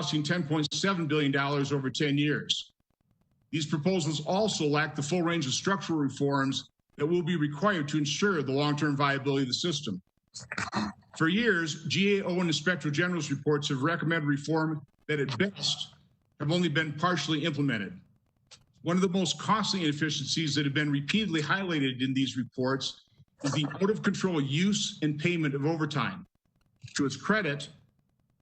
costing $10.7 billion over 10 years. These proposals also lack the full range of structural reforms that will be required to ensure the long-term viability of the system. For years, GAO and Inspector General's reports have recommended reform that at best have only been partially implemented. One of the most costly inefficiencies that have been repeatedly highlighted in these reports is the out-of-control use and payment of overtime. To its credit,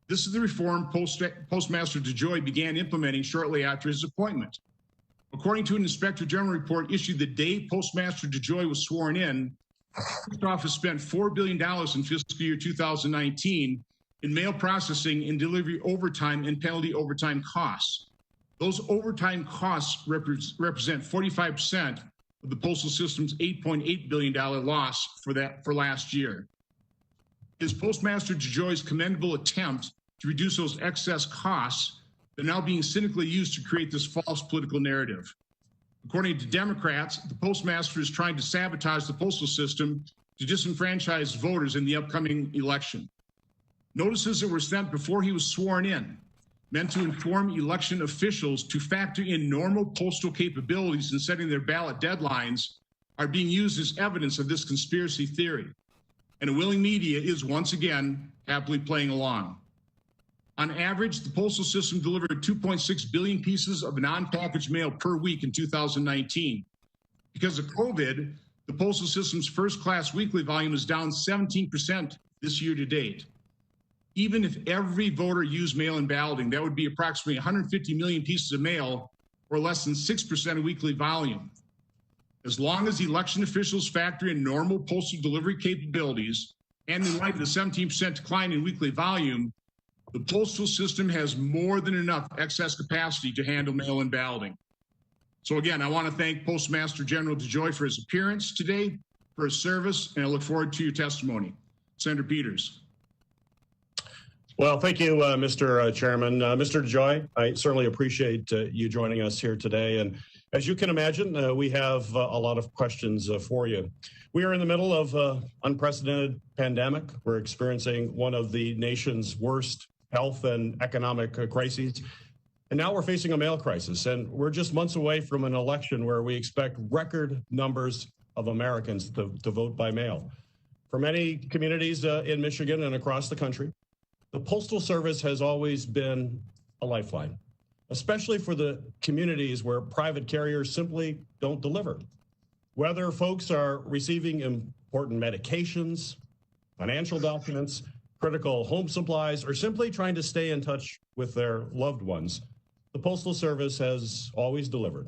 this is the reform Postmaster DeJoy began implementing shortly after his appointment. According to an Inspector General report issued the day Postmaster DeJoy was sworn in, the Post Office spent $4 billion in fiscal year 2019 in mail processing and delivery overtime and penalty overtime costs. Those overtime costs represent 45% of the postal system's $8.8 billion loss for last year. It is Postmaster DeJoy's commendable attempt to reduce those excess costs that are now being cynically used to create this false political narrative. According to Democrats, the Postmaster is trying to sabotage the postal system to disenfranchise voters in the upcoming election. Notices that were sent before he was sworn in, meant to inform election officials to factor in normal postal capabilities in setting their ballot deadlines, are being used as evidence of this conspiracy theory. And a willing media is once again happily playing along. On average, the postal system delivered 2.6 billion pieces of non-packaged mail per week in 2019. Because of COVID, the postal system's first-class weekly volume is down 17% this year to date. Even if every voter used mail-in balloting, that would be approximately 150 million pieces of mail, or less than 6% of weekly volume. As long as election officials factor in normal postal delivery capabilities, and in light of the 17% decline in weekly volume, the postal system has more than enough excess capacity to handle mail-in balloting. So again, I want to thank Postmaster General DeJoy for his appearance today, for his service, and I look forward to your testimony. Senator Peters. Well, thank you, Mr. Chairman. Mr. DeJoy, I certainly appreciate you joining us here today. And as you can imagine, we have a lot of questions for you. We are in the middle of an unprecedented pandemic. We're experiencing one of the nation's worst health and economic crises. And now we're facing a mail crisis. And we're just months away from an election where we expect record numbers of Americans to vote by mail. For many communities in Michigan and across the country, the Postal Service has always been a lifeline, especially for the communities where private carriers simply don't deliver. Whether folks are receiving important medications, financial documents, critical home supplies, or simply trying to stay in touch with their loved ones, the Postal Service has always delivered.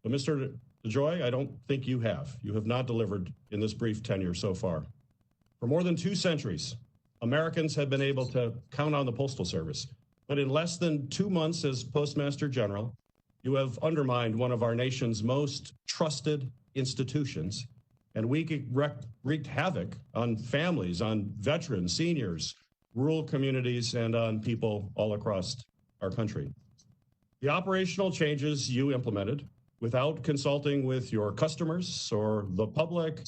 But Mr. DeJoy, I don't think you have. You have not delivered in this brief tenure so far. For more than 2 centuries, Americans have been able to count on the Postal Service. But in less than 2 months as Postmaster General, you have undermined one of our nation's most trusted institutions, and we wreaked havoc on families, on veterans, seniors, rural communities, and on people all across our country. The operational changes you implemented without consulting with your customers or the public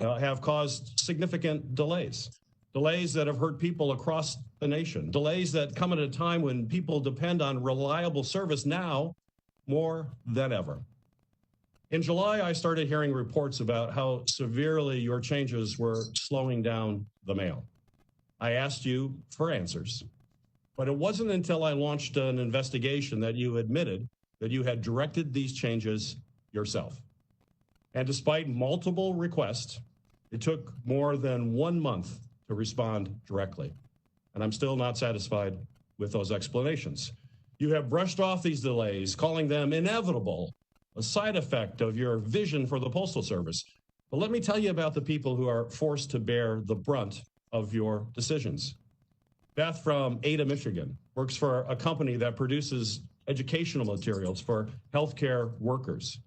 have caused significant delays. Delays that have hurt people across the nation, delays that come at a time when people depend on reliable service now more than ever. In July, I started hearing reports about how severely your changes were slowing down the mail. I asked you for answers, but it wasn't until I launched an investigation that you admitted that you had directed these changes yourself. And despite multiple requests, it took more than 1 month to respond directly. And I'm still not satisfied with those explanations. You have brushed off these delays, calling them inevitable, a side effect of your vision for the Postal Service. But let me tell you about the people who are forced to bear the brunt of your decisions. Beth from Ada, Michigan, works for a company that produces educational materials for healthcare workers.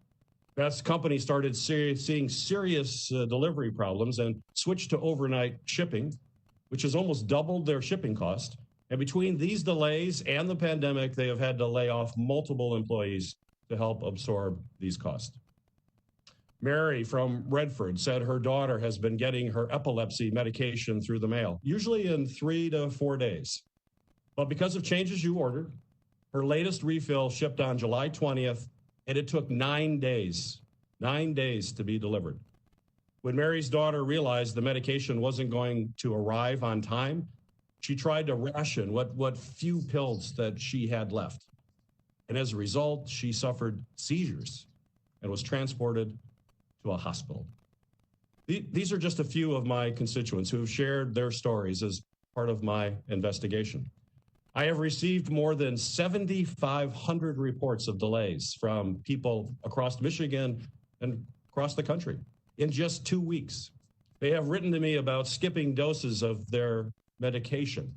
Beth's company started seeing serious delivery problems and switched to overnight shipping, which has almost doubled their shipping cost. And between these delays and the pandemic, they have had to lay off multiple employees to help absorb these costs. Mary from Redford said her daughter has been getting her epilepsy medication through the mail, usually in 3 to 4 days. But because of changes you ordered, her latest refill shipped on July 20th, and it took 9 days to be delivered. When Mary's daughter realized the medication wasn't going to arrive on time, she tried to ration what few pills that she had left. And as a result, she suffered seizures and was transported to a hospital. These are just a few of my constituents who have shared their stories as part of my investigation. I have received more than 7,500 reports of delays from people across Michigan and across the country in just 2 weeks. They have written to me about skipping doses of their medication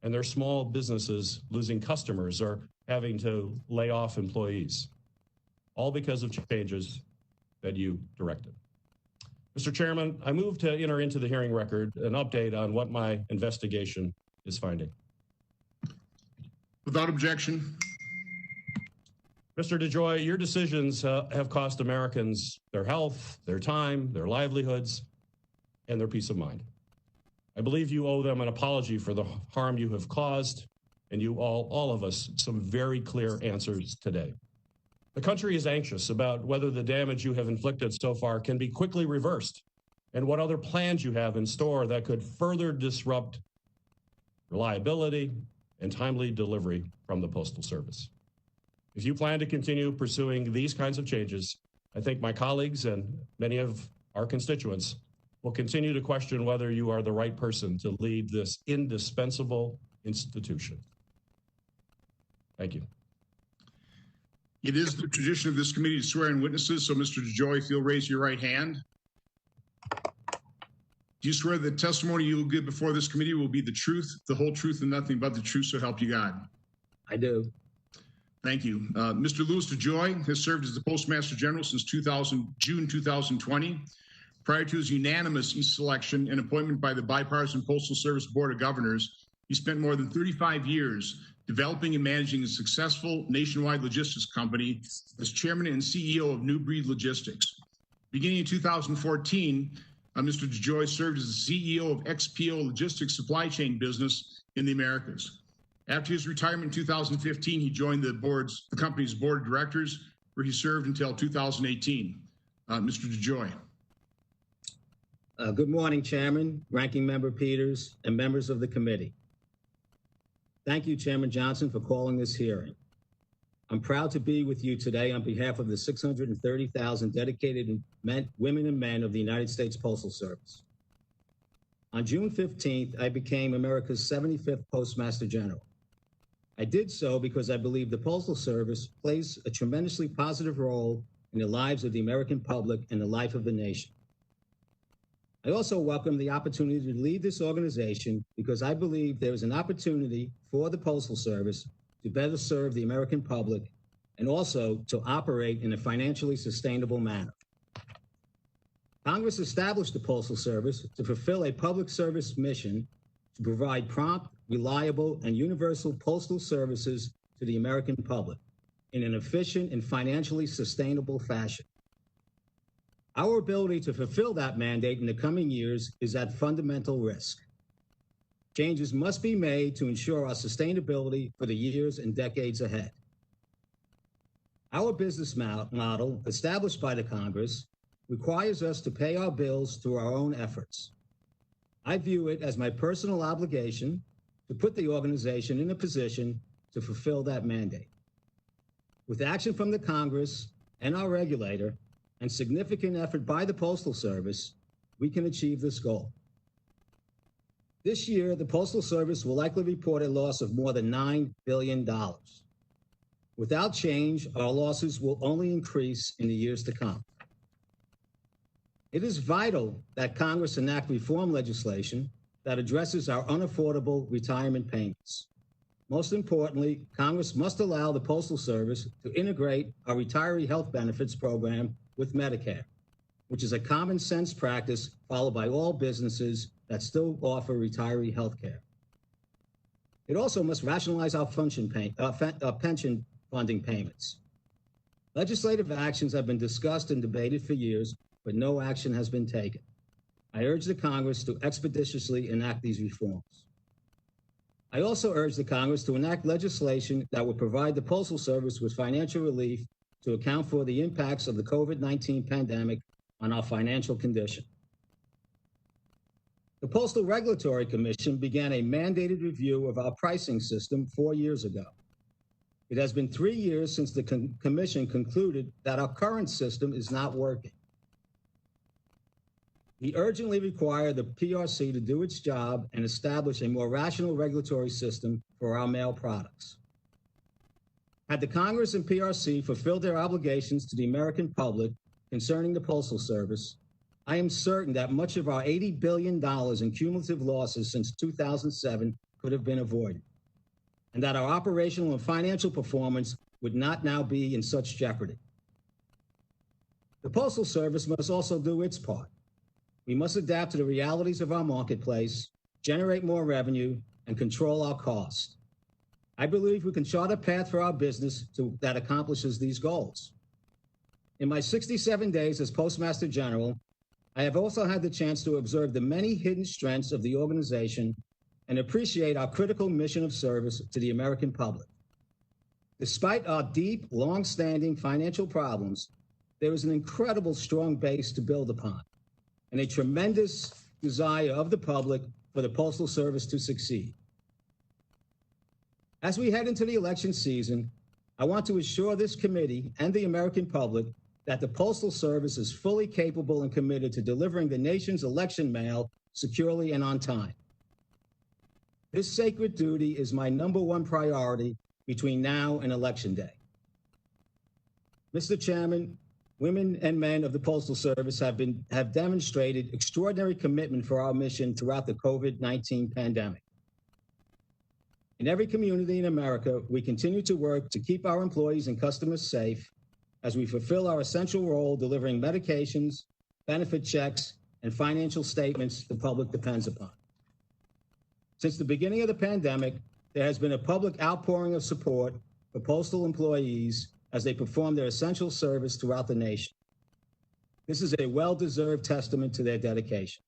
and their small businesses losing customers or having to lay off employees, all because of changes that you directed. Mr. Chairman, I move to enter into the hearing record an update on what my investigation is finding. Without objection. Mr. DeJoy, your decisions have cost Americans their health, their time, their livelihoods, and their peace of mind. I believe you owe them an apology for the harm you have caused, and you all of us, some very clear answers today. The country is anxious about whether the damage you have inflicted so far can be quickly reversed and what other plans you have in store that could further disrupt reliability and timely delivery from the Postal Service. If you plan to continue pursuing these kinds of changes, I think my colleagues and many of our constituents will continue to question whether you are the right person to lead this indispensable institution. Thank you. It is the tradition of this committee to swear in witnesses, so Mr. DeJoy, if you'll raise your right hand. Do you swear that the testimony you will give before this committee will be the truth, the whole truth, and nothing but the truth, so help you God? I do. Thank you. Mr. Louis DeJoy has served as the Postmaster General since June 2020. Prior to his unanimous selection and appointment by the Bipartisan Postal Service Board of Governors, he spent more than 35 years developing and managing a successful nationwide logistics company as chairman and CEO of New Breed Logistics. Beginning in 2014, Mr. DeJoy served as the CEO of XPO Logistics supply chain business in the Americas. After his retirement in 2015, he joined the company's board of directors, where he served until 2018. Mr. DeJoy. Good morning, Chairman, Ranking Member Peters, and members of the committee. Thank you, Chairman Johnson, for calling this hearing. I'm proud to be with you today on behalf of the 630,000 dedicated women and men of the United States Postal Service. On June 15th, I became America's 75th Postmaster General. I did so because I believe the Postal Service plays a tremendously positive role in the lives of the American public and the life of the nation. I also welcome the opportunity to lead this organization because I believe there is an opportunity for the Postal Service to better serve the American public and also to operate in a financially sustainable manner. Congress established the Postal Service to fulfill a public service mission to provide prompt, reliable, and universal postal services to the American public in an efficient and financially sustainable fashion. Our ability to fulfill that mandate in the coming years is at fundamental risk. Changes must be made to ensure our sustainability for the years and decades ahead. Our business model, established by the Congress, requires us to pay our bills through our own efforts. I view it as my personal obligation to put the organization in a position to fulfill that mandate. With action from the Congress and our regulator, and significant effort by the Postal Service, we can achieve this goal. This year, the Postal Service will likely report a loss of more than $9 billion. Without change, our losses will only increase in the years to come. It is vital that Congress enact reform legislation that addresses our unaffordable retirement payments. Most importantly, Congress must allow the Postal Service to integrate our retiree health benefits program with Medicare, which is a common sense practice followed by all businesses that still offer retiree health care. It also must rationalize our pension funding payments. Legislative actions have been discussed and debated for years, but no action has been taken. I urge the Congress to expeditiously enact these reforms. I also urge the Congress to enact legislation that would provide the Postal Service with financial relief to account for the impacts of the COVID-19 pandemic on our financial condition. The Postal Regulatory Commission began a mandated review of our pricing system 4 years ago. It has been 3 years since the Commission concluded that our current system is not working. We urgently require the PRC to do its job and establish a more rational regulatory system for our mail products. Had the Congress and PRC fulfilled their obligations to the American public concerning the Postal Service, I am certain that much of our $80 billion in cumulative losses since 2007 could have been avoided, and that our operational and financial performance would not now be in such jeopardy. The Postal Service must also do its part. We must adapt to the realities of our marketplace, generate more revenue, and control our costs. I believe we can chart a path for our business that accomplishes these goals. In my 67 days as Postmaster General, I have also had the chance to observe the many hidden strengths of the organization and appreciate our critical mission of service to the American public. Despite our deep, long-standing financial problems, there is an incredible strong base to build upon and a tremendous desire of the public for the Postal Service to succeed. As we head into the election season, I want to assure this committee and the American public that the Postal Service is fully capable and committed to delivering the nation's election mail securely and on time. This sacred duty is my #1 priority between now and Election Day. Mr. Chairman, women and men of the Postal Service have demonstrated extraordinary commitment for our mission throughout the COVID-19 pandemic. In every community in America, we continue to work to keep our employees and customers safe as we fulfill our essential role delivering medications, benefit checks, and financial statements the public depends upon. Since the beginning of the pandemic, there has been a public outpouring of support for postal employees as they perform their essential service throughout the nation. This is a well-deserved testament to their dedication.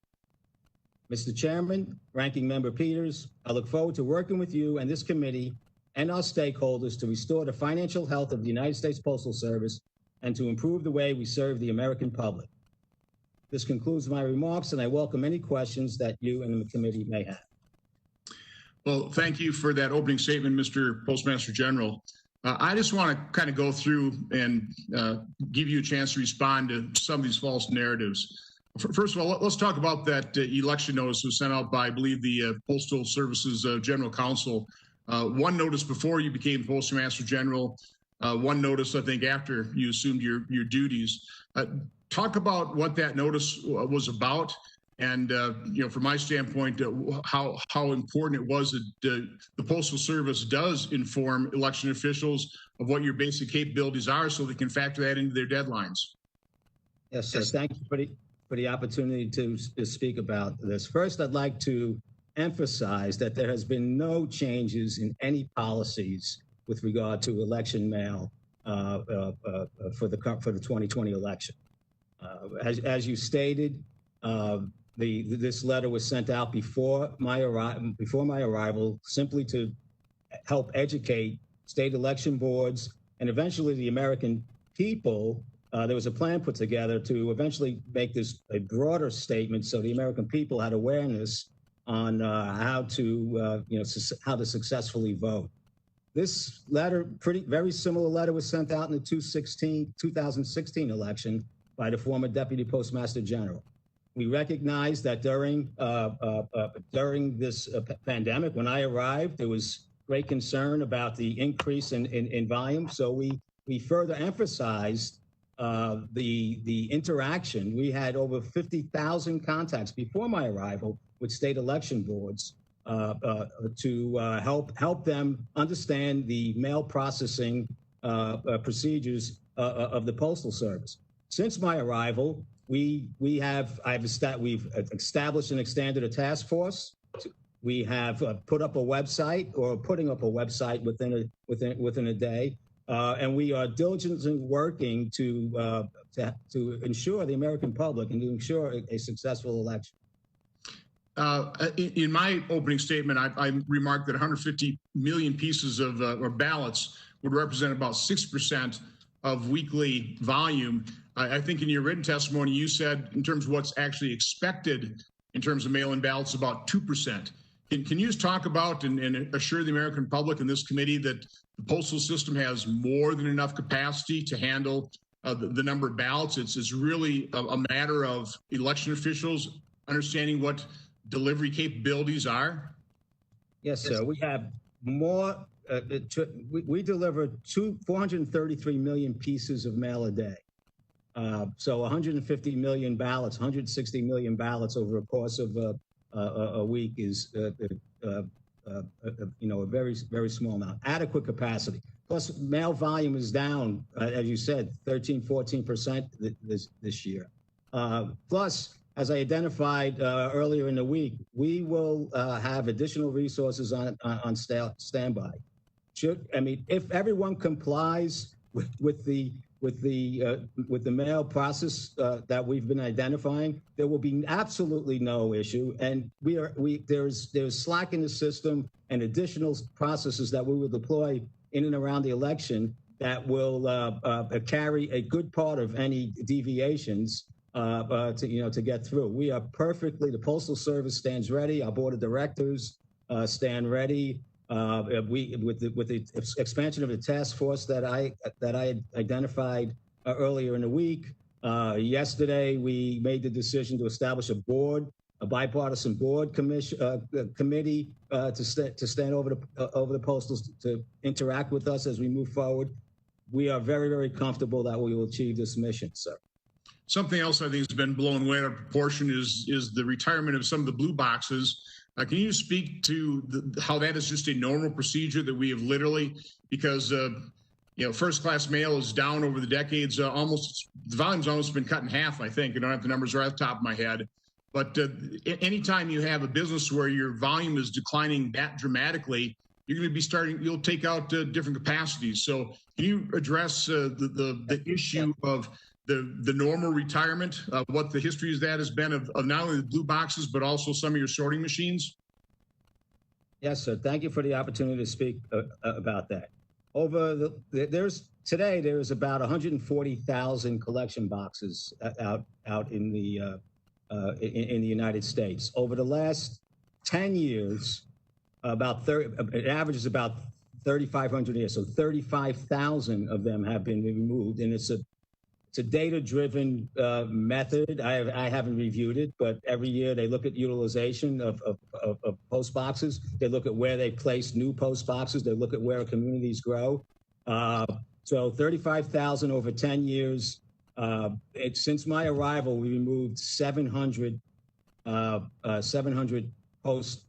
Mr. Chairman, Ranking Member Peters, I look forward to working with you and this committee and our stakeholders to restore the financial health of the United States Postal Service and to improve the way we serve the American public. This concludes my remarks, and I welcome any questions that you and the committee may have. Well, thank you for that opening statement, Mr. Postmaster General. I just want to kind of go through and give you a chance to respond to some of these false narratives. First of all, let's talk about that election notice was sent out by, I believe, the Postal Service's General Counsel. One notice before you became Postmaster General, one notice, I think, after you assumed your duties. Talk about what that notice was about, and from my standpoint, how important it was that the Postal Service does inform election officials of what your basic capabilities are, so they can factor that into their deadlines. Yes, sir. Thank you for the opportunity to speak about this. First, I'd like to emphasize that there has been no changes in any policies with regard to election mail for the 2020 election. As you stated, this letter was sent out before my arrival, simply to help educate state election boards and eventually the American people. There was a plan put together to eventually make this a broader statement, so the American people had awareness on how to successfully vote. This letter, very similar letter, was sent out in the 2016 election by the former Deputy Postmaster General. We recognize that during this pandemic, when I arrived, there was great concern about the increase in volume. So we further emphasized the interaction. We had over 50,000 contacts before my arrival with state election boards to help them understand the mail processing procedures of the Postal Service. Since my arrival, we've established and extended a task force. We have put up a website, or putting up a website within a day, and we are diligently working to ensure the American public and to ensure a successful election. In my opening statement, I remarked that 150 million pieces of or ballots would represent about 6% of weekly volume. I think in your written testimony, you said in terms of what's actually expected in terms of mail-in ballots, about 2%. Can you just talk about and assure the American public and this committee that the postal system has more than enough capacity to handle the number of ballots? It's really a matter of election officials understanding what delivery capabilities are? Yes, sir. We have more. We deliver 433 million pieces of mail a day. So 150 million ballots, 160 million ballots over a course of a week is, a very, very small amount. Adequate capacity. Plus, mail volume is down, as you said, 13, 14% this year. Plus, as I identified earlier in the week, we will have additional resources on standby. If everyone complies with the mail process that we've been identifying, there will be absolutely no issue. And there's slack in the system and additional processes that we will deploy in and around the election that will carry a good part of any deviations to get through. We are the Postal Service stands ready. Our board of directors stand ready. With the expansion of the task force that I had identified earlier in the week, yesterday we made the decision to establish a bipartisan board committee to stand over the Postals to interact with us as we move forward. We are very, very comfortable that we will achieve this mission, sir. Something else I think has been blown way out of proportion is the retirement of some of the blue boxes. Can you speak to how that is just a normal procedure that we have literally, because first class mail is down over the decades, the volume's almost been cut in half, I think. I don't have the numbers right off the top of my head. But anytime you have a business where your volume is declining that dramatically, you're going to be you'll take out different capacities. So can you address the issue of the normal retirement, what the history of that has been of not only the blue boxes, but also some of your sorting machines? Yes, sir. Thank you for the opportunity to speak about that. Today there's about 140,000 collection boxes out in the United States. Over the last 10 years, it averages about 3,500 a year. So 35,000 of them have been removed, and it's a data-driven method. I haven't reviewed it, but every year they look at utilization of post boxes. They look at where they place new post boxes. They look at where communities grow. So 35,000 over 10 years. Since my arrival, we removed 700 post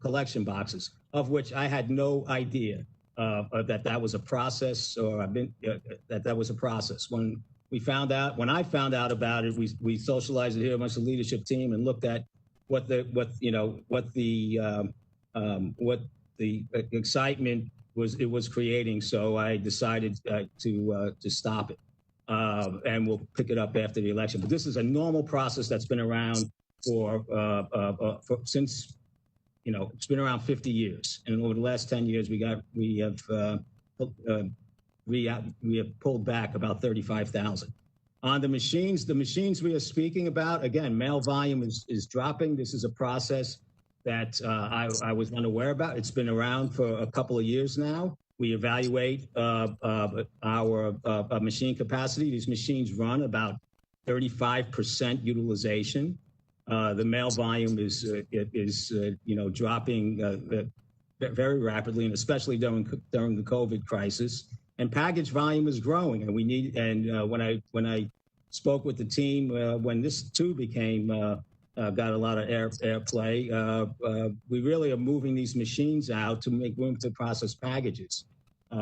collection boxes, of which I had no idea that was a process, or that was a process. When I found out about it, we socialized it here amongst the leadership team and looked at what the excitement was creating. So I decided to stop it, and we'll pick it up after the election. But this is a normal process that's been around since it's been around 50 years, and over the last 10 years, we have pulled back about 35,000. On the machines we are speaking about, again, mail volume is dropping. This is a process that I was unaware about. It's been around for a couple of years now. We evaluate our machine capacity. These machines run about 35% utilization. The mail volume is dropping very rapidly, and especially during the COVID crisis. And package volume is growing, and when I spoke with the team when this too got a lot of airplay, we really are moving these machines out to make room to process packages. We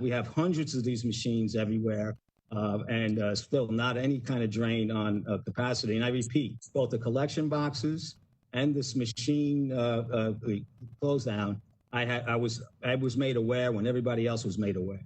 have hundreds of these machines everywhere, and still not any kind of drain on capacity. And I repeat, both the collection boxes and this machine close down, I was made aware when everybody else was made aware.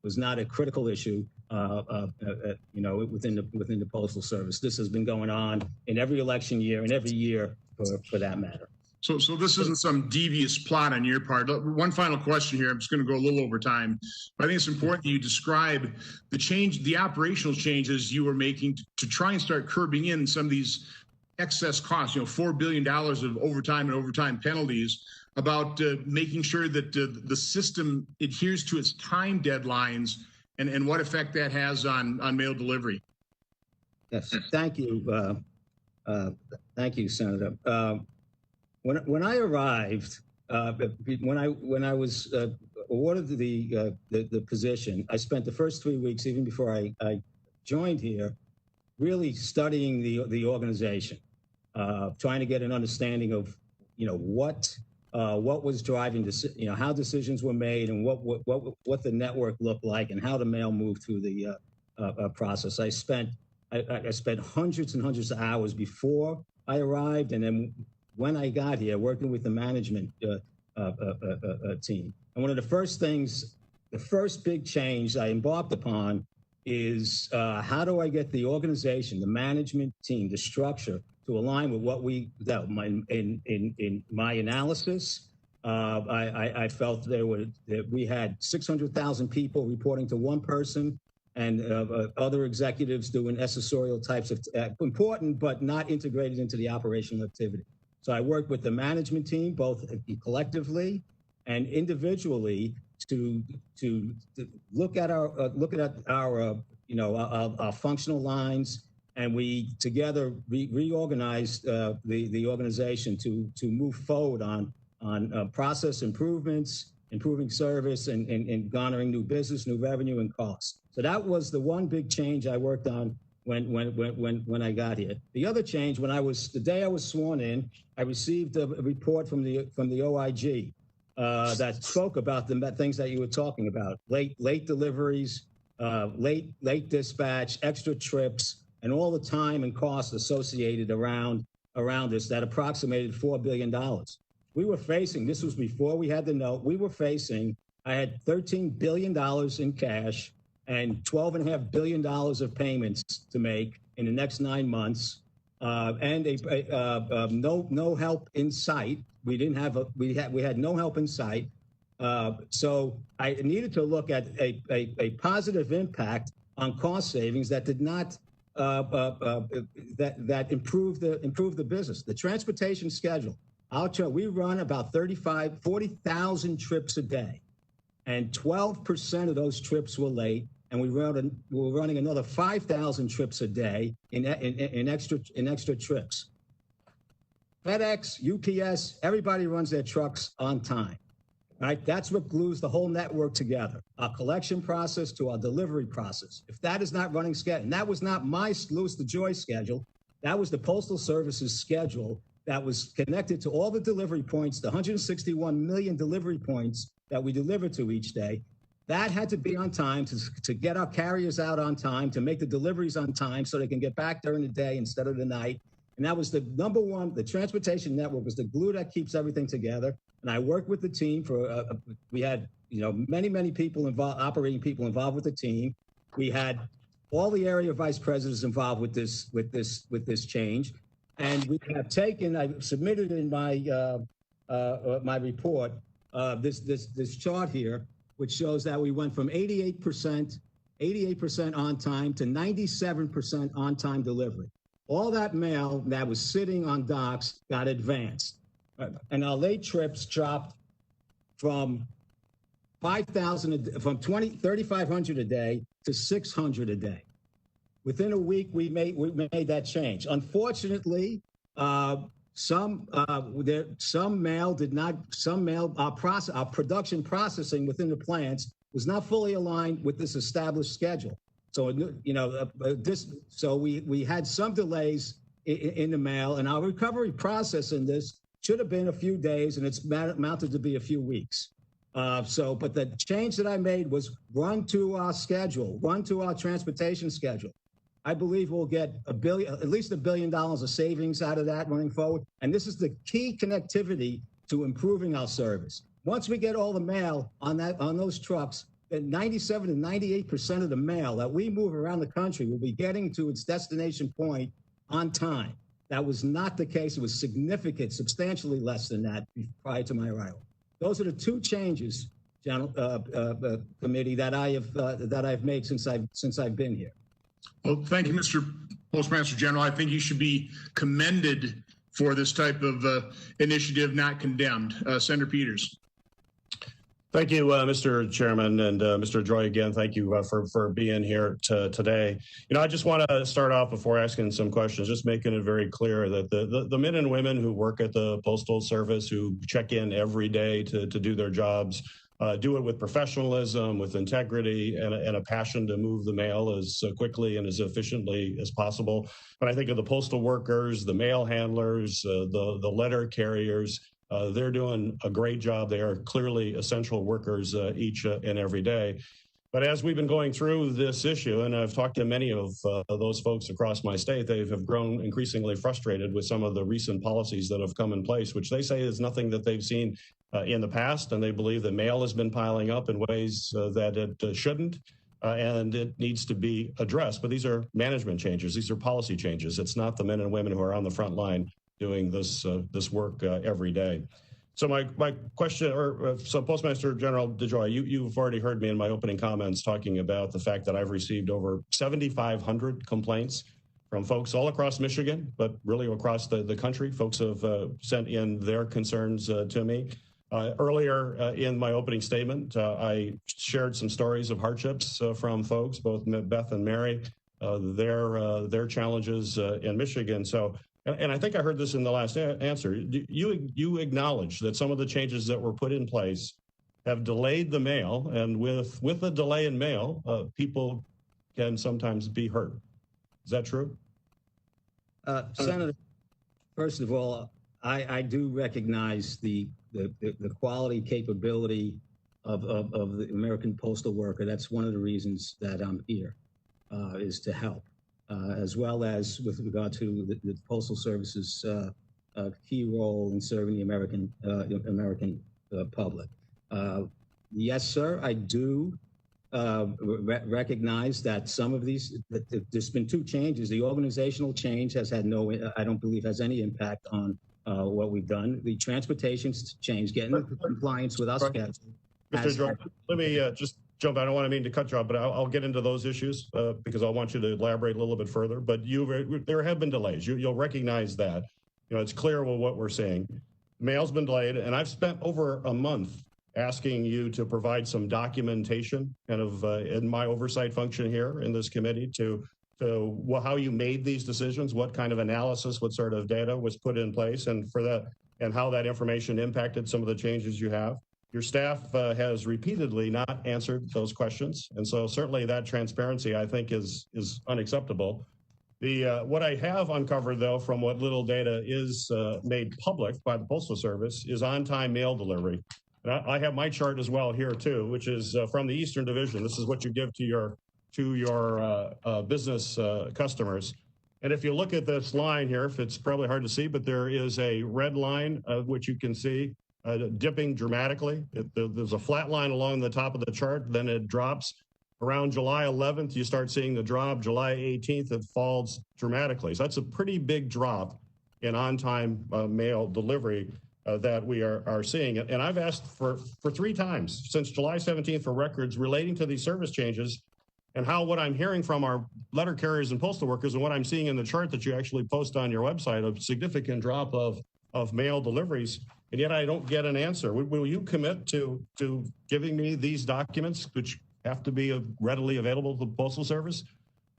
was not a critical issue, within the Postal Service. This has been going on in every election year and every year for that matter. So this isn't some devious plot on your part. One final question here. I'm just going to go a little over time. But I think it's important that you describe the operational changes you were making to try and start curbing in some of these excess costs, $4 billion of overtime and overtime penalties, about making sure that the system adheres to its time deadlines and what effect that has on mail delivery. Yes, thank you. Thank you, Senator. When I arrived, when I was awarded the position, I spent the first 3 weeks, even before I joined here, really studying the organization, trying to get an understanding of what was driving how decisions were made and what the network looked like and how the mail moved through the process. I spent hundreds and hundreds of hours before I arrived, and then when I got here, working with the management team. And one of the first things, the first big change I embarked upon is how do I get the organization, the management team, the structure to align with what in my analysis, I felt that we had 600,000 people reporting to one person, and other executives doing accessorial types of important but not integrated into the operational activity. So I worked with the management team, both collectively and individually, to look at our functional lines, and we together reorganized the organization to move forward on process improvements, improving service, and garnering new business, new revenue, and costs. So that was the one big change I worked on when I got here. The other change, the day I was sworn in, I received a report from the OIG that spoke about the things that you were talking about: late deliveries, late dispatch, extra trips, and all the time and costs associated around this that approximated $4 billion. We were facing, this was before we had the note, I had $13 billion in cash and $12.5 billion of payments to make in the next 9 months, and no help in sight. We had no help in sight. So I needed to look at a positive impact on cost savings that did not that improve the business. The transportation schedule. We run about 40,000 trips a day, and 12% of those trips were late. And we were running another 5,000 trips a day in extra trips. FedEx, UPS, everybody runs their trucks on time, right? That's what glues the whole network together. Our collection process to our delivery process. If that is not running schedule, and that was not my Louis DeJoy schedule, that was the Postal Service's schedule that was connected to all the delivery points, the 161 million delivery points that we deliver to each day. That had to be on time to get our carriers out on time, to make the deliveries on time so they can get back during the day instead of the night. And that was the number one. The transportation network was the glue that keeps everything together. And I worked with the team we had many people involved, operating people involved with the team. We had all the area vice presidents involved with this change. And we have I submitted in my report this chart here, which shows that we went from 88% on time to 97% on time delivery. All that mail that was sitting on docks got advanced. And our late trips dropped from 3,500 a day to 600 a day. Within a week, we made that change. Unfortunately, some mail, our production processing within the plants was not fully aligned with this established schedule. So, so we had some delays in the mail, and our recovery process in this should have been a few days, and it's mounted to be a few weeks. But the change that I made was run to our schedule, run to our transportation schedule. I believe we'll get at least $1 billion of savings out of that running forward. And this is the key connectivity to improving our service. Once we get all the mail on those trucks, that 97 to 98% of the mail that we move around the country will be getting to its destination point on time. That was not the case. It was significant, substantially less than that prior to my arrival. Those are the two changes, committee, that I've made since I've been here. Well, thank you, Mr. Postmaster General. I think you should be commended for this type of initiative, not condemned. Senator Peters. Thank you, Mr. Chairman, and Mr. DeJoy, again, thank you for being here today. You know, I just want to start off before asking some questions, just making it very clear that the men and women who work at the Postal Service, who check in every day to do their jobs, do it with professionalism, with integrity, and a passion to move the mail as quickly and as efficiently as possible. When I think of the postal workers, the mail handlers, the letter carriers, they're doing a great job. They are clearly essential workers each and every day. But as we've been going through this issue, and I've talked to many of those folks across my state, they have grown increasingly frustrated with some of the recent policies that have come in place, which they say is nothing that they've seen in the past. And they believe that mail has been piling up in ways that it shouldn't. And it needs to be addressed. But these are management changes. These are policy changes. It's not the men and women who are on the front line doing this work every day. So my question, so Postmaster General DeJoy, you've already heard me in my opening comments talking about the fact that I've received over 7,500 complaints from folks all across Michigan, but really across the country. Folks have sent in their concerns to me. Earlier in my opening statement, I shared some stories of hardships from folks, both Beth and Mary, their challenges in Michigan. So. And I think I heard this in the last answer. You acknowledge that some of the changes that were put in place have delayed the mail, and with the delay in mail, people can sometimes be hurt. Is that true? Senator, first of all, I do recognize the quality, capability of the American postal worker. That's one of the reasons that I'm here, is to help. As well as with regard to the Postal Service's key role in serving the American public. Yes, sir, I do recognize that some of these, there's been two changes. The organizational change has had I don't believe has any impact on what we've done. The transportation change, getting into compliance with our schedule. Mr. George, let me just jump. I don't want to mean to cut you off, but I'll get into those issues because I want you to elaborate a little bit further. But there have been delays. You'll recognize that. You know, it's clear what we're seeing. Mail's been delayed, and I've spent over a month asking you to provide some documentation, kind of in my oversight function here in this committee, to how you made these decisions, what kind of analysis, what sort of data was put in place, and how that information impacted some of the changes you have. Your staff has repeatedly not answered those questions, and so certainly that transparency, I think, is unacceptable. What I have uncovered, though, from what little data is made public by the Postal Service, is on-time mail delivery. And I have my chart as well here too, which is from the Eastern Division. This is what you give to your business customers. And if you look at this line here, if it's probably hard to see, but there is a red line which you can see dipping dramatically. There's a flat line along the top of the chart, then it drops. Around July 11th, you start seeing the drop. July 18th, it falls dramatically. So that's a pretty big drop in on-time mail delivery that we are seeing. And I've asked for 3 times since July 17th for records relating to these service changes and how what I'm hearing from our letter carriers and postal workers and what I'm seeing in the chart that you actually post on your website, a significant drop of mail deliveries. And yet I don't get an answer. Will you commit to giving me these documents, which have to be readily available to the Postal Service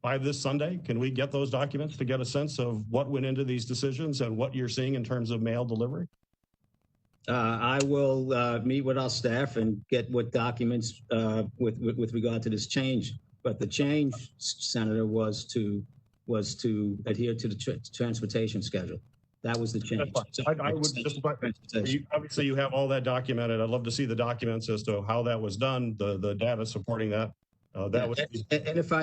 by this Sunday? Can we get those documents to get a sense of what went into these decisions and what you're seeing in terms of mail delivery? I will meet with our staff and get what documents with regard to this change. But the change, Senator, was to adhere to the transportation schedule. That was the change. I would just, obviously you have all that documented. I'd love to see the documents as to how that was done, the data supporting that. And if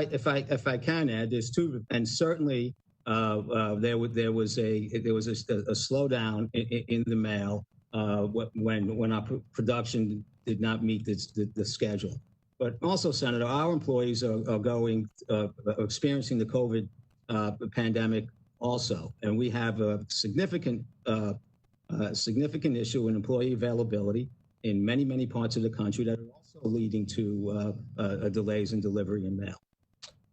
I can add, there's 2, and certainly there was a slowdown in the mail when our production did not meet the schedule. But also, Senator, our employees are experiencing the COVID pandemic also, and we have a significant issue in employee availability in many parts of the country that are also leading to delays in delivery and mail.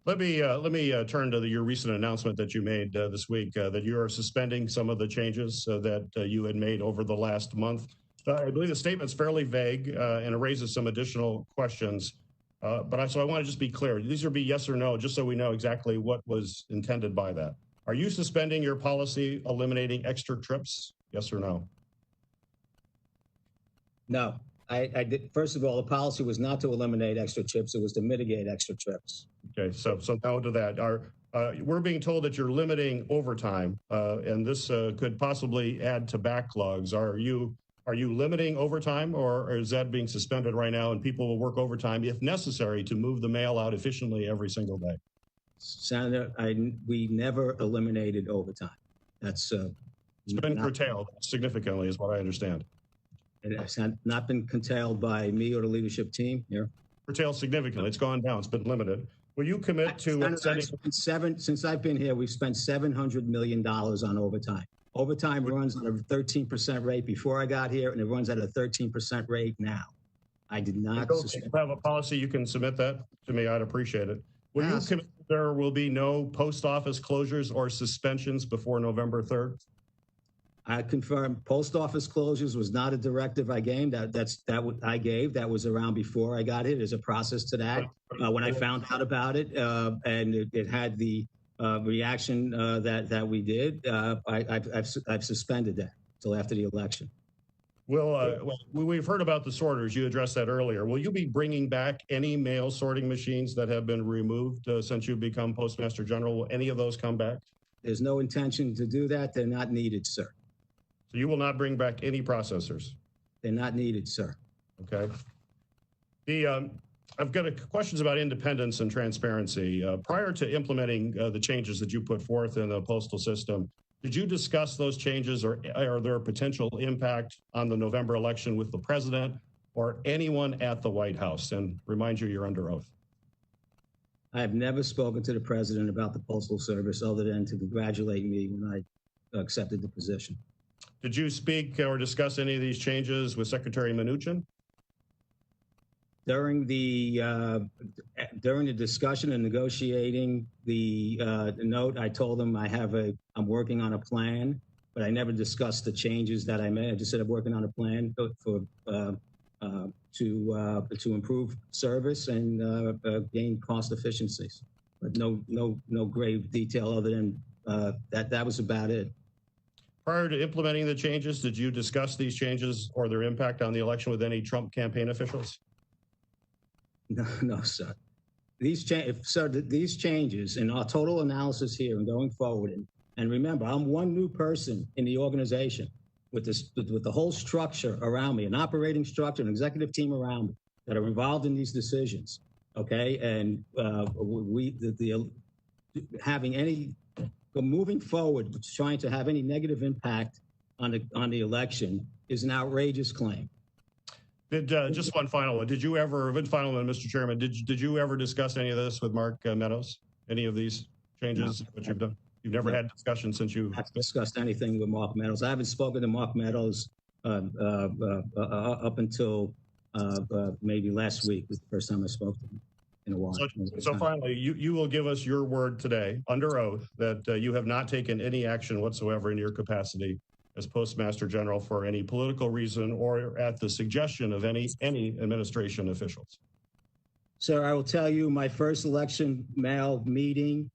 Let me turn to your recent announcement that you made this week that you are suspending some of the changes that you had made over the last month. I believe the statement's fairly vague and it raises some additional questions. So I want to just be clear. These would be yes or no, just so we know exactly what was intended by that. Are you suspending your policy eliminating extra trips? Yes or no? No. I did. First of all, the policy was not to eliminate extra trips. It was to mitigate extra trips. Okay, so no to that. We're being told that you're limiting overtime, and this could possibly add to backlogs. Are you limiting overtime, or is that being suspended right now and people will work overtime if necessary to move the mail out efficiently every single day? Senator, we never eliminated overtime. That's it's been curtailed significantly, is what I understand. It has not been curtailed by me or the leadership team here. Curtailed significantly. It's gone down. It's been limited. Will you commit to sending? Since I've been here, we've spent $700 million on overtime. Overtime runs at a 13% rate before I got here, and it runs at a 13% rate now. I did not. If you have a policy, you can submit that to me. I'd appreciate it. Will you commit there will be no post office closures or suspensions before November 3rd? I confirm post office closures was not a directive I gave. I gave. That was around before I got here. There's a process to that. When I found out about it, and it had the reaction that we did, I've suspended that until after the election. Well, we've heard about the sorters. You addressed that earlier. Will you be bringing back any mail sorting machines that have been removed since you've become Postmaster General? Will any of those come back? There's no intention to do that. They're not needed, sir. So you will not bring back any processors? They're not needed, sir. Okay. I've got questions about independence and transparency. Prior to implementing the changes that you put forth in the postal system, did you discuss those changes, or are there a potential impact on the November election with the president or anyone at the White House? And remind you, you're under oath. I have never spoken to the president about the Postal Service other than to congratulate me when I accepted the position. Did you speak or discuss any of these changes with Secretary Mnuchin? During the discussion and negotiating the note, I told him I'm working on a plan, but I never discussed the changes that I made. I just said I'm working on a plan to improve service and gain cost efficiencies. But no grave detail other than that was about it. Prior to implementing the changes, did you discuss these changes or their impact on the election with any Trump campaign officials? No, sir. These changes in our total analysis here and going forward, and remember, I'm one new person in the organization with the whole structure around me, an operating structure, an executive team around me that are involved in these decisions. Okay, and moving forward, trying to have any negative impact on the election is an outrageous claim. Just one final one. Mr. Chairman, did you ever discuss any of this with Mark Meadows? Any of these changes that you've done? You've never had discussion since you haven't discussed anything with Mark Meadows. I haven't spoken to Mark Meadows up until maybe last week was the first time I spoke to him in a while. So finally, you will give us your word today under oath that you have not taken any action whatsoever in your capacity as Postmaster General for any political reason or at the suggestion of any administration officials. Sir, I will tell you my first election mail meeting,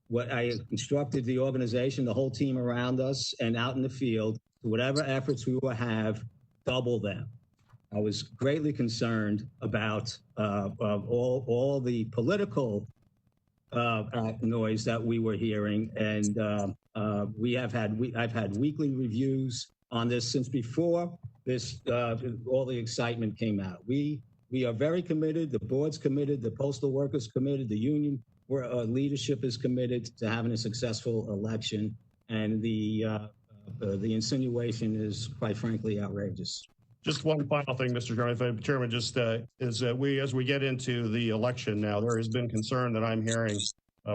what I instructed the organization, the whole team around us and out in the field, whatever efforts we will have, double them. I was greatly concerned about all the political noise that we were hearing, and I've had weekly reviews on this since before this all the excitement came out. We are very committed. The board's committed. The postal workers committed. The union leadership is committed to having a successful election, and the insinuation is quite frankly outrageous. Just one final thing, Mr. Chairman, just as we get into the election now, there has been concern that I'm hearing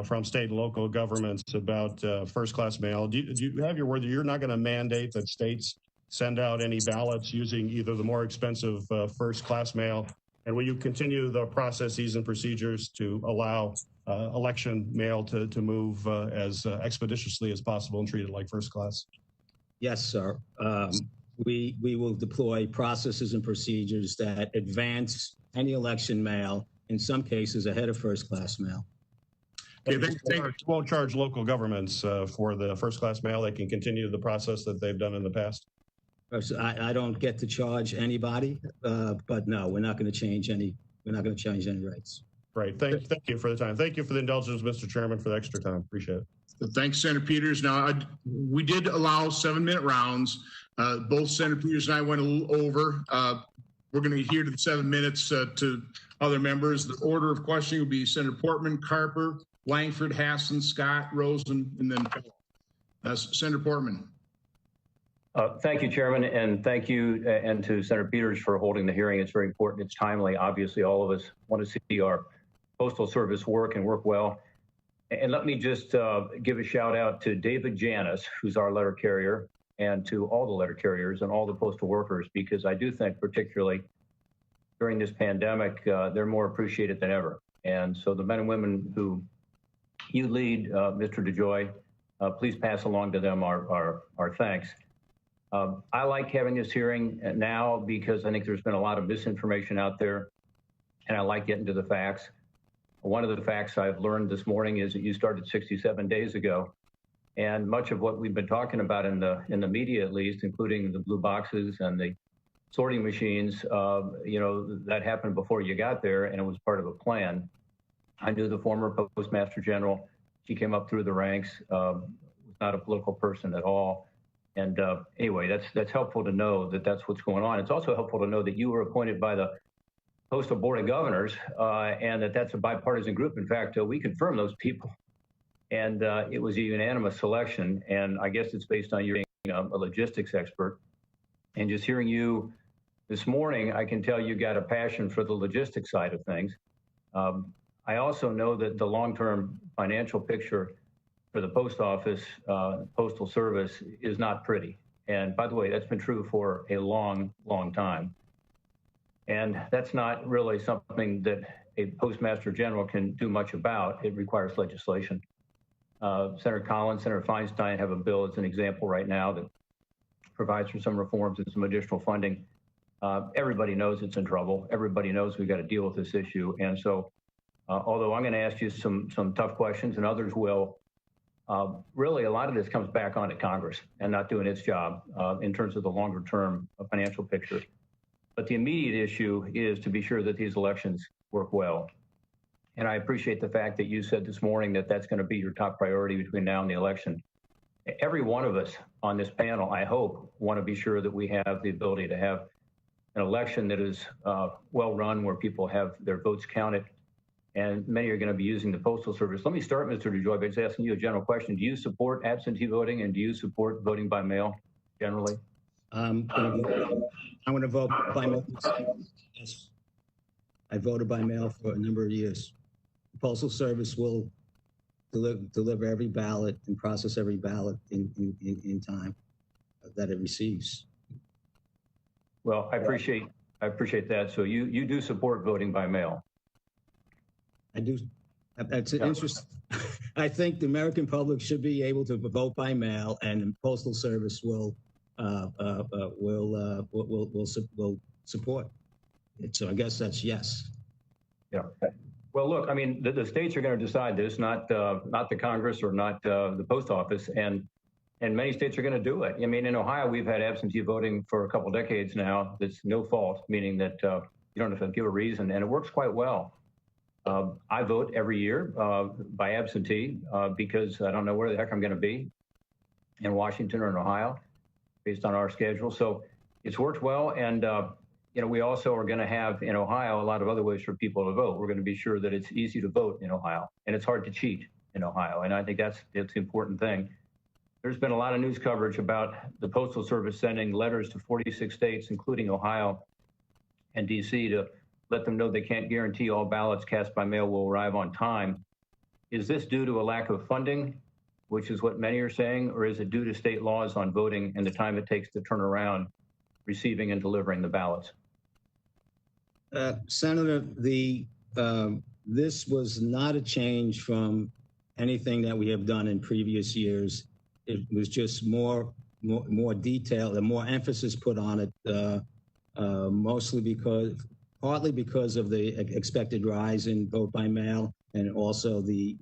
from state and local governments about first-class mail. Do you have your word that you're not going to mandate that states send out any ballots using either the more expensive first-class mail? And will you continue the processes and procedures to allow election mail to move as expeditiously as possible and treat it like first class? Yes, sir. We will deploy processes and procedures that advance any election mail, in some cases ahead of first-class mail. Okay, won't charge local governments for the first-class mail. They can continue the process that they've done in the past. I don't get to charge anybody, but no, we're not going to change any. We're not going to change any rates. Right. Thank you for the time. Thank you for the indulgence, Mr. Chairman, for the extra time. Appreciate it. Thanks, Senator Peters. Now, we did allow 7-minute rounds. Both Senator Peters and I went a little over. We're going to adhere to the 7 minutes to other members. The order of questioning will be Senator Portman, Carper, Langford, Hassan, Scott, Rosen, and then Senator Portman. Thank you, Chairman, and thank you and to Senator Peters for holding the hearing. It's very important. It's timely. Obviously, all of us want to see our Postal Service work and work well. And let me just give a shout out to David Janis, who's our letter carrier, and to all the letter carriers and all the postal workers, because I do think particularly during this pandemic, they're more appreciated than ever. And so the men and women who you lead, Mr. DeJoy, please pass along to them our thanks. I like having this hearing now because I think there's been a lot of misinformation out there, and I like getting to the facts. One of the facts I've learned this morning is that you started 67 days ago, and much of what we've been talking about in the media, at least, including the blue boxes and the sorting machines, that happened before you got there, and it was part of a plan. I knew the former Postmaster General. She came up through the ranks, was not a political person at all. And anyway, that's helpful to know that that's what's going on. It's also helpful to know that you were appointed by the Postal Board of Governors and that's a bipartisan group. In fact, we confirmed those people. And it was a unanimous selection. And I guess it's based on you being a logistics expert. And just hearing you this morning, I can tell you got a passion for the logistics side of things. I also know that the long-term financial picture for the post office, postal service is not pretty. And by the way, that's been true for a long, long time. And that's not really something that a Postmaster General can do much about. It requires legislation. Senator Collins, Senator Feinstein have a bill as an example right now that provides for some reforms and some additional funding. Everybody knows it's in trouble. Everybody knows we've got to deal with this issue. And so, although I'm going to ask you some tough questions and others will, really a lot of this comes back onto Congress and not doing its job in terms of the longer term financial picture. But the immediate issue is to be sure that these elections work well. And I appreciate the fact that you said this morning that that's going to be your top priority between now and the election. Every one of us on this panel, I hope, want to be sure that we have the ability to have an election that is well run, where people have their votes counted. And many are going to be using the Postal Service. Let me start, Mr. DeJoy, by just asking you a general question. Do you support absentee voting, and do you support voting by mail generally? I'm going to vote by mail. Yes. I voted by mail for a number of years. The Postal Service will deliver every ballot and process every ballot in time that it receives. Well, I appreciate that. So you do support voting by mail? I do. That's interesting. I think the American public should be able to vote by mail, and the Postal Service will support it. So I guess that's yes. Yeah. Well, look, I mean, the states are going to decide this, not the Congress or not the post office, and many states are going to do it. I mean, in Ohio, we've had absentee voting for a couple of decades now. That's no fault, meaning that you don't have to give a reason, and it works quite well. I vote every year by absentee because I don't know where the heck I'm going to be in Washington or in Ohio based on our schedule. So it's worked well. And, we also are going to have in Ohio a lot of other ways for people to vote. We're going to be sure that it's easy to vote in Ohio, and it's hard to cheat in Ohio. And I think that's the important thing. there's been a lot of news coverage about the Postal Service sending letters to 46 states, including Ohio and DC, to let them know they can't guarantee all ballots cast by mail will arrive on time. Is this due to a lack of funding, which is what many are saying, or is it due to state laws on voting and the time it takes to turn around receiving and delivering the ballots? Senator, this was not a change from anything that we have done in previous years. It was just more detail and more emphasis put on it, partly because of the expected rise in vote by mail and also the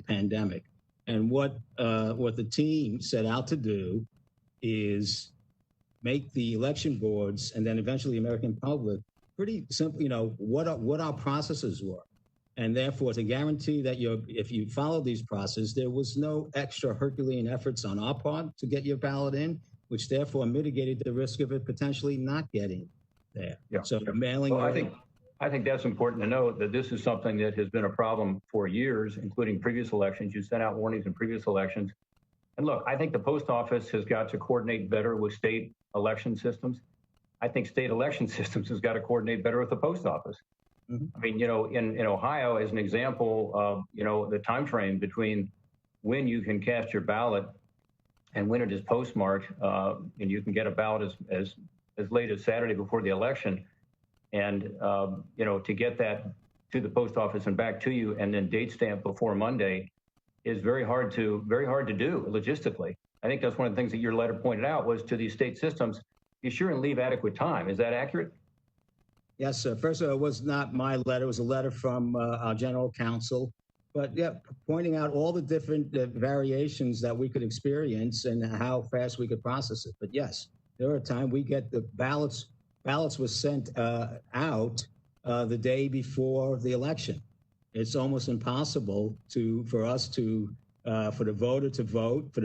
pandemic. And what the team set out to do is make the election boards and then eventually the American public pretty simple, what our processes were. And therefore, to guarantee that if you follow these processes, there was no extra Herculean efforts on our part to get your ballot in, which therefore mitigated the risk of it potentially not getting there. Yeah. So mailing. Well, I think that's important to note, that this is something that has been a problem for years, including previous elections. You sent out warnings in previous elections. And look, I think the post office has got to coordinate better with state election systems. I think state election systems has got to coordinate better with the post office. Mm-hmm. I mean, in Ohio, as an example, the time frame between when you can cast your ballot and when it is postmarked, and you can get a ballot as late as Saturday before the election, and to get that to the post office and back to you, and then date stamp before Monday, is very hard to do logistically. I think that's one of the things that your letter pointed out, was to these state systems, be sure and leave adequate time. Is that accurate? Yes, sir. First of all, it was not my letter. It was a letter from our general counsel. But yeah, pointing out all the different variations that we could experience and how fast we could process it. But yes, there are times we get the ballots. Ballots were sent out the day before the election. It's almost impossible for the voter to vote, for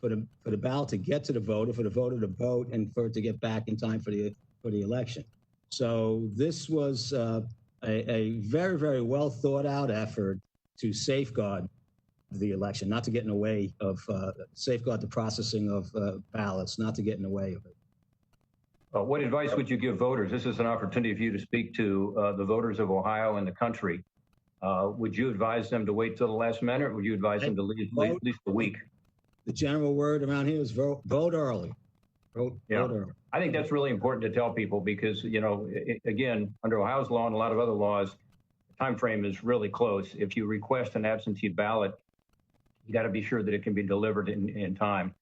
the ballot to get to the voter, for the voter to vote, and for it to get back in time for the election. So this was a very, very well thought out effort to safeguard the election, not to get in the way of, safeguard the processing of ballots, not to get in the way of it. What advice would you give voters? This is an opportunity for you to speak to the voters of Ohio and the country. Would you advise them to wait till the last minute, or would you advise them to leave at least a week? The general word around here is vote early. Vote early. I think that's really important to tell people because, again, under Ohio's law and a lot of other laws, the time frame is really close. If you request an absentee ballot, you got to be sure that it can be delivered in time.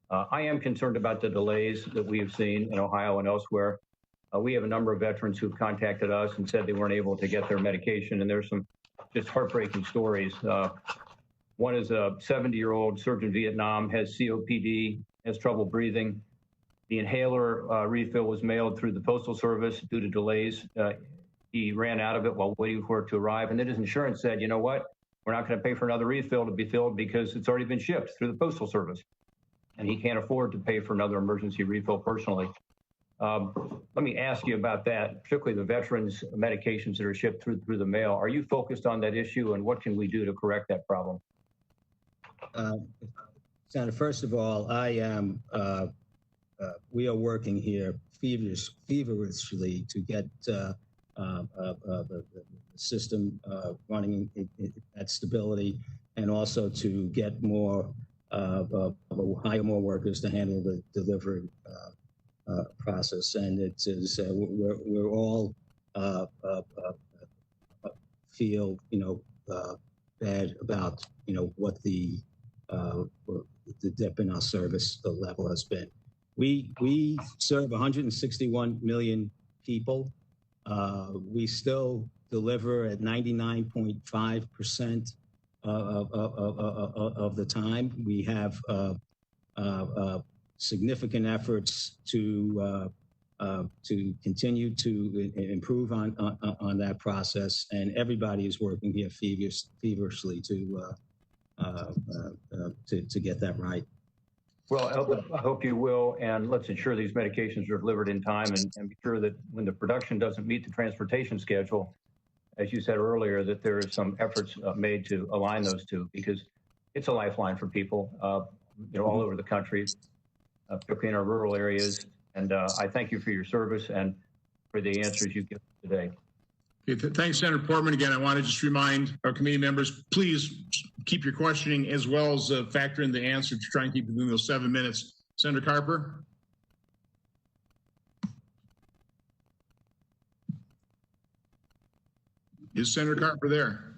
I am concerned about the delays that we have seen in Ohio and elsewhere. We have a number of veterans who've contacted us and said they weren't able to get their medication, and there's some just heartbreaking stories. One is a 70-year-old served in Vietnam, has COPD, has trouble breathing. The inhaler refill was mailed through the Postal Service due to delays. He ran out of it while waiting for it to arrive. And then his insurance said, you know what? We're not going to pay for another refill to be filled because it's already been shipped through the Postal Service. And he can't afford to pay for another emergency refill personally. Let me ask you about that, particularly the veterans' medications that are shipped through the mail. Are you focused on that issue, and what can we do to correct that problem? Senator, first of all, we are working here feverishly to get the system running at stability, and also to get hire more workers to handle the delivery process. And it is we're all feel bad about what the dip in our service level has been. We serve 161 million people. We still deliver at 99.5% of the time. We have significant efforts to continue to improve on that process, and everybody is working here feverishly to get that right. Well, I hope you will, and let's ensure these medications are delivered in time, and be sure that when the production doesn't meet the transportation schedule, as you said earlier, that there is some efforts made to align those two, because it's a lifeline for people. all over the country, particularly in our rural areas. And I thank you for your service and for the answers you've given today. Okay, thanks, Senator Portman. Again, I want to just remind our committee members, please keep your questioning as well as factor in the answer to try and keep within those 7 minutes. Senator Carper. Is Senator Carper there?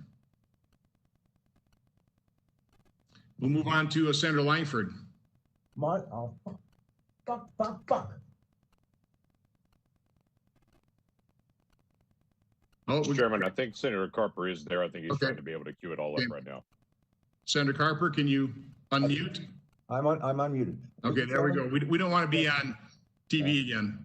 We'll move on to Senator Langford. Fuck. Oh, Mr. Chairman, I think Senator Carper is there. I think he's Okay. trying to be able to queue it all up right now. Senator Carper, can you unmute? I'm unmuted. Okay, there we go. We don't want to be on TV again.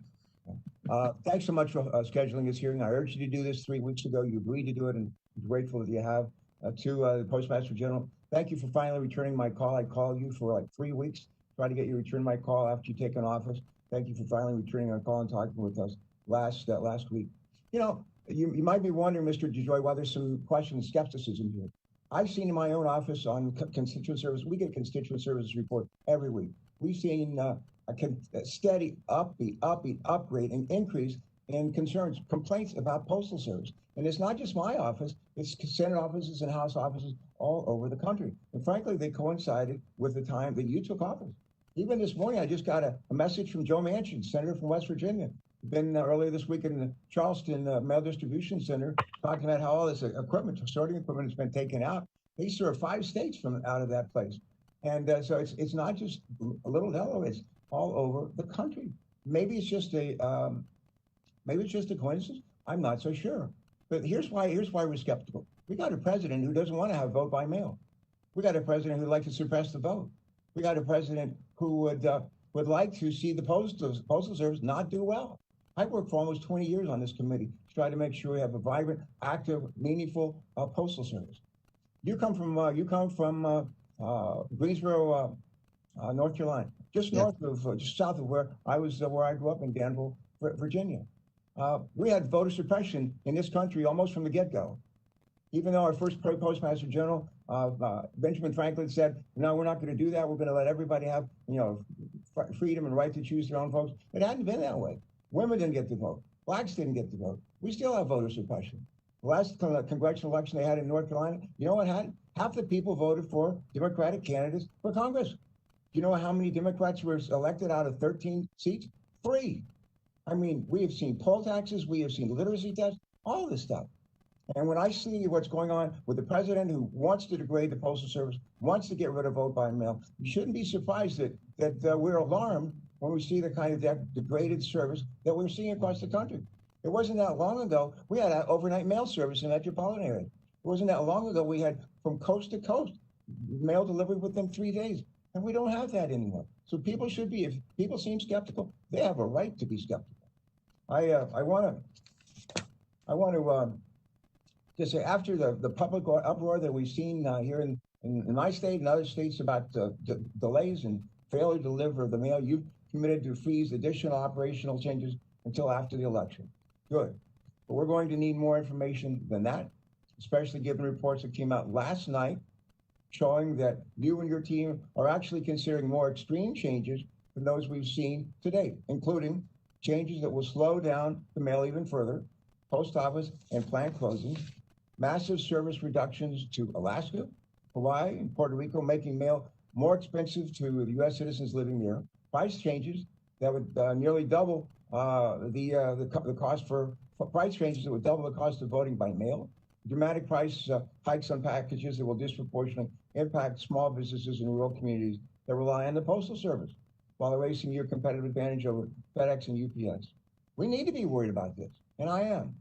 Thanks so much for scheduling this hearing. I urged you to do this 3 weeks ago. You agreed to do it, and I'm grateful that you have. To the Postmaster General, thank you for finally returning my call. I called you for like 3 weeks, tried to get you to return my call after you taken office. Thank you for finally returning our call and talking with us last week. You know, you might be wondering, Mr. DeJoy, why there's some question and skepticism here. I've seen in my own office on constituent service, we get a constituent services report every week. We've seen a steady upgrade and increase in concerns, complaints about postal service. And it's not just my office, it's Senate offices and House offices all over the country. And frankly, they coincided with the time that you took office. Even this morning, I just got a message from Joe Manchin, Senator from West Virginia. Been earlier this week in the Charleston Mail Distribution Center, talking about how all this equipment, sorting equipment, has been taken out. They serve 5 states from out of that place. And so it's not just a little Delaware, it's all over the country. Maybe it's just a coincidence. I'm not so sure. But here's why we're skeptical. We got a president who doesn't want to have vote by mail. We got a president who'd like to suppress the vote. We got a president who would like to see the postal service not do well. I worked for almost 20 years on this committee to try to make sure we have a vibrant, active, meaningful postal service. You come from Greensboro, North Carolina, just north of, just south of where I grew up in Danville, Virginia. We had voter suppression in this country almost from the get-go. Even though our first Postmaster General, Benjamin Franklin, said, no, we're not going to do that. We're going to let everybody have, freedom and right to choose their own votes. It hadn't been that way. Women didn't get to vote. Blacks didn't get to vote. We still have voter suppression. The last congressional election they had in North Carolina, you know what happened? Half the people voted for Democratic candidates for Congress. Do you know how many Democrats were elected out of 13 seats? 3. I mean, we have seen poll taxes, we have seen literacy tests, all this stuff. And when I see what's going on with the president who wants to degrade the Postal Service, wants to get rid of vote by mail, you shouldn't be surprised that we're alarmed when we see the kind of degraded service that we're seeing across the country. It wasn't that long ago, we had an overnight mail service in the metropolitan area. It wasn't that long ago, we had from coast to coast mail delivered within 3 days. And we don't have that anymore. So people should be, if people seem skeptical, they have a right to be skeptical. I want to just say, after the public uproar that we've seen here in my state and other states about delays and failure to deliver the mail, you've committed to freeze additional operational changes until after the election. Good. But we're going to need more information than that, especially given reports that came out last night showing that you and your team are actually considering more extreme changes than those we've seen to date, including changes that will slow down the mail even further, post office and plant closings, massive service reductions to Alaska, Hawaii, and Puerto Rico, making mail more expensive to the U.S. citizens living there, price changes that would nearly double the cost for price changes that would double the cost of voting by mail, dramatic price hikes on packages that will disproportionately impact small businesses in rural communities that rely on the Postal Service while erasing your competitive advantage over FedEx and UPS. We need to be worried about this, and I am.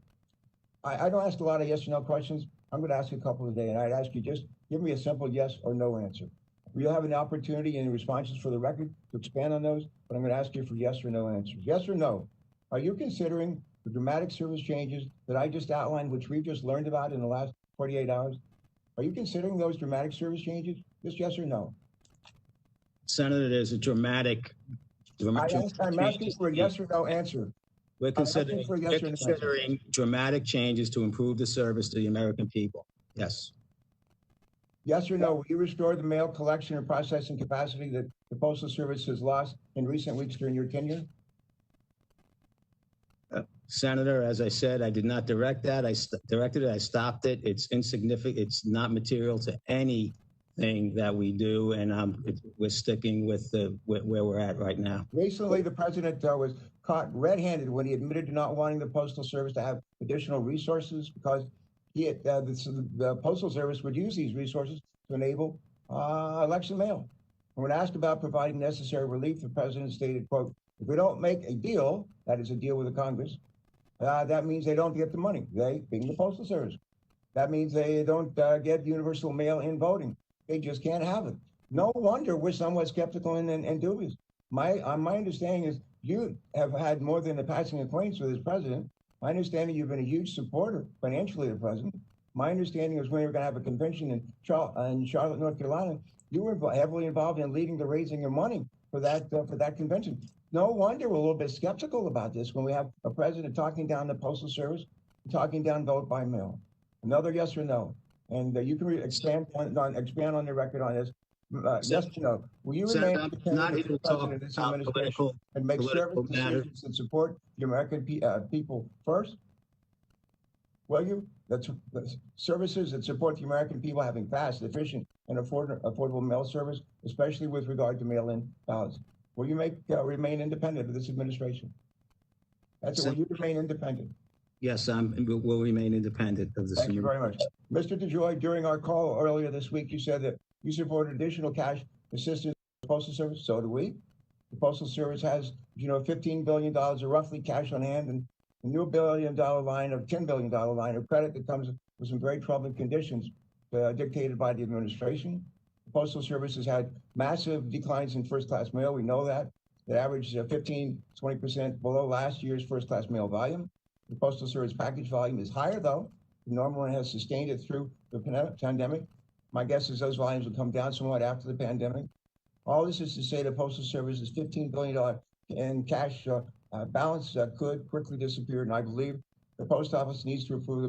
I don't ask a lot of yes or no questions. I'm going to ask you a couple today, and I'd ask you just give me a simple yes or no answer. You'll have an opportunity in responses for the record to expand on those, but I'm going to ask you for yes or no answers. Yes or no? Are you considering the dramatic service changes that I just outlined, which we've just learned about in the last 48 hours? Are you considering those dramatic service changes? Just yes or no? Senator, there's a dramatic I'm asking for a yes or no answer. We're considering dramatic changes to improve the service to the American people. Yes. Yes or no, will you restore the mail collection and processing capacity that the Postal Service has lost in recent weeks during your tenure? Senator, as I said, I did not direct that. I directed it. I stopped it. It's insignificant. It's not material to anything that we do, and we're sticking with where we're at right now. Recently, the president was caught red-handed when he admitted to not wanting the Postal Service to have additional resources because the Postal Service would use these resources to enable election mail. When asked about providing necessary relief, the president stated, quote, "If we don't make a deal, that is a deal with the Congress, that means they don't get the money, they being the Postal Service. That means they don't get universal mail-in voting. They just can't have it." No wonder we're somewhat skeptical and dubious. My understanding is you have had more than a passing acquaintance with this president. My understanding, you've been a huge supporter financially of the president. My understanding is when we were going to have a convention in Charlotte, North Carolina, you were heavily involved in leading the raising of money for that convention. No wonder we're a little bit skeptical about this when we have a president talking down the Postal Service, talking down vote by mail. Another yes or no, and you can expand on the record on this. Yes or no? Will you remain not able to talk in this about administration and make service matters. decisions that support the American people first? Will you? That's services that support the American people having fast, efficient, and affordable mail service, especially with regard to mail-in ballots. Will you remain independent of this administration? That's it. Will you remain independent? Yes, we'll remain independent of this. Thank you very much. Mr. DeJoy, during our call earlier this week, you said that you supported additional cash assistance to the Postal Service. So do we. The Postal Service has, $15 billion of roughly cash on hand and a new $10 billion line of credit that comes with some very troubling conditions dictated by the administration. The Postal Service has had massive declines in first-class mail. We know that. It averaged 15-20% below last year's first-class mail volume. The Postal Service package volume is higher, though. The normal one has sustained it through the pandemic. My guess is those volumes will come down somewhat after the pandemic. All this is to say the Postal Service's $15 billion in cash balance could quickly disappear, and I believe the Post Office needs to approve the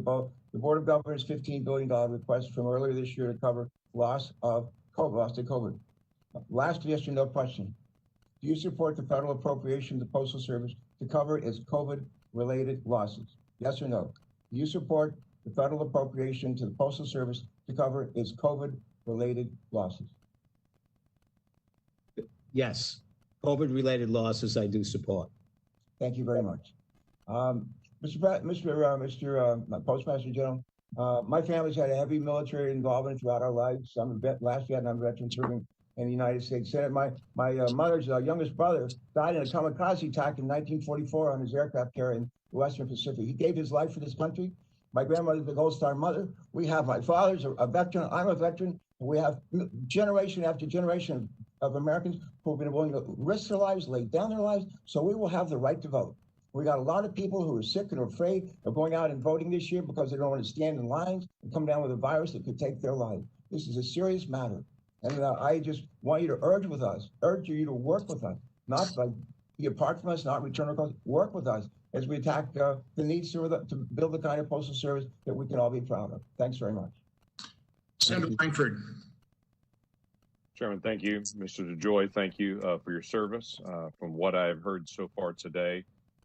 Board of Governors' $15 billion request from earlier this year to cover loss to COVID. Last yes or no question. Do you support the federal appropriation to the Postal Service to cover its COVID-related losses? Yes or no? Do you support the federal appropriation to the Postal Service to cover its COVID-related losses? Yes. COVID-related losses I do support. Thank you very much. Mr. Postmaster General, my family's had a heavy military involvement throughout our lives. I'm a last Vietnam veteran serving in the United States Senate. My mother's youngest brother died in a kamikaze attack in 1944 on his aircraft carrier in the Western Pacific. He gave his life for this country. My grandmother's the Gold Star mother. We have my father's a veteran. I'm a veteran. We have generation after generation of Americans who have been willing to risk their lives, lay down their lives, so we will have the right to vote. We got a lot of people who are sick and are afraid of going out and voting this year because they don't want to stand in lines and come down with a virus that could take their life. This is a serious matter. And I just want you to urge you to work with us, not be apart from us, not return our calls, work with us as we attack the needs to build the kind of postal service that we can all be proud of. Thanks very much. Senator Langford. Chairman, thank you. Mr. DeJoy, thank you for your service. From what I've heard so far today,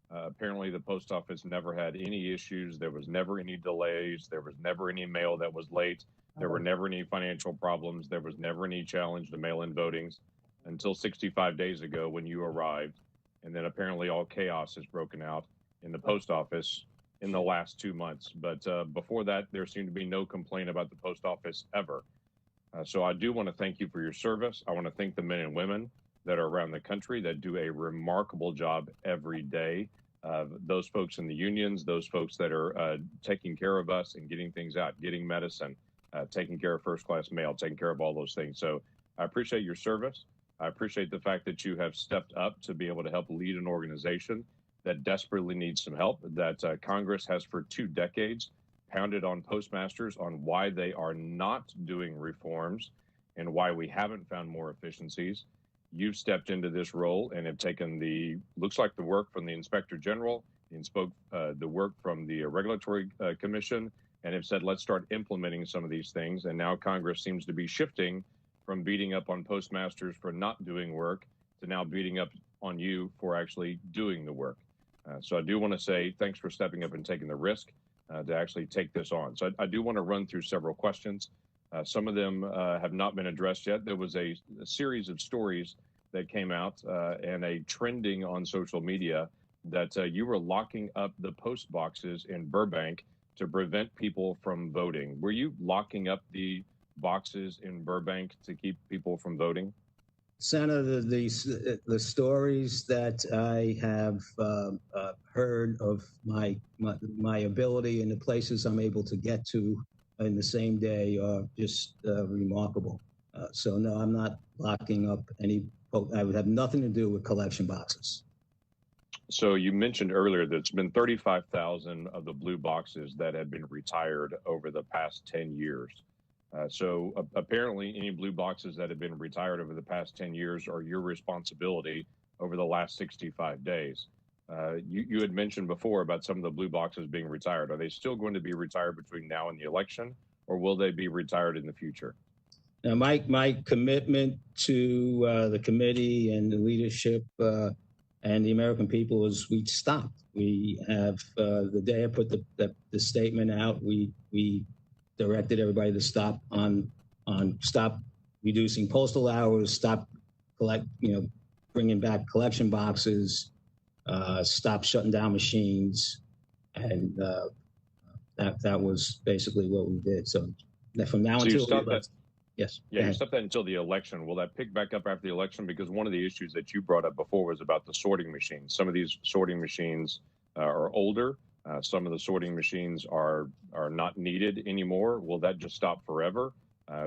apparently the post office never had any issues. There was never any delays. There was never any mail that was late. There were never any financial problems. There was never any challenge to mail-in votings until 65 days ago when you arrived. And then apparently all chaos has broken out in the post office in the last 2 months. But before that, there seemed to be no complaint about the post office ever. So I do want to thank you for your service. I want to thank the men and women that are around the country that do a remarkable job every day. Those folks in the unions, those folks that are taking care of us and getting things out, getting medicine, taking care of first-class mail, taking care of all those things. So I appreciate your service. I appreciate the fact that you have stepped up to be able to help lead an organization that desperately needs some help, that Congress has for 2 decades pounded on postmasters on why they are not doing reforms and why we haven't found more efficiencies. You've stepped into this role and have taken looks like the work from the Inspector General, the work from the Regulatory Commission, and have said, let's start implementing some of these things. And now Congress seems to be shifting from beating up on postmasters for not doing work to now beating up on you for actually doing the work. So I do want to say thanks for stepping up and taking the risk to actually take this on. So I do want to run through several questions. Some of them have not been addressed yet. There was a series of stories that came out and a trending on social media that you were locking up the post boxes in Burbank to prevent people from voting. Were you locking up the boxes in Burbank to keep people from voting? Senator, the stories that I have heard of my ability and the places I'm able to get to in the same day are just remarkable. So no, I'm not locking up any. I would have nothing to do with collection boxes. So you mentioned earlier that it's been 35,000 of the blue boxes that have been retired over the past 10 years. So apparently any blue boxes that have been retired over the past 10 years are your responsibility over the last 65 days. You had mentioned before about some of the blue boxes being retired. Are they still going to be retired between now and the election, or will they be retired in the future? Now, my commitment to the committee and the leadership and the American people is we stopped. We have, the day I put the statement out, we directed everybody to stop reducing postal hours, stop bringing back collection boxes, stop shutting down machines, and that was basically what we did. So from now until yes, yeah, you stopped that until the election. Will that pick back up after the election? Because one of the issues that you brought up before was about the sorting machines. Some of these sorting machines are older. Some of the sorting machines are not needed anymore. Will that just stop forever?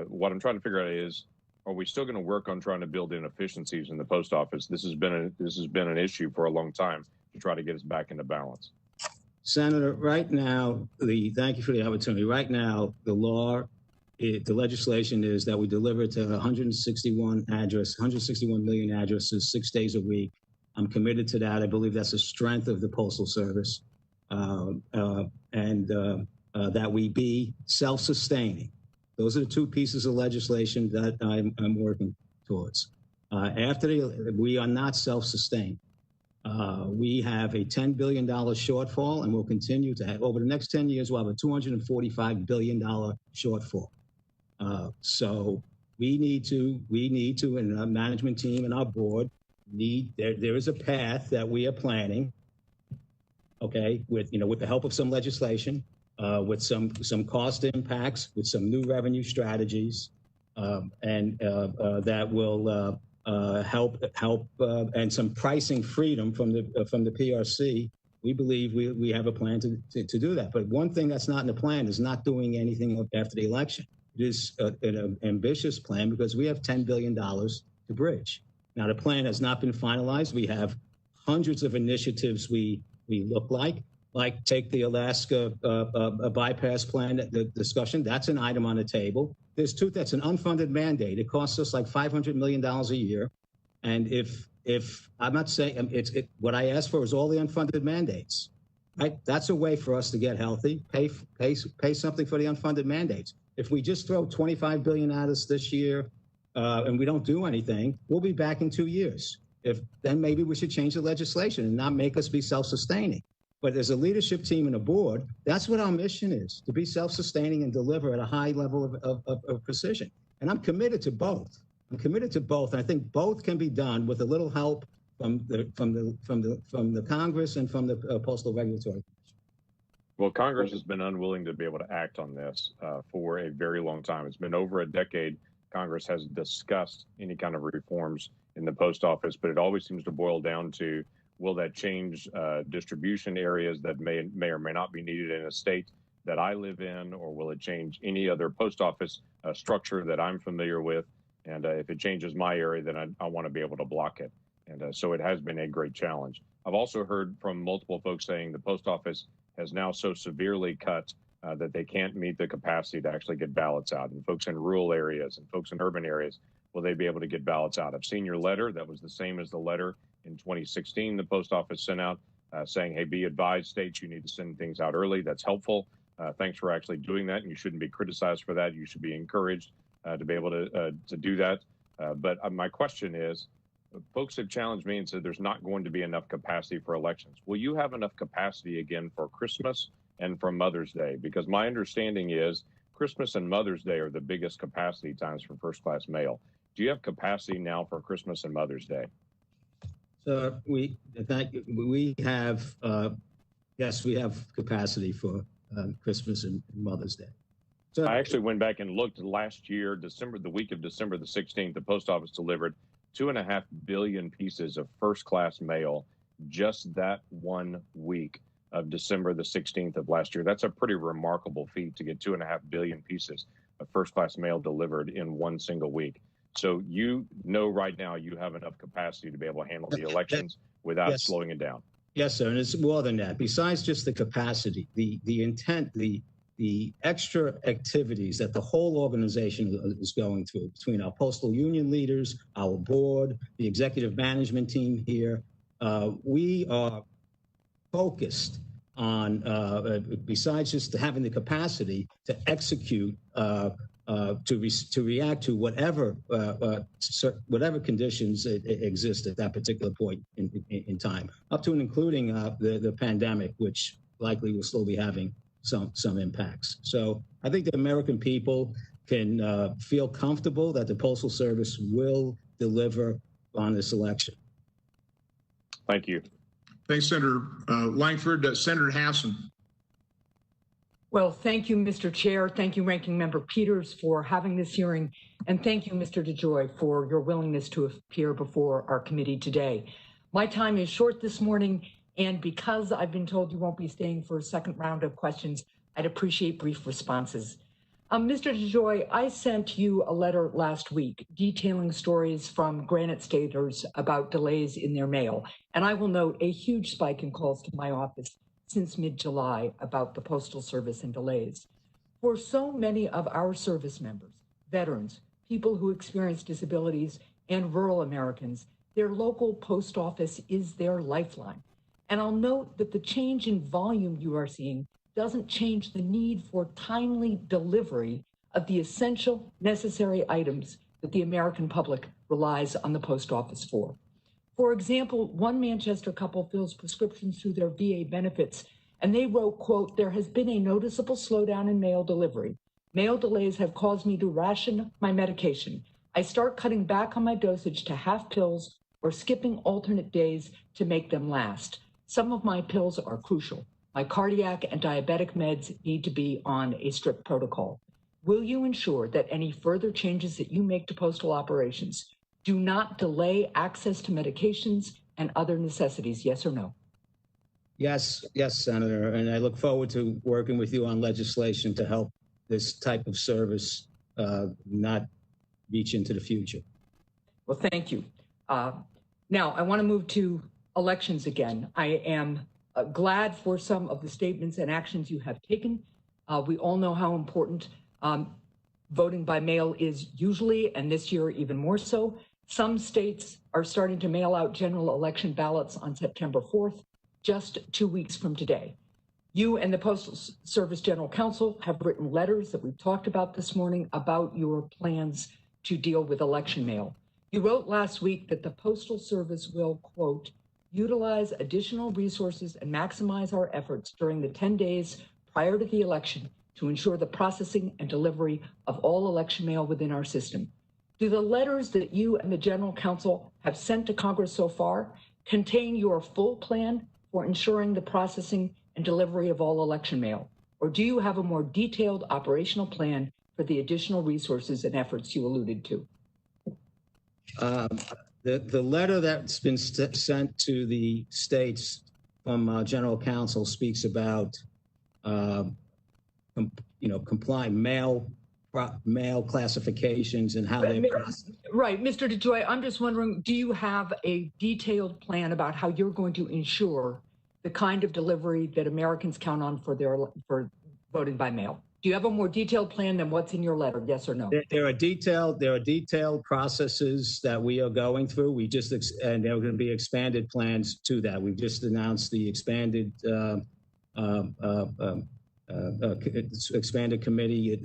What I'm trying to figure out is, are we still going to work on trying to build in efficiencies in the post office? This has been an issue for a long time to try to get us back into balance. Senator, right now, thank you for the opportunity. Right now, the legislation is that we deliver to 161 million addresses 6 days a week. I'm committed to that. I believe that's a strength of the Postal Service. That we be self-sustaining. Those are the two pieces of legislation that I'm working towards. We are not self-sustained. We have a $10 billion shortfall, and we'll continue to have, over the next 10 years, we'll have a $245 billion shortfall. So we need to, and our management team and our board there is a path that we are planning. Okay, with the help of some legislation, with some cost impacts, with some new revenue strategies, and that will help and some pricing freedom from the PRC. We believe we have a plan to do that. But one thing that's not in the plan is not doing anything after the election. It is an ambitious plan because we have $10 billion to bridge. Now, the plan has not been finalized. We have hundreds of initiatives we look like take the Alaska bypass plan, the discussion, that's an item on the table. That's an unfunded mandate. It costs us like $500 million a year. And if I'm not saying what I asked for is all the unfunded mandates, right? That's a way for us to get healthy, pay something for the unfunded mandates. If we just throw $25 billion at us this year and we don't do anything, we'll be back in 2 years. Then maybe we should change the legislation and not make us be self-sustaining. But as a leadership team and a board, that's what our mission is, to be self-sustaining and deliver at a high level of precision. And I'm committed to both. And I think both can be done with a little help from the Congress and from the Postal Regulatory Commission. Well, Congress has been unwilling to be able to act on this for a very long time. It's been over a decade. Congress has discussed any kind of reforms in the post office, but it always seems to boil down to, will that change distribution areas that may or may not be needed in a state that I live in, or will it change any other post office structure that I'm familiar with? And if it changes my area, then I want to be able to block it. And so it has been a great challenge. I've also heard from multiple folks saying the post office has now so severely cut that they can't meet the capacity to actually get ballots out. And folks in rural areas and folks in urban areas, will they be able to get ballots out? I've seen your letter. That was the same as the letter in 2016 the post office sent out saying, hey, be advised, states, you need to send things out early. That's helpful. Thanks for actually doing that, and you shouldn't be criticized for that. You should be encouraged to be able to do that. But my question is, folks have challenged me and said there's not going to be enough capacity for elections. Will you have enough capacity again for Christmas and for Mother's Day? Because my understanding is Christmas and Mother's Day are the biggest capacity times for first-class mail. Do you have capacity now for Christmas and Mother's Day? So we have, yes, we have capacity for Christmas and Mother's Day. So I actually went back and looked last year, the week of December the 16th, the post office delivered 2.5 billion pieces of first-class mail just that 1 week of December the 16th of last year. That's a pretty remarkable feat to get 2.5 billion pieces of first-class mail delivered in one single week. So you know right now you have enough capacity to be able to handle the elections without slowing it down. Yes, sir, and it's more than that. Besides just the capacity, the intent, the extra activities that the whole organization is going through between our postal union leaders, our board, the executive management team here, we are focused on, besides just having the capacity to execute, to react to whatever conditions exist at that particular point in time, up to and including the pandemic, which likely will still be having some impacts. So I think the American people can feel comfortable that the Postal Service will deliver on this election. Thank you. Thanks, Senator Langford. Senator Hassan. Well, thank you, Mr. Chair. Thank you, Ranking Member Peters, for having this hearing. And thank you, Mr. DeJoy, for your willingness to appear before our committee today. My time is short this morning, and because I've been told you won't be staying for a second round of questions, I'd appreciate brief responses. Mr. DeJoy, I sent you a letter last week detailing stories from Granite Staters about delays in their mail. And I will note a huge spike in calls to my office since mid-July about the Postal Service and delays. For so many of our service members, veterans, people who experience disabilities, and rural Americans, their local post office is their lifeline. And I'll note that the change in volume you are seeing doesn't change the need for timely delivery of the essential, necessary items that the American public relies on the post office for. For example, one Manchester couple fills prescriptions through their VA benefits, and they wrote, quote, "There has been a noticeable slowdown in mail delivery. Mail delays have caused me to ration my medication. I start cutting back on my dosage to half pills or skipping alternate days to make them last. Some of my pills are crucial. My cardiac and diabetic meds need to be on a strict protocol. Will you ensure that any further changes that you make to postal operations do not delay access to medications and other necessities, yes or no?" Yes, Senator, and I look forward to working with you on legislation to help this type of service not reach into the future. Well, thank you. Now, I want to move to elections again. I am glad for some of the statements and actions you have taken. We all know how important voting by mail is usually, and this year even more so. Some states are starting to mail out general election ballots on September 4th, just 2 weeks from today. You and the Postal Service General Counsel have written letters that we've talked about this morning about your plans to deal with election mail. You wrote last week that the Postal Service will, quote, "utilize additional resources and maximize our efforts during the 10 days prior to the election to ensure the processing and delivery of all election mail within our system." Do the letters that you and the General Counsel have sent to Congress so far contain your full plan for ensuring the processing and delivery of all election mail? Or do you have a more detailed operational plan for the additional resources and efforts you alluded to? The letter that's been sent to the states from General Counsel speaks about, complying mail classifications and how they process. Right, Mr. DeJoy, I'm just wondering, do you have a detailed plan about how you're going to ensure the kind of delivery that Americans count on for voting by mail? Do you have a more detailed plan than what's in your letter? Yes or no? There are detailed processes that we are going through. And there are going to be expanded plans to that. We've just announced the expanded expanded committee,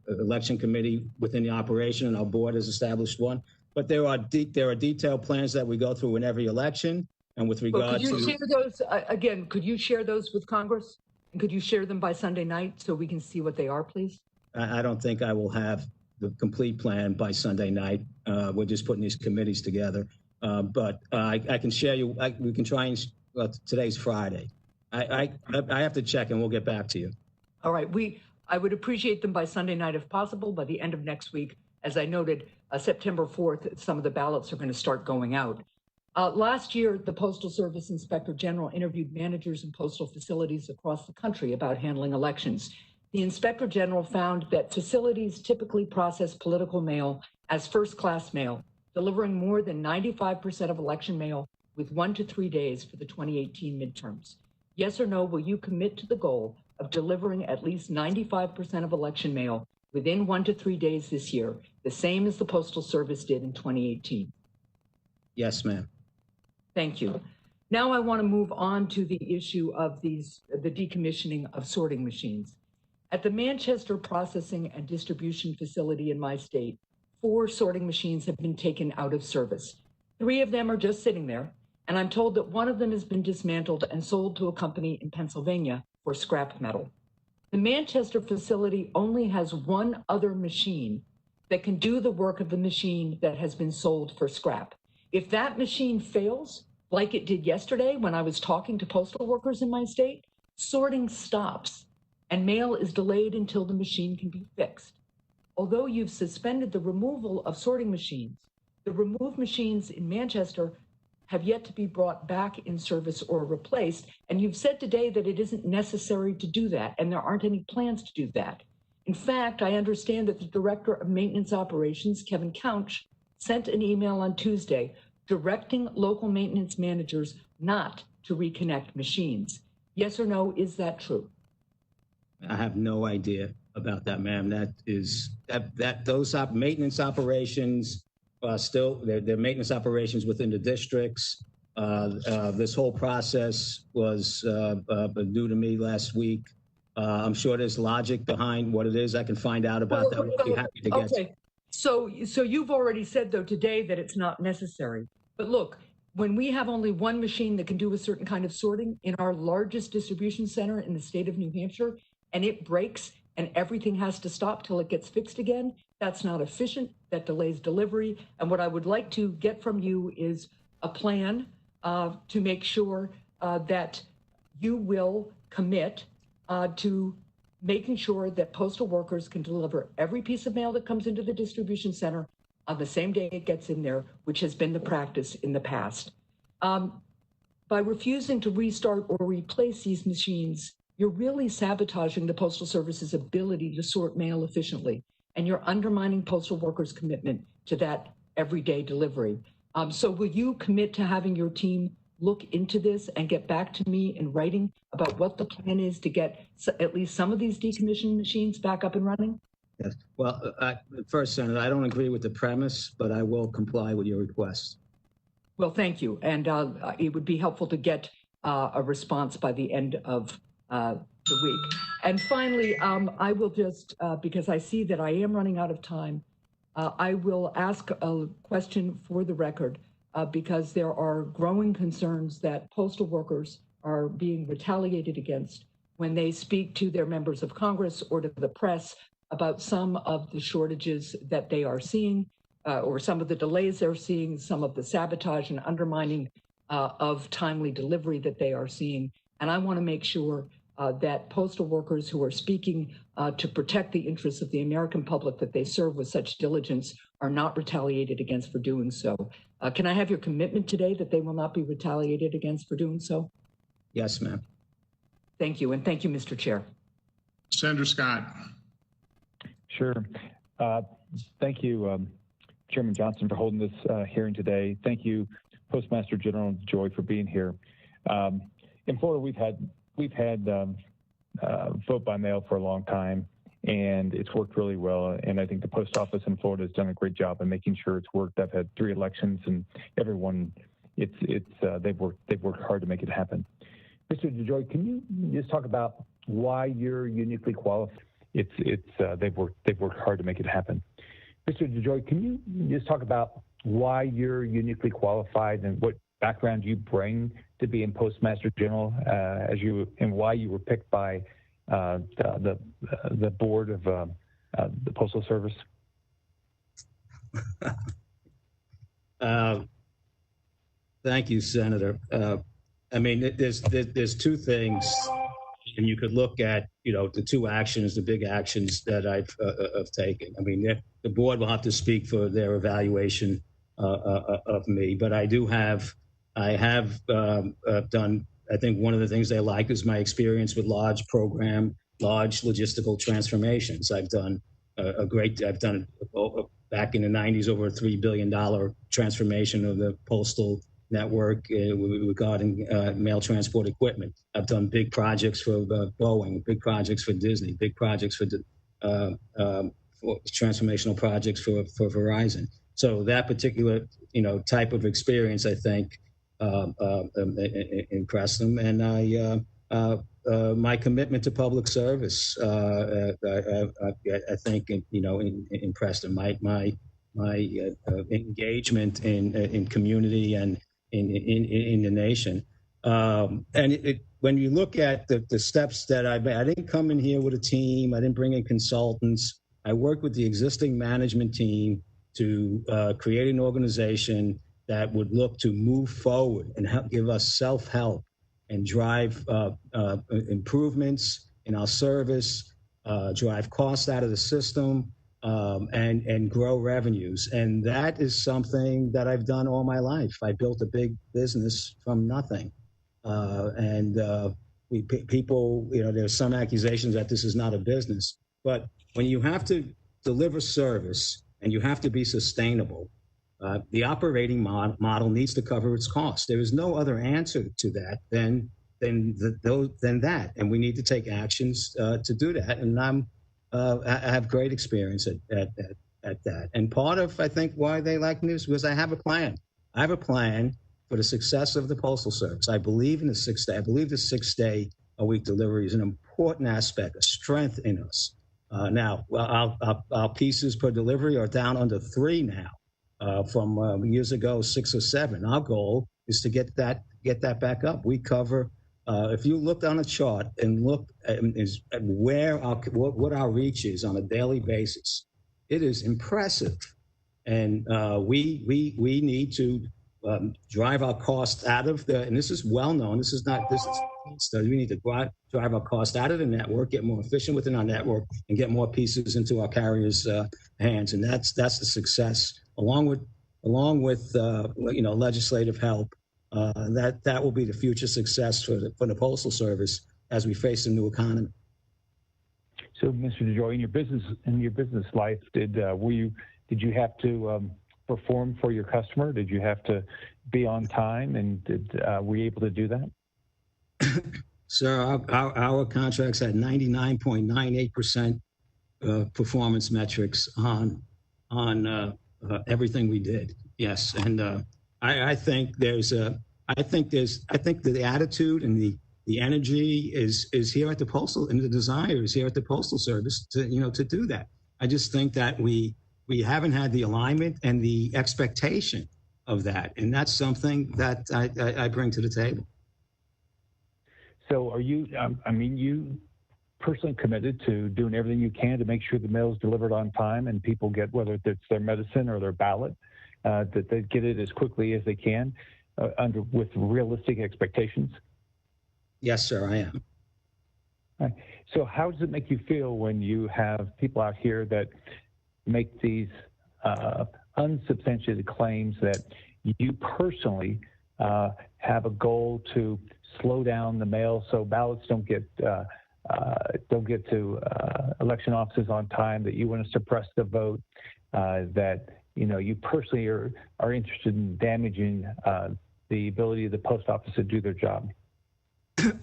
election committee within the operation, and our board has established one. But there are detailed plans that we go through in every election. And with regard to— Could you share those, again, could you share those with Congress? And could you share them by Sunday night so we can see what they are, please? I don't think I will have the complete plan by Sunday night. We're just putting these committees together. But I can share you, we can try and, today's Friday. I have to check and we'll get back to you. All right, I would appreciate them by Sunday night if possible, by the end of next week. As I noted, September 4th, some of the ballots are going to start going out. Last year, the Postal Service Inspector General interviewed managers in postal facilities across the country about handling elections. The Inspector General found that facilities typically process political mail as first-class mail, delivering more than 95% of election mail with 1 to 3 days for the 2018 midterms. Yes or no, will you commit to the goal of delivering at least 95% of election mail within 1 to 3 days this year, the same as the Postal Service did in 2018? Yes, ma'am. Thank you. Now I want to move on to the issue of the decommissioning of sorting machines. At the Manchester Processing and Distribution Facility in my state, 4 sorting machines have been taken out of service. 3 of them are just sitting there, and I'm told that 1 of them has been dismantled and sold to a company in Pennsylvania for scrap metal. The Manchester facility only has 1 other machine that can do the work of the machine that has been sold for scrap. If that machine fails, like it did yesterday when I was talking to postal workers in my state, sorting stops and mail is delayed until the machine can be fixed. Although you've suspended the removal of sorting machines, the removed machines in Manchester have yet to be brought back in service or replaced, and you've said today that it isn't necessary to do that, and there aren't any plans to do that. In fact, I understand that the Director of Maintenance Operations, Kevin Couch, sent an email on Tuesday directing local maintenance managers not to reconnect machines. Yes or no, is that true? I have no idea about that, ma'am. Those maintenance operations still, they're maintenance operations within the districts. This whole process was new to me last week. I'm sure there's logic behind what it is. I can find out about that. We'll be happy to get to. So you've already said, though, today that it's not necessary. But look, when we have only 1 machine that can do a certain kind of sorting in our largest distribution center in the state of New Hampshire, and it breaks and everything has to stop till it gets fixed again, that's not efficient. That delays delivery. And what I would like to get from you is a plan to make sure that you will commit to making sure that postal workers can deliver every piece of mail that comes into the distribution center on the same day it gets in there, which has been the practice in the past. By refusing to restart or replace these machines, you're really sabotaging the Postal Service's ability to sort mail efficiently, and you're undermining postal workers' commitment to that everyday delivery. So will you commit to having your team look into this and get back to me in writing about what the plan is to get at least some of these decommissioned machines back up and running? Yes. Well, first, Senator, I don't agree with the premise, but I will comply with your request. Well, thank you. And it would be helpful to get a response by the end of the week. And finally, I will just, because I see that I am running out of time, I will ask a question for the record because there are growing concerns that postal workers are being retaliated against when they speak to their members of Congress or to the press about some of the shortages that they are seeing or some of the delays they're seeing, some of the sabotage and undermining of timely delivery that they are seeing. And I want to make sure that postal workers who are speaking to protect the interests of the American public that they serve with such diligence are not retaliated against for doing so. Can I have your commitment today that they will not be retaliated against for doing so? Yes, ma'am. Thank you. And thank you, Mr. Chair. Senator Scott. Sure. Thank you, Chairman Johnson, for holding this hearing today. Thank you, Postmaster General DeJoy, for being here. In Florida, we've had vote by mail for a long time, and it's worked really well. And I think the post office in Florida has done a great job in making sure it's worked. I've had 3 elections, and everyone, they've worked hard to make it happen. Mr. DeJoy, can you just talk about why you're uniquely qualified. They've worked hard to make it happen. Mr. DeJoy, can you just talk about why you're uniquely qualified and what background you bring to be in Postmaster General, and why you were picked by the board of the Postal Service? Thank you, Senator. I mean, there's two things, and you could look at, the two actions, the big actions that I've taken. I mean, the board will have to speak for their evaluation of me, but I have done. I think one of the things they like is my experience with large logistical transformations. I've done back in the 90s over a $3 billion transformation of the postal network regarding mail transport equipment. I've done big projects for Boeing, big projects for Disney, big projects for transformational projects for Verizon. So that particular type of experience, I think, impressed them, and my commitment to public service, I think, impressed them. My engagement in community and in the nation, and when you look at the steps that I made, I didn't come in here with a team. I didn't bring in consultants. I worked with the existing management team to create an organization that would look to move forward and give us self-help and drive improvements in our service, drive costs out of the system, and grow revenues. And that is something that I've done all my life. I built a big business from nothing. People, there's some accusations that this is not a business, but when you have to deliver service and you have to be sustainable, the operating model needs to cover its costs. There is no other answer to that than that, and we need to take actions to do that. And I have great experience at that. And part of, I think, why they like me is because I have a plan. I have a plan for the success of the Postal Service. I believe in the 6 day. I believe the 6 day a week delivery is an important aspect, a strength in us. Now, our pieces per delivery are down under 3 now. From years ago, 6 or 7. Our goal is to get that back up. We cover, if you look on a chart and look at where what our reach is on a daily basis, it is impressive. And we need to drive our costs out of and this is well known. This is study. We need to drive our cost out of the network, get more efficient within our network, and get more pieces into our carriers' hands. And that's the success. Along with legislative help, that will be the future success for the Postal Service as we face a new economy. So, Mr. DeJoy, in your business life, did you have to perform for your customer? Did you have to be on time, and were you able to do that? Sir, our contracts had 99.98% performance metrics on everything we did. Yes, and I think the attitude and the energy is here at the Postal, and the desire is here at the Postal Service to do that. I just think that we haven't had the alignment and the expectation of that, and that's something that I bring to the table. So are you, you personally committed to doing everything you can to make sure the mail is delivered on time and people get, whether it's their medicine or their ballot, that they get it as quickly as they can with realistic expectations? Yes, sir, I am. Right. So how does it make you feel when you have people out here that make these unsubstantiated claims that you personally have a goal to slow down the mail so ballots don't get to election offices on time, that you want to suppress the vote, that you personally are interested in damaging the ability of the post office to do their job?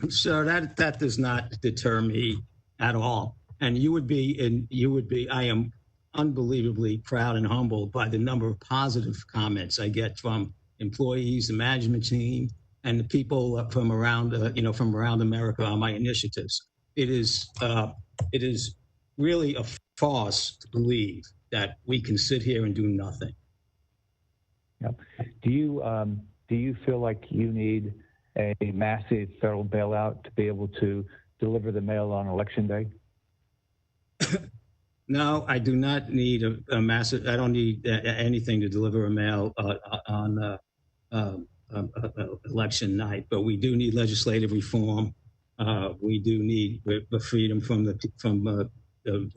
Sir, that does not deter me at all. And I am unbelievably proud and humbled by the number of positive comments I get from employees, the management team, and the people from around America on my initiatives. it is really a farce to believe that we can sit here and do nothing. Yeah. Do you feel like you need a massive federal bailout to be able to deliver the mail on Election Day? No, I do not need a massive. I don't need anything to deliver a mail on election night. But we do need legislative reform. We do need the freedom from the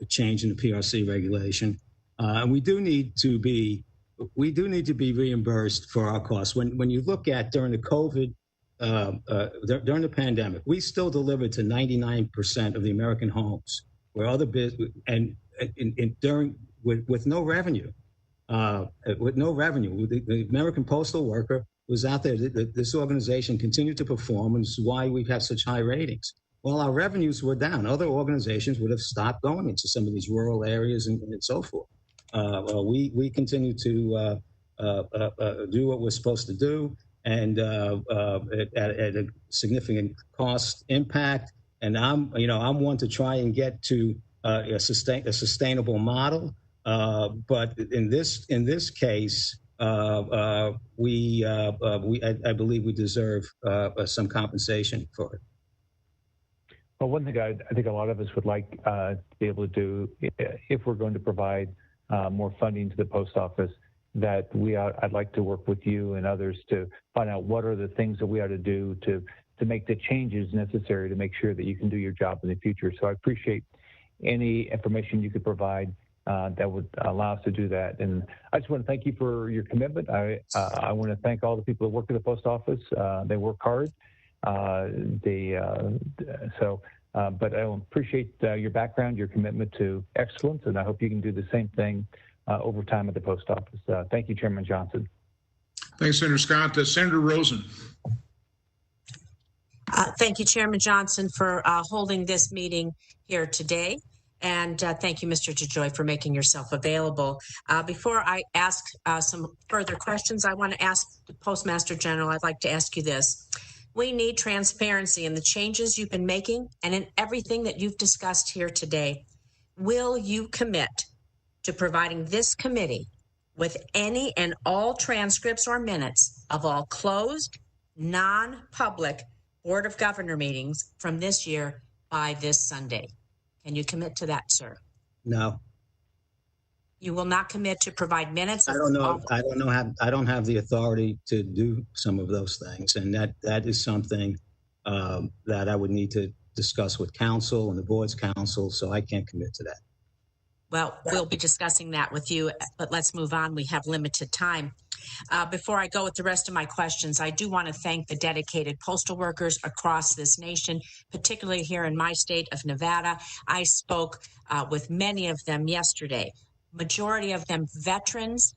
change in the PRC regulation, and we do need to be reimbursed for our costs. When you look at during the COVID, during the pandemic, we still delivered to 99% of the American homes, where other business with no revenue. The American postal worker was out there. This organization continued to perform, and this is why we have such high ratings. Well, our revenues were down. Other organizations would have stopped going into some of these rural areas and so forth. We continue to do what we're supposed to do, and at a significant cost impact. And I'm one to try and get to a sustainable model. But in this case, I believe we deserve some compensation for it. Well, one thing I think a lot of us would like to be able to do, if we're going to provide more funding to the post office, that I'd like to work with you and others to find out what are the things that we ought to do to make the changes necessary to make sure that you can do your job in the future. So I appreciate any information you could provide that would allow us to do that. And I just want to thank you for your commitment. I want to thank all the people that work at the post office. They work hard. But I appreciate your background, your commitment to excellence, and I hope you can do the same thing over time at the post office. Thank you, Chairman Johnson. Thanks, Senator Scott. Senator Rosen. Thank you, Chairman Johnson, for holding this meeting here today. And thank you, Mr. DeJoy, for making yourself available. Before I ask some further questions, I want to ask the Postmaster General, I'd like to ask you this. We need transparency in the changes you've been making and in everything that you've discussed here today. Will you commit to providing this committee with any and all transcripts or minutes of all closed, non-public Board of Governor meetings from this year by this Sunday? Can you commit to that, sir? No. You will not commit to provide minutes? I don't know. I don't have the authority to do some of those things, and that is something that I would need to discuss with counsel and the board's counsel. So I can't commit to that. Well, we'll be discussing that with you, but let's move on. We have limited time. Before I go with the rest of my questions, I do want to thank the dedicated postal workers across this nation, particularly here in my state of Nevada. I spoke with many of them yesterday. Majority of them veterans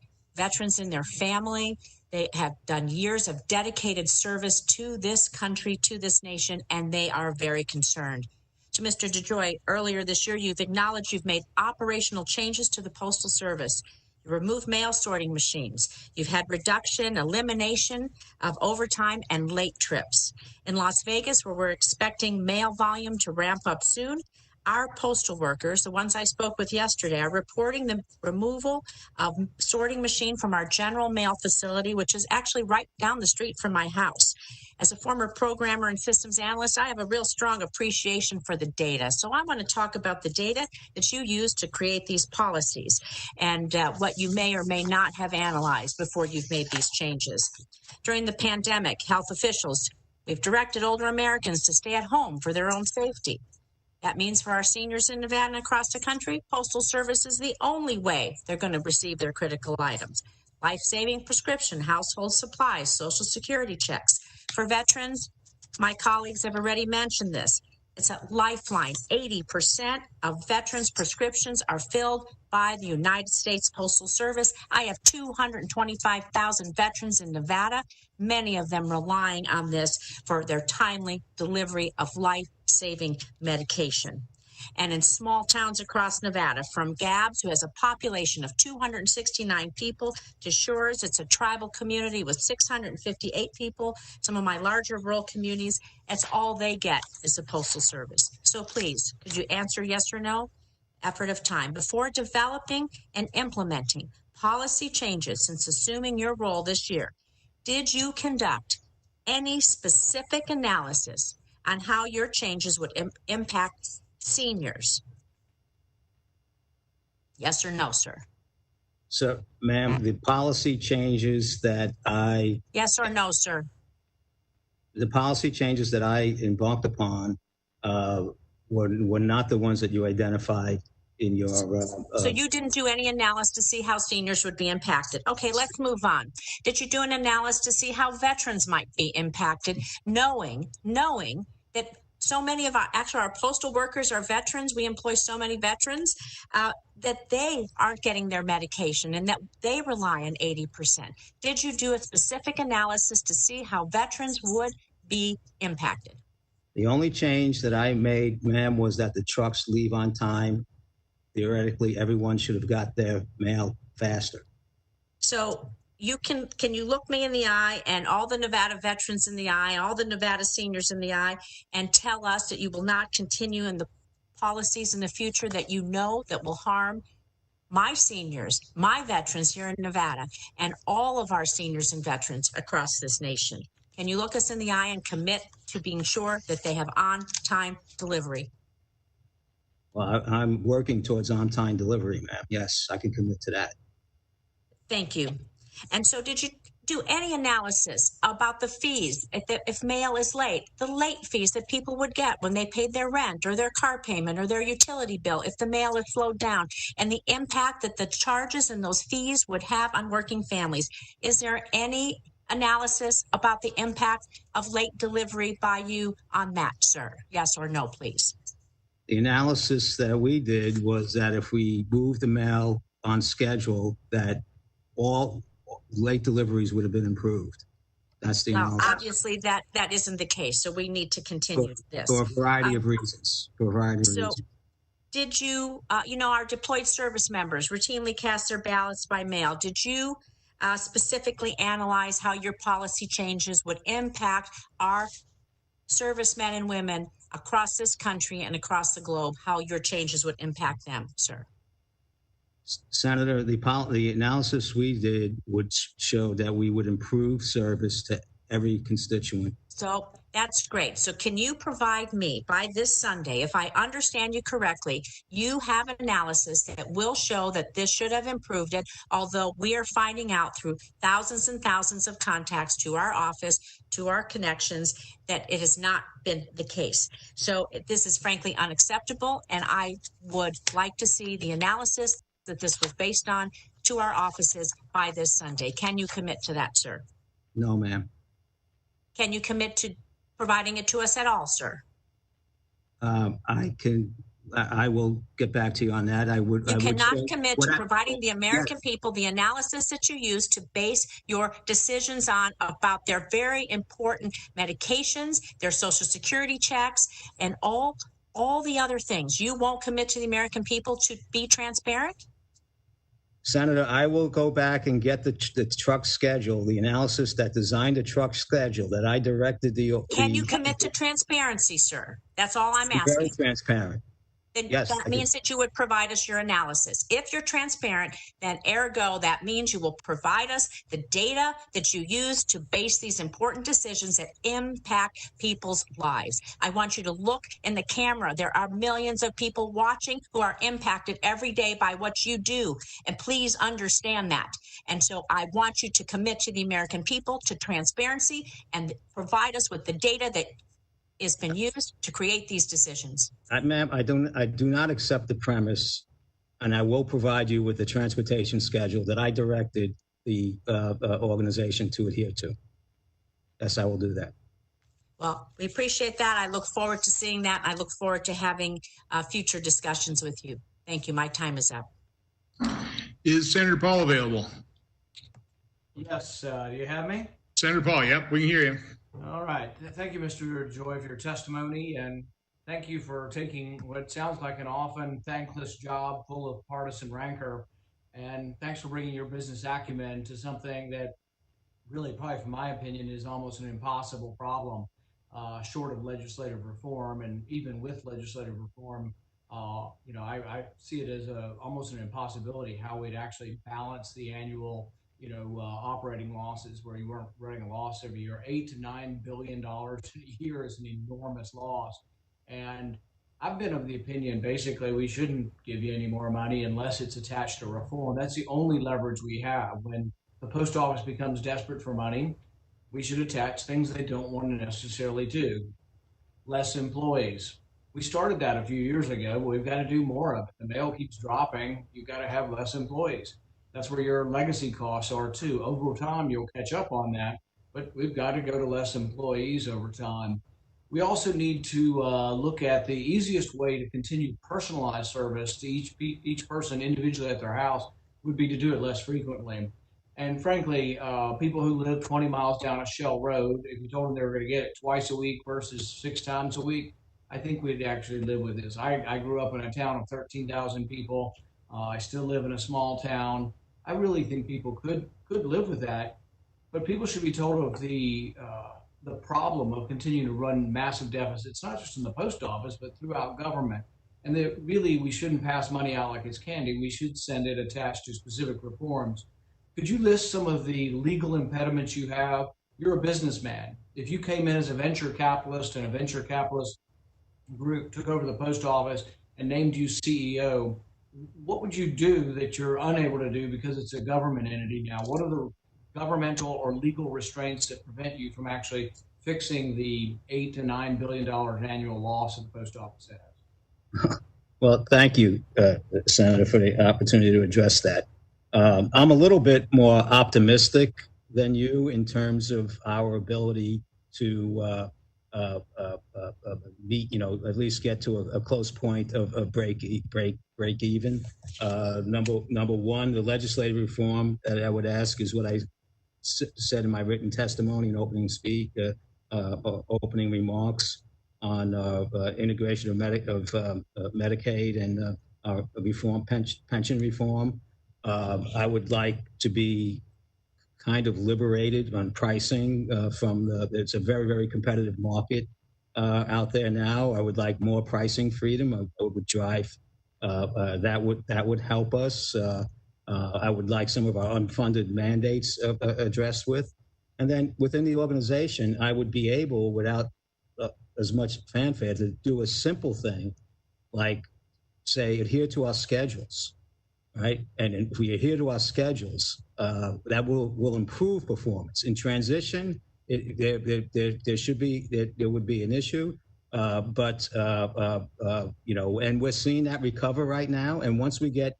in their family. They have done years of dedicated service to this country, to this nation, and they are very concerned. To Mr. DeJoy, earlier this year, you've acknowledged you've made operational changes to the Postal Service. You removed mail sorting machines. You've had reduction, elimination of overtime and late trips. In Las Vegas, where we're expecting mail volume to ramp up soon, our postal workers, the ones I spoke with yesterday, are reporting the removal of sorting machine from our general mail facility, which is actually right down the street from my house. As a former programmer and systems analyst, I have a real strong appreciation for the data. So I want to talk about the data that you use to create these policies and what you may or may not have analyzed before you've made these changes. During the pandemic, health officials, we've directed older Americans to stay at home for their own safety. That means for our seniors in Nevada and across the country, Postal Service is the only way they're going to receive their critical items. Life-saving prescription, household supplies, Social Security checks. For veterans, my colleagues have already mentioned this. It's a lifeline. 80% of veterans' prescriptions are filled by the United States Postal Service. I have 225,000 veterans in Nevada, many of them relying on this for their timely delivery of life-saving medication. and in small towns across Nevada, from Gabbs, who has a population of 269 people, to Shores, it's a tribal community with 658 people. Some of my larger rural communities, that's all they get is the Postal Service. So please, could you answer yes or no? Effort of time. Before developing and implementing policy changes since assuming your role this year, did you conduct any specific analysis on how your changes would impact seniors? Yes or no, sir? So, ma'am, the policy changes that I... Yes or no, sir? The policy changes that I embarked upon were not the ones that you identified in your... So you didn't do any analysis to see how seniors would be impacted. Okay, let's move on. Did you do an analysis to see how veterans might be impacted, knowing that so many of our postal workers are veterans, we employ so many veterans, that they aren't getting their medication and that they rely on 80%. Did you do a specific analysis to see how veterans would be impacted? The only change that I made, ma'am, was that the trucks leave on time. Theoretically, everyone should have got their mail faster. So you can you look me in the eye and all the Nevada veterans in the eye, all the Nevada seniors in the eye, and tell us that you will not continue in the policies in the future that you know that will harm my seniors, my veterans here in Nevada, and all of our seniors and veterans across this nation? Can you look us in the eye and commit to being sure that they have on-time delivery? Well, I'm working towards on-time delivery, ma'am. Yes, I can commit to that. Thank you. And so did you do any analysis about the fees if mail is late, the late fees that people would get when they paid their rent or their car payment or their utility bill if the mail is slowed down, and the impact that the charges and those fees would have on working families? Is there any analysis about the impact of late delivery by you on that, sir? Yes or no, please? The analysis that we did was that if we moved the mail on schedule, that all late deliveries would have been improved. That's the analysis. Well, obviously that isn't the case, so we need to continue this. For a variety of reasons. Did you, our deployed service members routinely cast their ballots by mail. Did you specifically analyze how your policy changes would impact our servicemen and women across this country and across the globe, how your changes would impact them, sir? Senator, the analysis we did would show that we would improve service to every constituent. So that's great. So can you provide me by this Sunday, if I understand you correctly, you have an analysis that will show that this should have improved it, although we are finding out through thousands and thousands of contacts to our office, to our connections, that it has not been the case. So this is frankly unacceptable, and I would like to see the analysis that this was based on to our offices by this Sunday. Can you commit to that, sir? No, ma'am. Can you commit to providing it to us at all, sir? I will get back to you on that. You cannot commit to providing the American people the analysis that you use to base your decisions on about their very important medications, their Social Security checks, and all the other things. You won't commit to the American people to be transparent? Senator, I will go back and get the truck schedule, the analysis that designed the truck schedule that I directed Can you commit to transparency, sir? That's all I'm asking. Very transparent. Then yes, that means that you would provide us your analysis. If you're transparent, then ergo, that means you will provide us the data that you use to base these important decisions that impact people's lives. I want you to look in the camera. There are millions of people watching who are impacted every day by what you do. And please understand that. And so I want you to commit to the American people to transparency and provide us with the data that has been used to create these decisions. Ma'am, I do not accept the premise, and I will provide you with the transportation schedule that I directed the organization to adhere to. Yes, I will do that. Well, we appreciate that. I look forward to seeing that. I look forward to having future discussions with you. Thank you. My time is up. Is Senator Paul available? Yes. Do you have me? Senator Paul, yep, we can hear you. All right. Thank you, Mr. DeJoy, for your testimony, and Thank you for taking what sounds like an often thankless job full of partisan rancor. And thanks for bringing your business acumen to something that really, probably from my opinion, is almost an impossible problem, short of legislative reform. And even with legislative reform, I see it as almost an impossibility how we'd actually balance the annual, operating losses where you weren't running a loss every year. $8 to $9 billion a year is an enormous loss. And I've been of the opinion, basically, we shouldn't give you any more money unless it's attached to reform. That's the only leverage we have. When the post office becomes desperate for money, we should attach things they don't want to necessarily do. Less employees. We started that a few years ago, but we've got to do more of it. The mail keeps dropping. You've got to have less employees. That's where your legacy costs are too. Over time, you'll catch up on that, but we've got to go to less employees over time. We also need to look at the easiest way to continue personalized service to each person individually at their house would be to do it less frequently. And frankly, people who live 20 miles down a shell road, if you told them they were going to get it twice a week versus 6 times a week, I think we'd actually live with this. I grew up in a town of 13,000 people. I still live in a small town. I really think people could live with that, but people should be told of the problem of continuing to run massive deficits, not just in the post office, but throughout government. And that really we shouldn't pass money out like it's candy. We should send it attached to specific reforms. Could you list some of the legal impediments you have? You're a businessman. If you came in as a venture capitalist and a venture capitalist group took over the post office and named you CEO, what would you do that you're unable to do because it's a government entity now? What are the governmental or legal restraints that prevent you from actually fixing the $8 to $9 billion annual loss that the post office has? Well, thank you, Senator, for the opportunity to address that. I'm a little bit more optimistic than you in terms of our ability to meet, at least get to a close point of break even. Number one, the legislative reform that I would ask is what I said in my written testimony and opening remarks on integration of Medicaid and reform, pension reform. I would like to be kind of liberated on pricing it's a very, very competitive market out there now. I would like more pricing freedom. I would drive, that would help us. I would like some of our unfunded mandates addressed with. And then within the organization, I would be able, without as much fanfare, to do a simple thing like, say, adhere to our schedules, right? And if we adhere to our schedules, that will improve performance. In transition, there would be an issue, but and we're seeing that recover right now. And once we get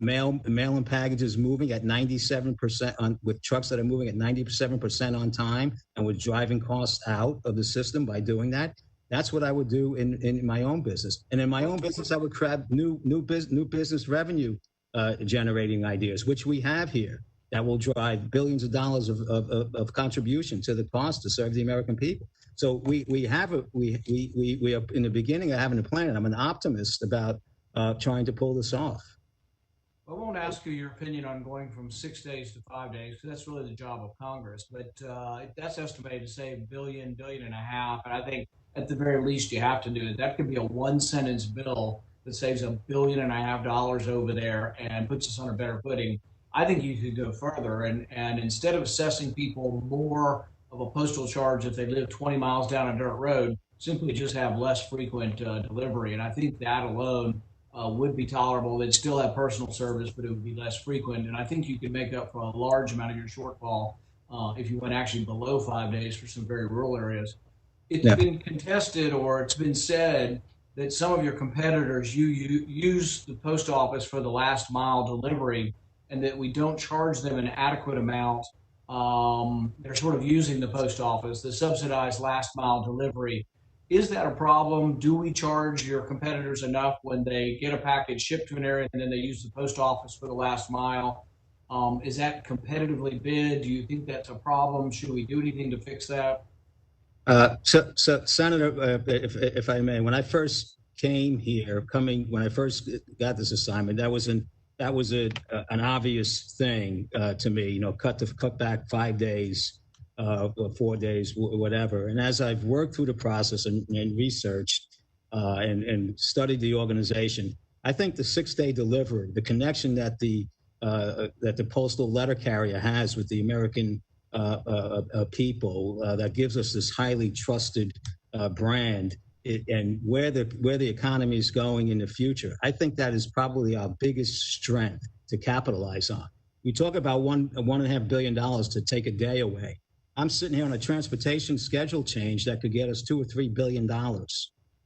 mail and packages moving at 97% with trucks that are moving at 97% on time, and we're driving costs out of the system by doing that. That's what I would do in my own business. And in my own business, I would grab new business revenue generating ideas, which we have here, that will drive billions of dollars of contribution to the cost to serve the American people. So we are in the beginning of having a plan. I'm an optimist about trying to pull this off. I won't ask you your opinion on going from 6 days to 5 days, because that's really the job of Congress. But that's estimated to save $1 billion, $1.5 billion. And I think at the very least you have to do it. That could be a one-sentence bill that saves $1.5 billion over there and puts us on a better footing. I think you could go further and instead of assessing people more of a postal charge if they live 20 miles down a dirt road, simply just have less frequent delivery. And I think that alone would be tolerable. They'd still have personal service, but it would be less frequent. And I think you could make up for a large amount of your shortfall if you went actually below 5 days for some very rural areas. It's been contested, or it's been said that some of your competitors you use the post office for the last mile delivery, and that we don't charge them an adequate amount. They're sort of using the post office, the subsidized last mile delivery. Is that a problem? Do we charge your competitors enough when they get a package shipped to an area and then they use the post office for the last mile? Is that competitively bid? Do you think that's a problem? Should we do anything to fix that? So Senator, if I may, when I first came here, when I first got this assignment, that was an obvious thing to me. You know, cut back 5 days, or 4 days, whatever. And as I've worked through the process and researched and studied the organization, I think the 6-day delivery, the connection that the postal letter carrier has with the American people, that gives us this highly trusted brand, and where the economy is going in the future. I think that is probably our biggest strength to capitalize on. We talk about $1.5 billion to take a day away. I'm sitting here on a transportation schedule change that could get us $2 or $3 billion, all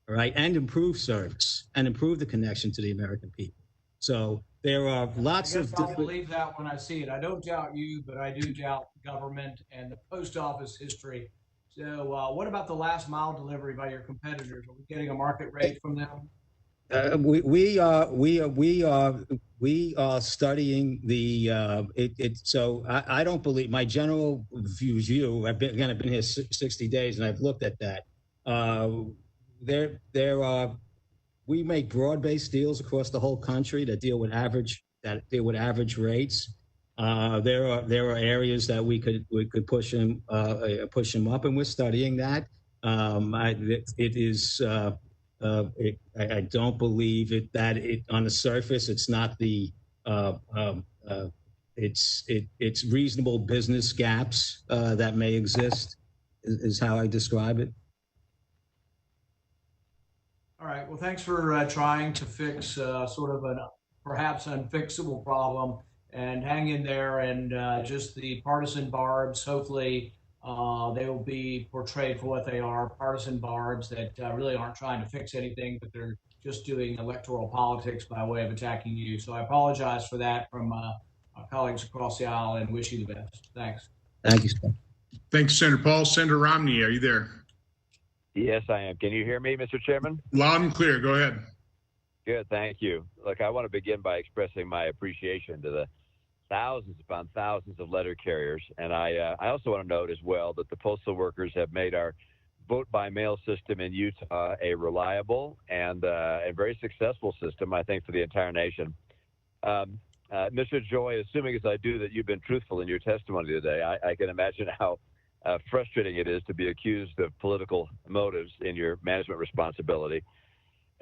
right, and improve service and improve the connection to the American people. So there are lots of I'll believe that when I see it. I don't doubt you, but I do doubt government and the post office history. So what about the last mile delivery by your competitors? Are we getting a market rate from them? We are studying the so I don't believe, my general view, I've been here 60 days and I've looked at that. We make broad-based deals across the whole country that deal with average rates. There are areas that we could push them up, and we're studying that. I don't believe that on the surface it's not the it's reasonable business gaps that may exist, is how I describe it. All right. Well, thanks for trying to fix sort of a perhaps unfixable problem, and hang in there. And just the partisan barbs, hopefully they will be portrayed for what they are, partisan barbs that really aren't trying to fix anything, but they're just doing electoral politics by way of attacking you. So I apologize for that from my colleagues across the aisle, and wish you the best. Thanks. Thank you, sir. Thanks, Senator Paul. Senator Romney, are you there? Yes, I am. Can you hear me, Mr. Chairman? Loud and clear. Go ahead. Good, thank you. Look, I want to begin by expressing my appreciation to the thousands upon thousands of letter carriers. And I also want to note as well that the postal workers have made our vote-by-mail system in Utah a reliable and a very successful system, I think, for the entire nation. Mr. DeJoy, assuming as I do that you've been truthful in your testimony today, I can imagine how frustrating it is to be accused of political motives in your management responsibility.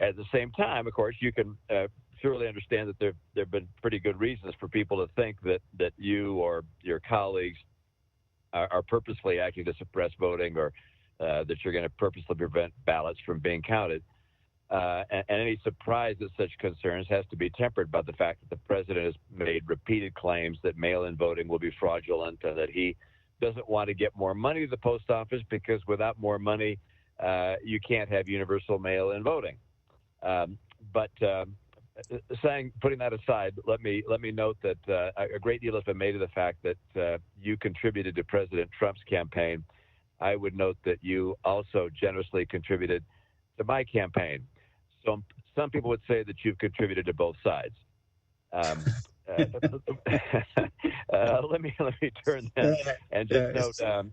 At the same time, of course, you can surely understand that there have been pretty good reasons for people to think that you or your colleagues are purposely acting to suppress voting, or that you're going to purposely prevent ballots from being counted. And any surprise at such concerns has to be tempered by the fact that the president has made repeated claims that mail-in voting will be fraudulent, and that he doesn't want to get more money to the post office because without more money, you can't have universal mail-in voting. Putting that aside, let me note that a great deal has been made of the fact that you contributed to President Trump's campaign. I would note that you also generously contributed to my campaign. So some people would say that you've contributed to both sides. Let me turn then and just note.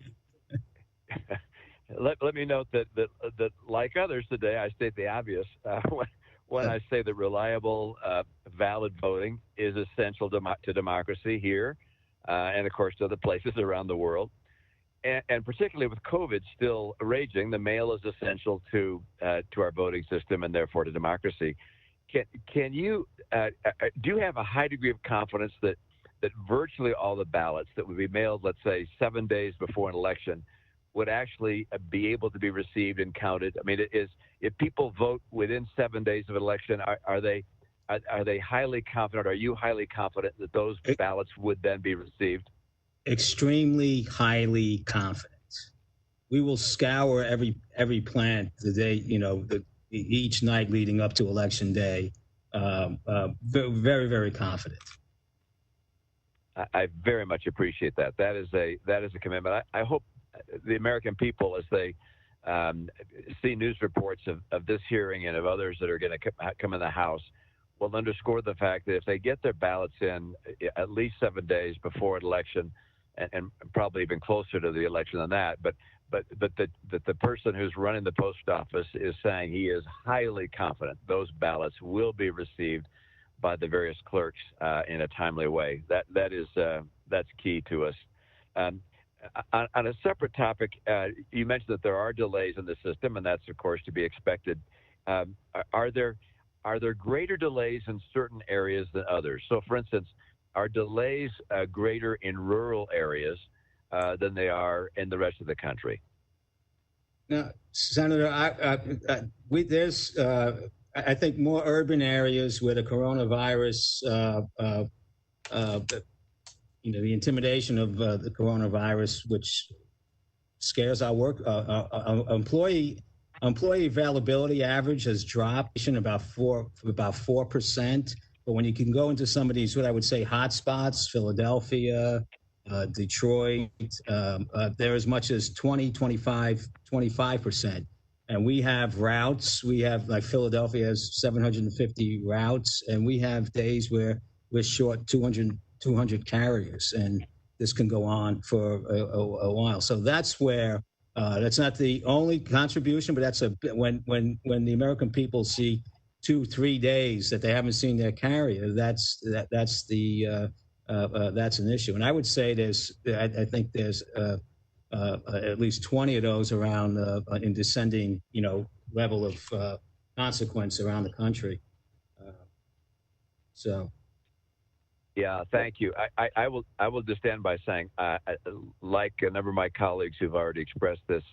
Let me note that like others today, I state the obvious when I say that reliable, valid voting is essential to democracy here, and of course to other places around the world. And particularly with COVID still raging, the mail is essential to our voting system and therefore to democracy. Can you do you have a high degree of confidence that virtually all the ballots that would be mailed, let's say 7 days before an election, would actually be able to be received and counted? I mean, if people vote within 7 days of an election, are they highly confident? Are you highly confident that those ballots would then be received? Extremely highly confident. We will scour every plant the day, each night leading up to election day. Very, very confident. I very much appreciate that. That is a commitment. I hope the American people, as they see news reports of this hearing and of others that are going to come in the House, will underscore the fact that if they get their ballots in at least 7 days before an election, and probably even closer to the election than that, but the person who's running the post office is saying he is highly confident those ballots will be received by the various clerks in a timely way. That's key to us. On a separate topic, you mentioned that there are delays in the system, and that's of course to be expected. Are there greater delays in certain areas than others? So, for instance, are delays greater in rural areas than they are in the rest of the country? Now, Senator, there's I think more urban areas where the coronavirus, the intimidation of the coronavirus, which scares our work, employee availability average has dropped about 4%. But when you can go into some of these, what I would say, hotspots, Philadelphia, Detroit, they're as much as 25%. And we have routes. We have, like, Philadelphia has 750 routes, and we have days where we're short 200 carriers, and this can go on for a while. So that's where that's not the only contribution, but that's when the American people see 2-3 days that they haven't seen their carrier, that's an issue. And I would say I think there's at least 20 of those around in descending, level of consequence around the country. Yeah, thank you. I will just stand by saying, like a number of my colleagues who've already expressed this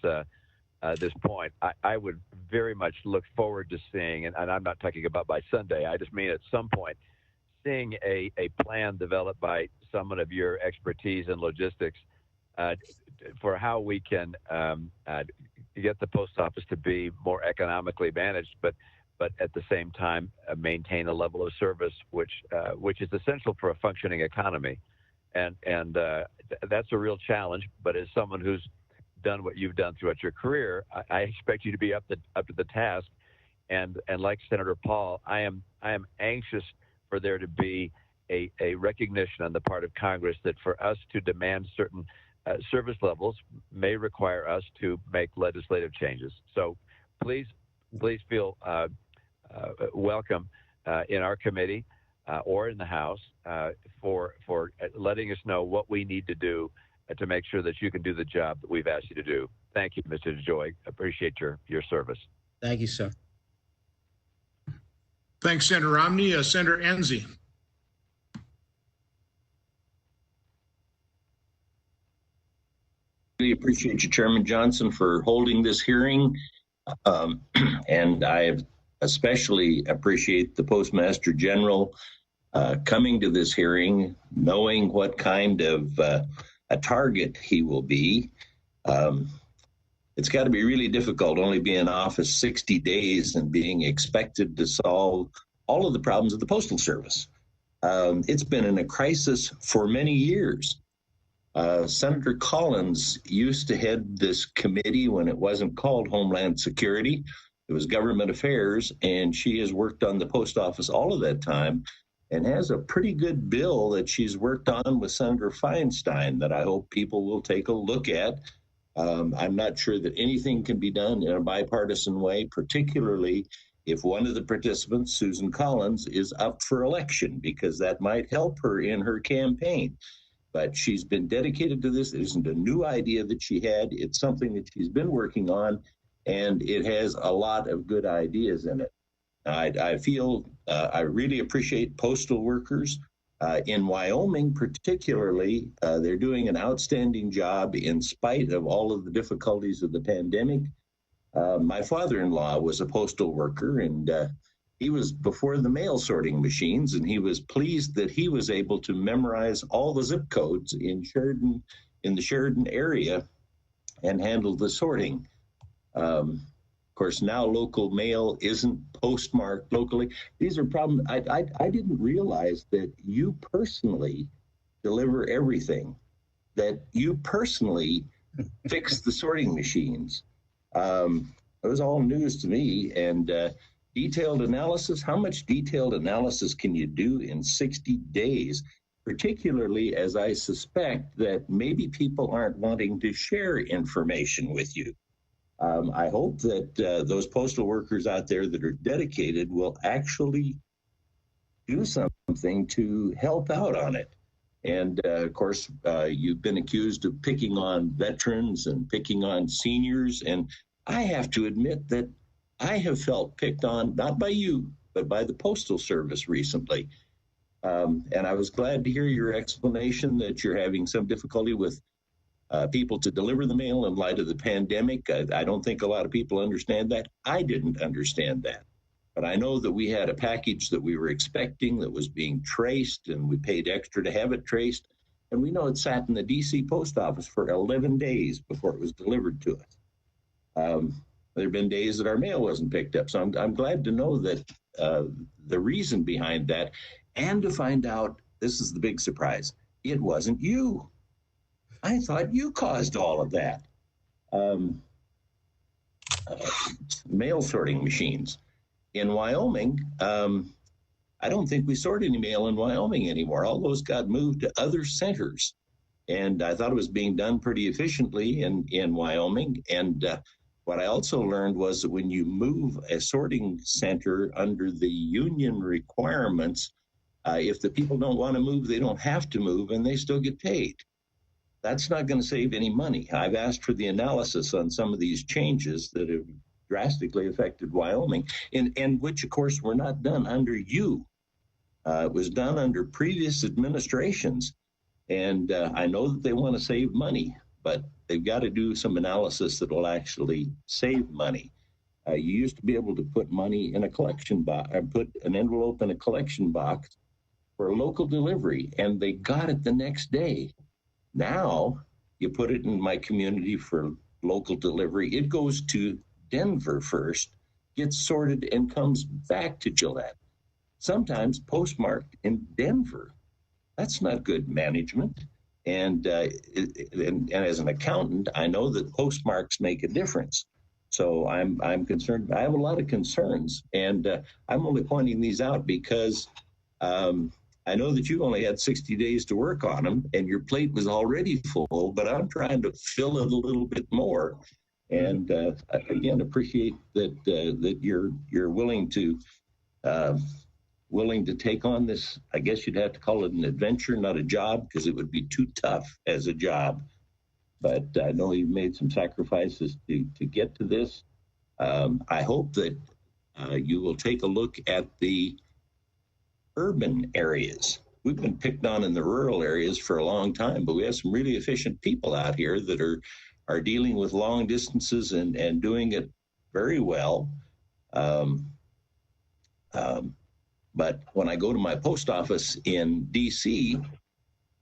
point, I would very much look forward to seeing, and I'm not talking about by Sunday, I just mean at some point, seeing a plan developed by someone of your expertise in logistics for how we can get the post office to be more economically managed, but at the same time maintain a level of service which is essential for a functioning economy, and that's a real challenge. But as someone who's done what you've done throughout your career, I expect you to be up to the task. And like Senator Paul, I am anxious for there to be a recognition on the part of Congress that for us to demand certain service levels may require us to make legislative changes. So please feel welcome in our committee or in the House for letting us know what we need to do to make sure that you can do the job that we've asked you to do. Thank you, Mr. DeJoy. Appreciate your service. Thank you, sir. Thanks, Senator Romney. Senator Enzi. Really appreciate you, Chairman Johnson, for holding this hearing. And I especially appreciate the Postmaster General coming to this hearing, knowing what kind of a target he will be. It's got to be really difficult only being in office 60 days and being expected to solve all of the problems of the Postal Service. It's been in a crisis for many years. Senator Collins used to head this committee when it wasn't called Homeland Security. It was Government Affairs, and she has worked on the post office all of that time and has a pretty good bill that she's worked on with Senator Feinstein that I hope people will take a look at. I'm not sure that anything can be done in a bipartisan way, particularly if one of the participants, Susan Collins, is up for election, because that might help her in her campaign. But she's been dedicated to this. It isn't a new idea that she had. It's something that she's been working on, and it has a lot of good ideas in it. I feel I really appreciate postal workers. In Wyoming, particularly, they're doing an outstanding job in spite of all of the difficulties of the pandemic. My father-in-law was a postal worker, and he was before the mail sorting machines, and he was pleased that he was able to memorize all the zip codes in the Sheridan area and handle the sorting. Of course, now local mail isn't postmarked locally. These are problems. I didn't realize that you personally deliver everything, that you personally fix the sorting machines. It was all news to me. And detailed analysis, how much detailed analysis can you do in 60 days? particularly as I suspect that maybe people aren't wanting to share information with you. I hope that those postal workers out there that are dedicated will actually do something to help out on it. And of course, you've been accused of picking on veterans and picking on seniors. And I have to admit that I have felt picked on, not by you, but by the Postal Service recently. And I was glad to hear your explanation that you're having some difficulty with people to deliver the mail in light of the pandemic. I don't think a lot of people understand that. I didn't understand that. But I know that we had a package that we were expecting that was being traced, and we paid extra to have it traced. And we know it sat in the D.C. post office for 11 days before it was delivered to us. There have been days that our mail wasn't picked up. So I'm glad to know that the reason behind that, and to find out, this is the big surprise, it wasn't you. I thought you caused all of that. Mail sorting machines. In Wyoming, I don't think we sort any mail in Wyoming anymore. All those got moved to other centers. And I thought it was being done pretty efficiently in Wyoming. And what I also learned was that when you move a sorting center under the union requirements, if the people don't want to move, they don't have to move, and they still get paid. That's not going to save any money. I've asked for the analysis on some of these changes that have drastically affected Wyoming, and which, of course, were not done under you. It was done under previous administrations, and I know that they want to save money, but they've got to do some analysis that will actually save money. You used to be able to put money in a collection box, or put an envelope in a collection box for a local delivery, and they got it the next day. Now, you put it in my community for local delivery. It goes to Denver first, gets sorted, and comes back to Gillette. Sometimes postmarked in Denver. That's not good management. And as an accountant, I know that postmarks make a difference. So I'm concerned. I have a lot of concerns, and I'm only pointing these out because I know that you only had 60 days to work on them, and your plate was already full. But I'm trying to fill it a little bit more. And again, appreciate that that you're willing to take on this. I guess you'd have to call it an adventure, not a job, because it would be too tough as a job. But I know you've made some sacrifices to get to this. I hope that you will take a look at the urban areas. We've been picked on in the rural areas for a long time, but we have some really efficient people out here that are dealing with long distances and doing it very well. But when I go to my post office in D.C.,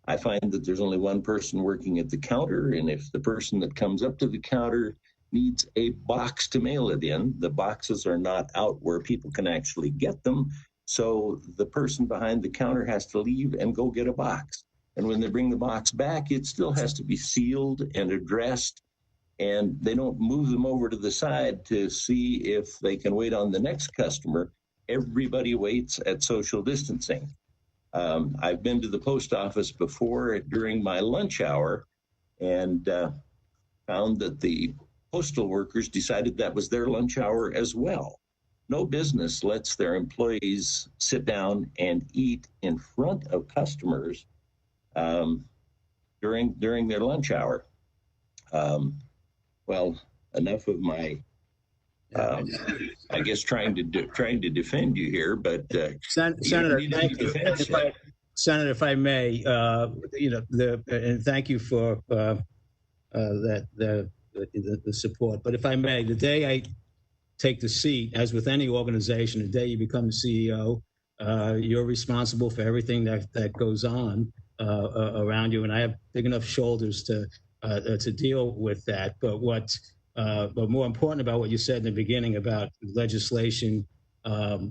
I find that there's only one person working at the counter, and if the person that comes up to the counter needs a box to mail it in, the boxes are not out where people can actually get them, so the person behind the counter has to leave and go get a box. And when they bring the box back, it still has to be sealed and addressed, and they don't move them over to the side to see if they can wait on the next customer. Everybody waits at social distancing. I've been to the post office before during my lunch hour and found that the postal workers decided that was their lunch hour as well. No business lets their employees sit down and eat in front of customers during their lunch hour. Well, enough of my, I guess, trying to defend you here, but Senator, Senator, if I may, and thank you for the support. But if I may, the day I take the seat, as with any organization, the day you become the CEO, you're responsible for everything that goes on around you, and I have big enough shoulders to deal with that. But but more important about what you said in the beginning about legislation, not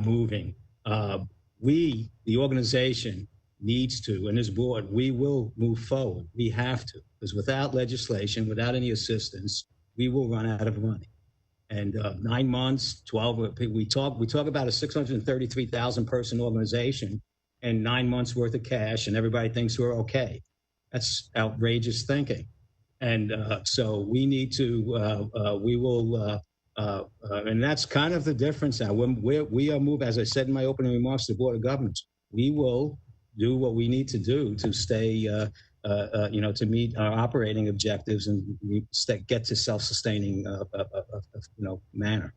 moving. We, the organization, needs to, and this board, we will move forward. We have to, because without legislation, without any assistance, we will run out of money. And 9 months, 12. We talk about a 633,000 person organization, and 9 months worth of cash, and everybody thinks we're okay. That's outrageous thinking. And so we need to. We will. And that's kind of the difference now. We are moving, as I said in my opening remarks to the Board of Governors, we will do what we need to do to stay, to meet our operating objectives and get to self-sustaining, manner.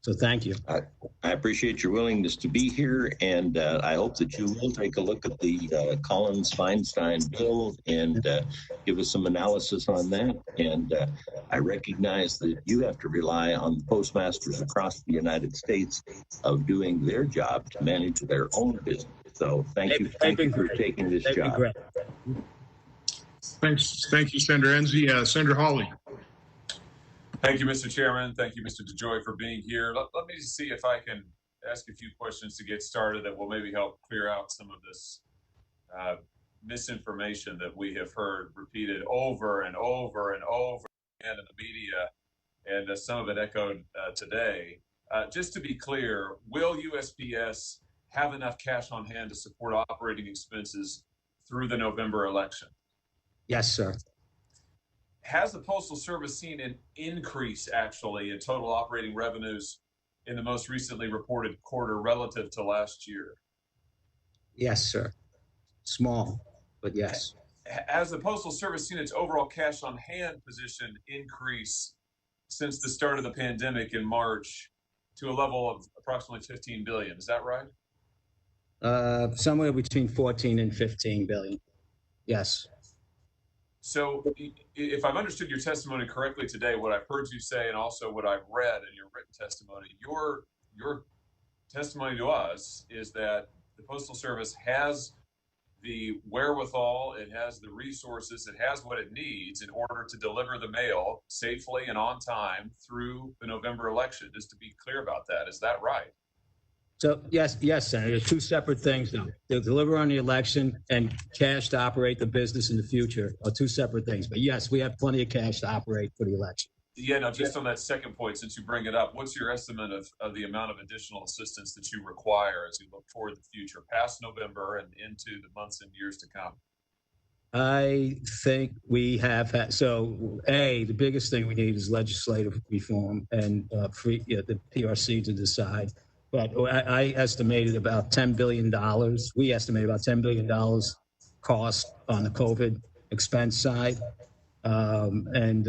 So thank you. I appreciate your willingness to be here, and I hope that you will take a look at the Collins-Feinstein bill and give us some analysis on that. And I recognize that you have to rely on the postmasters across the United States of doing their job to manage their own business. So thank you for taking this job. Thanks. Thank you, Senator Enzi. Senator Hawley. Thank you, Mr. Chairman. Thank you, Mr. DeJoy, for being here. Let me see if I can ask a few questions to get started that will maybe help clear out some of this misinformation that we have heard repeated over and over and over again in the media, and some of it echoed today. Just to be clear, will USPS have enough cash on hand to support operating expenses through the November election? Yes, sir. Has the Postal Service seen an increase, actually, in total operating revenues in the most recently reported quarter relative to last year? Yes, sir. Small, but yes. Has the Postal Service seen its overall cash on hand position increase since the start of the pandemic in March to a level of approximately $15 billion? Is that right? Somewhere between 14 and 15 billion. Yes. So if I've understood your testimony correctly today, what I've heard you say and also what I've read in your written testimony, your testimony to us is that the Postal Service has the wherewithal, it has the resources, it has what it needs in order to deliver the mail safely and on time through the November election. Just to be clear about that, is that right? So yes, Senator. Two separate things, though. To deliver on the election and cash to operate the business in the future are two separate things. But yes, we have plenty of cash to operate for the election. Yeah, no, just on that second point, since you bring it up, what's your estimate of the amount of additional assistance that you require as you look toward the future, past November and into the months and years to come? I think we have had, the biggest thing we need is legislative reform and the PRC to decide. But I estimated about $10 billion. We estimate about $10 billion cost on the COVID expense side. And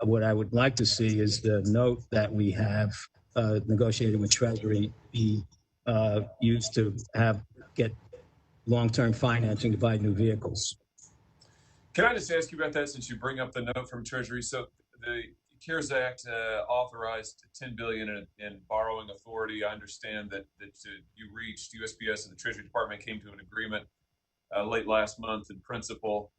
what I would like to see is the note that we have negotiated with Treasury be used to get long-term financing to buy new vehicles. Can I just ask you about that since you bring up the note from Treasury? So the CARES Act authorized $10 billion in borrowing authority. I understand that you reached USPS and the Treasury Department came to an agreement late last month in principle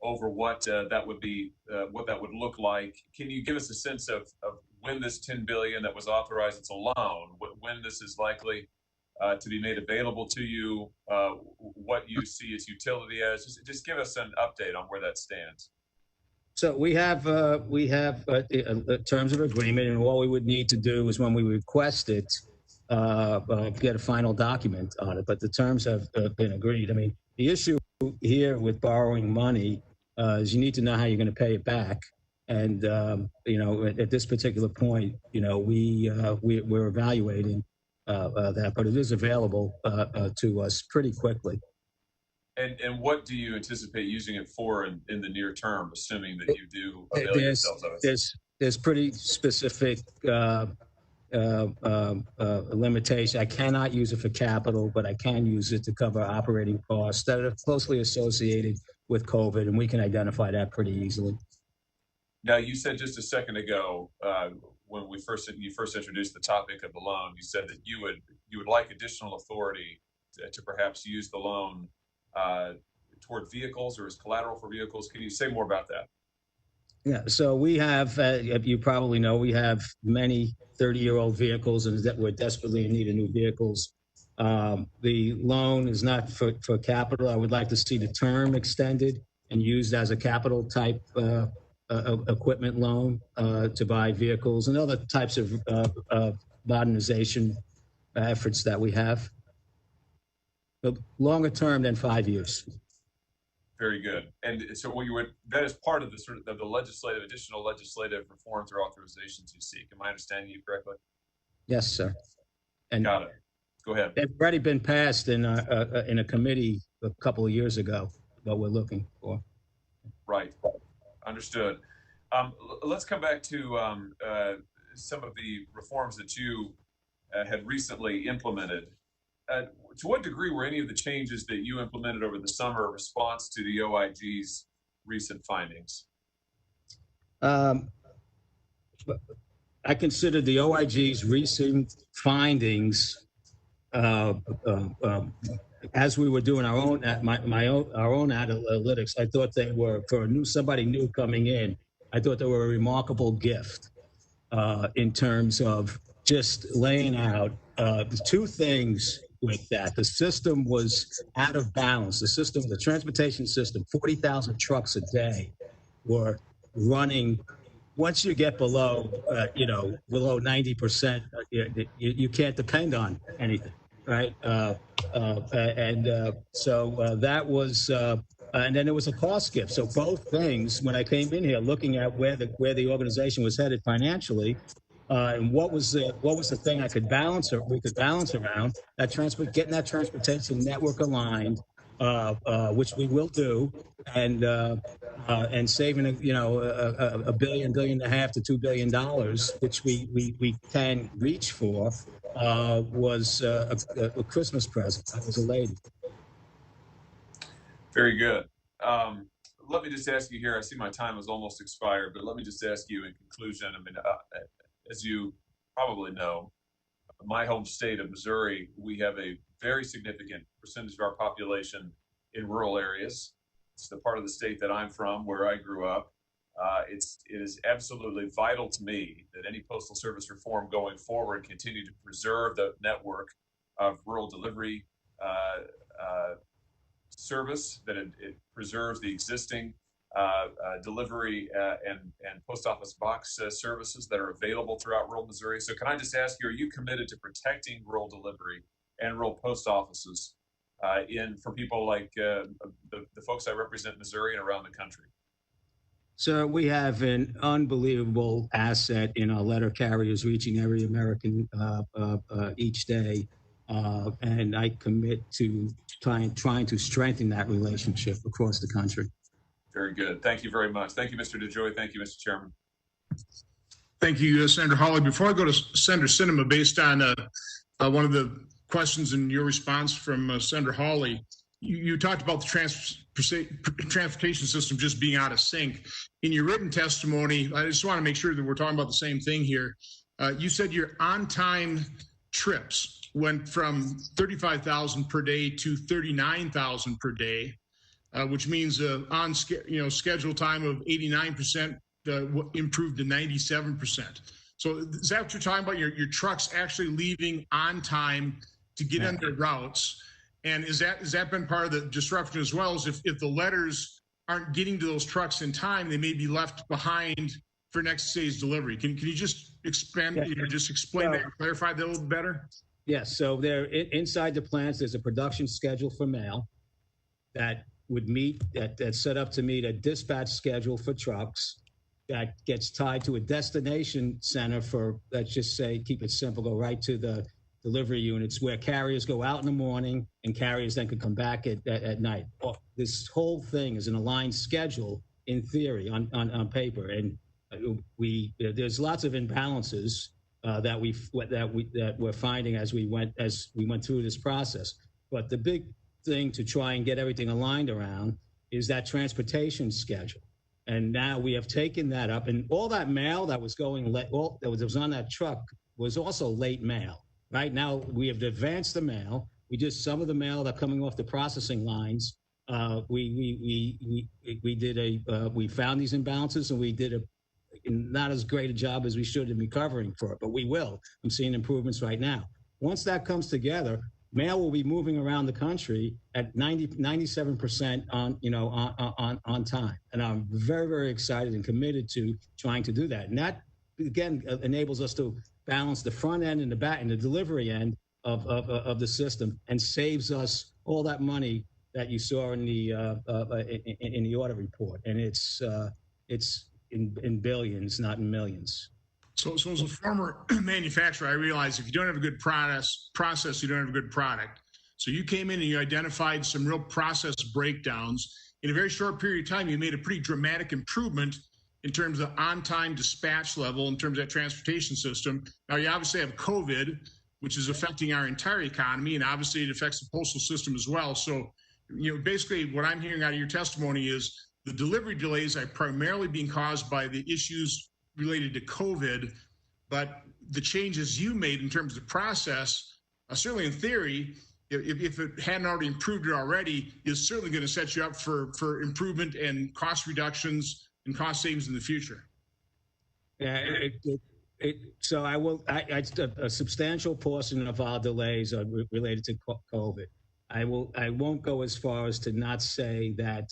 over what that would be, what that would look like. Can you give us a sense of when this $10 billion that was authorized, it's a loan, when this is likely to be made available to you, what you see its utility as? Just give us an update on where that stands. So we have terms of agreement, and all we would need to do is when we request it, get a final document on it. But the terms have been agreed. I mean, the issue here with borrowing money is you need to know how you're going to pay it back. And at this particular point, we're evaluating that, but it is available to us pretty quickly. And what do you anticipate using it for in the near term, assuming that you do avail yourselves of it? There's pretty specific limitation. I cannot use it for capital, but I can use it to cover operating costs that are closely associated with COVID, and we can identify that pretty easily. Now, you said just a second ago, when you first introduced the topic of the loan, you said that you would like additional authority to perhaps use the loan toward vehicles or as collateral for vehicles. Can you say more about that? Yeah, so we have, you probably know, we have many 30-year-old vehicles and that we're desperately in need of new vehicles. The loan is not for capital. I would like to see the term extended and used as a capital type equipment loan to buy vehicles and other types of modernization efforts that we have. But longer term than 5 years. Very good. And so that is part of the sort of the additional legislative reforms or authorizations you seek. Am I understanding you correctly? Yes, sir. And got it. Go ahead. They've already been passed in a committee a couple of years ago, what we're looking for. Right. Understood. Let's come back to some of the reforms that you had recently implemented. To what degree were any of the changes that you implemented over the summer a response to the OIG's recent findings? I consider the OIG's recent findings, as we were doing our own analytics, I thought they were, for somebody new coming in, I thought they were a remarkable gift in terms of just laying out two things with that. The system was out of balance. The transportation system, 40,000 trucks a day were running. Once you get below 90%, you can't depend on anything, right? So that was, and then there was a cost gift. So both things, when I came in here looking at where the organization was headed financially, and what was the thing we could balance around that getting that transportation network aligned, which we will do, and saving $1 billion, $1.5 billion to $2 billion, which we can reach for, was a Christmas present. I was elated. Very good. Let me just ask you here. I see my time has almost expired, but let me just ask you in conclusion. I mean, as you probably know, my home state of Missouri, we have a very significant percentage of our population in rural areas. It's the part of the state that I'm from, where I grew up. It is absolutely vital to me that any postal service reform going forward continue to preserve the network of rural delivery service, that it preserves the existing delivery and post office box services that are available throughout rural Missouri. So can I just ask you, are you committed to protecting rural delivery and rural post offices for people like the folks I represent in Missouri and around the country? Sir, we have an unbelievable asset in our letter carriers reaching every American each day. And I commit to trying to strengthen that relationship across the country. Very good. Thank you very much. Thank you, Mr. DeJoy. Thank you, Mr. Chairman. Thank you, Senator Hawley. Before I go to Senator Sinema, based on one of the questions in your response from Senator Hawley, you talked about the transportation system just being out of sync. In your written testimony, I just want to make sure that we're talking about the same thing here. You said your on-time trips went from 35,000 per day to 39,000 per day, which means schedule time of 89% improved to 97%. So is that what you're talking about? Your trucks actually leaving on time to get on their routes? And is that been part of the disruption as well? As if the letters aren't getting to those trucks in time, they may be left behind for next day's delivery. Can you just expand, just explain that, clarify that a little better? Yes. So there, inside the plants, there's a production schedule for mail that would meet that's set up to meet a dispatch schedule for trucks that gets tied to a destination center for, let's just say, keep it simple, go right to the delivery units where carriers go out in the morning and carriers then could come back at night. This whole thing is an aligned schedule in theory on paper, and there's lots of imbalances that we're finding as we went through this process. But the big thing to try and get everything aligned around is that transportation schedule. And now we have taken that up, and all that mail that was going that was on that truck was also late mail. Right now we have advanced the mail. Some of the mail that coming off the processing lines. We found these imbalances, and we did not as great a job as we should in recovering for it, but we will. I'm seeing improvements right now. Once that comes together, mail will be moving around the country at 97% on time. And I'm very, very excited and committed to trying to do that. And that, again, enables us to balance the front end and the back and the delivery end of the system, and saves us all that money that you saw in the audit report. And it's in billions, not in millions. So as a former manufacturer, I realize if you don't have a good process, you don't have a good product. So you came in and you identified some real process breakdowns. In a very short period of time, you made a pretty dramatic improvement in terms of on-time dispatch level, in terms of that transportation system. Now, you obviously have COVID, which is affecting our entire economy, and obviously it affects the postal system as well. So, basically what I'm hearing out of your testimony is the delivery delays are primarily being caused by the issues related to COVID, but the changes you made in terms of the process, certainly in theory, if it hadn't already improved it already, is certainly going to set you up for improvement and cost reductions and cost savings in the future. Yeah, so a substantial portion of our delays are related to COVID. I won't go as far as to not say that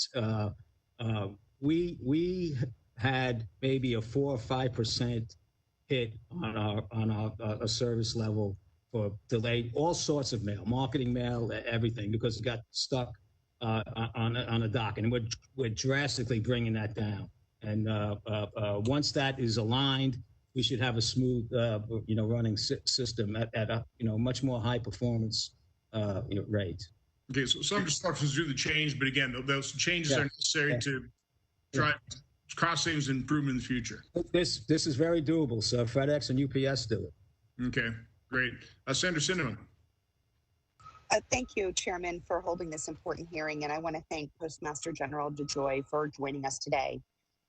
we had maybe a 4 or 5% hit on our service level for delayed all sorts of mail, marketing mail, everything, because it got stuck on a dock, and we're drastically bringing that down. And once that is aligned, we should have a smooth, running system at a much more high performance rate. Okay, so some disruptions do the change, but again, those changes are necessary to drive cost savings and improvement in the future. This is very doable. So FedEx and UPS do it. Okay, great. Senator Cinnamon. Thank you, Chairman, for holding this important hearing, and I want to thank Postmaster General DeJoy for joining us today.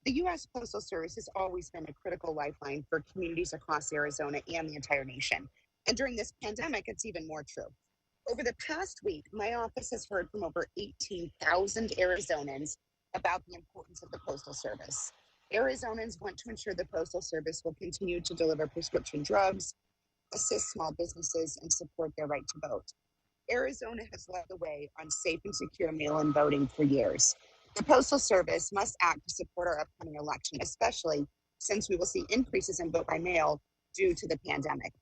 The U.S. Postal Service has always been a critical lifeline for communities across Arizona and the entire nation. And during this pandemic, it's even more true. Over the past week, my office has heard from over 18,000 Arizonans about the importance of the Postal Service. Arizonans want to ensure the Postal Service will continue to deliver prescription drugs, assist small businesses, and support their right to vote. Arizona has led the way on safe and secure mail-in voting for years. The Postal Service must act to support our upcoming election, especially since we will see increases in vote by mail due to the pandemic.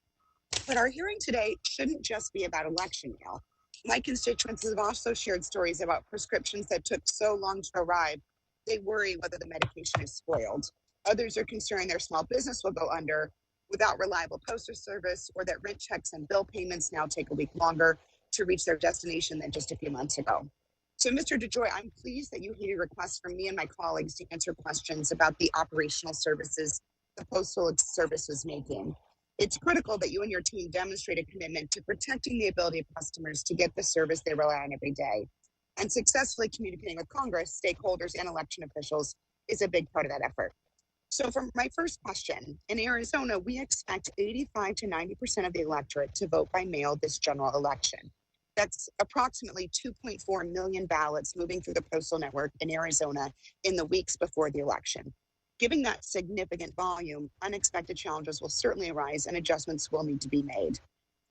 But our hearing today shouldn't just be about election mail. My constituents have also shared stories about prescriptions that took so long to arrive, they worry whether the medication is spoiled. Others are concerned their small business will go under without reliable postal service, or that rent checks and bill payments now take a week longer to reach their destination than just a few months ago. So, Mr. DeJoy, I'm pleased that you heeded requests from me and my colleagues to answer questions about the operational services the Postal Service is making. It's critical that you and your team demonstrate a commitment to protecting the ability of customers to get the service they rely on every day. And successfully communicating with Congress, stakeholders, and election officials is a big part of that effort. So for my first question, in Arizona, we expect 85 to 90% of the electorate to vote by mail this general election. That's approximately 2.4 million ballots moving through the postal network in Arizona in the weeks before the election. Given that significant volume, unexpected challenges will certainly arise and adjustments will need to be made.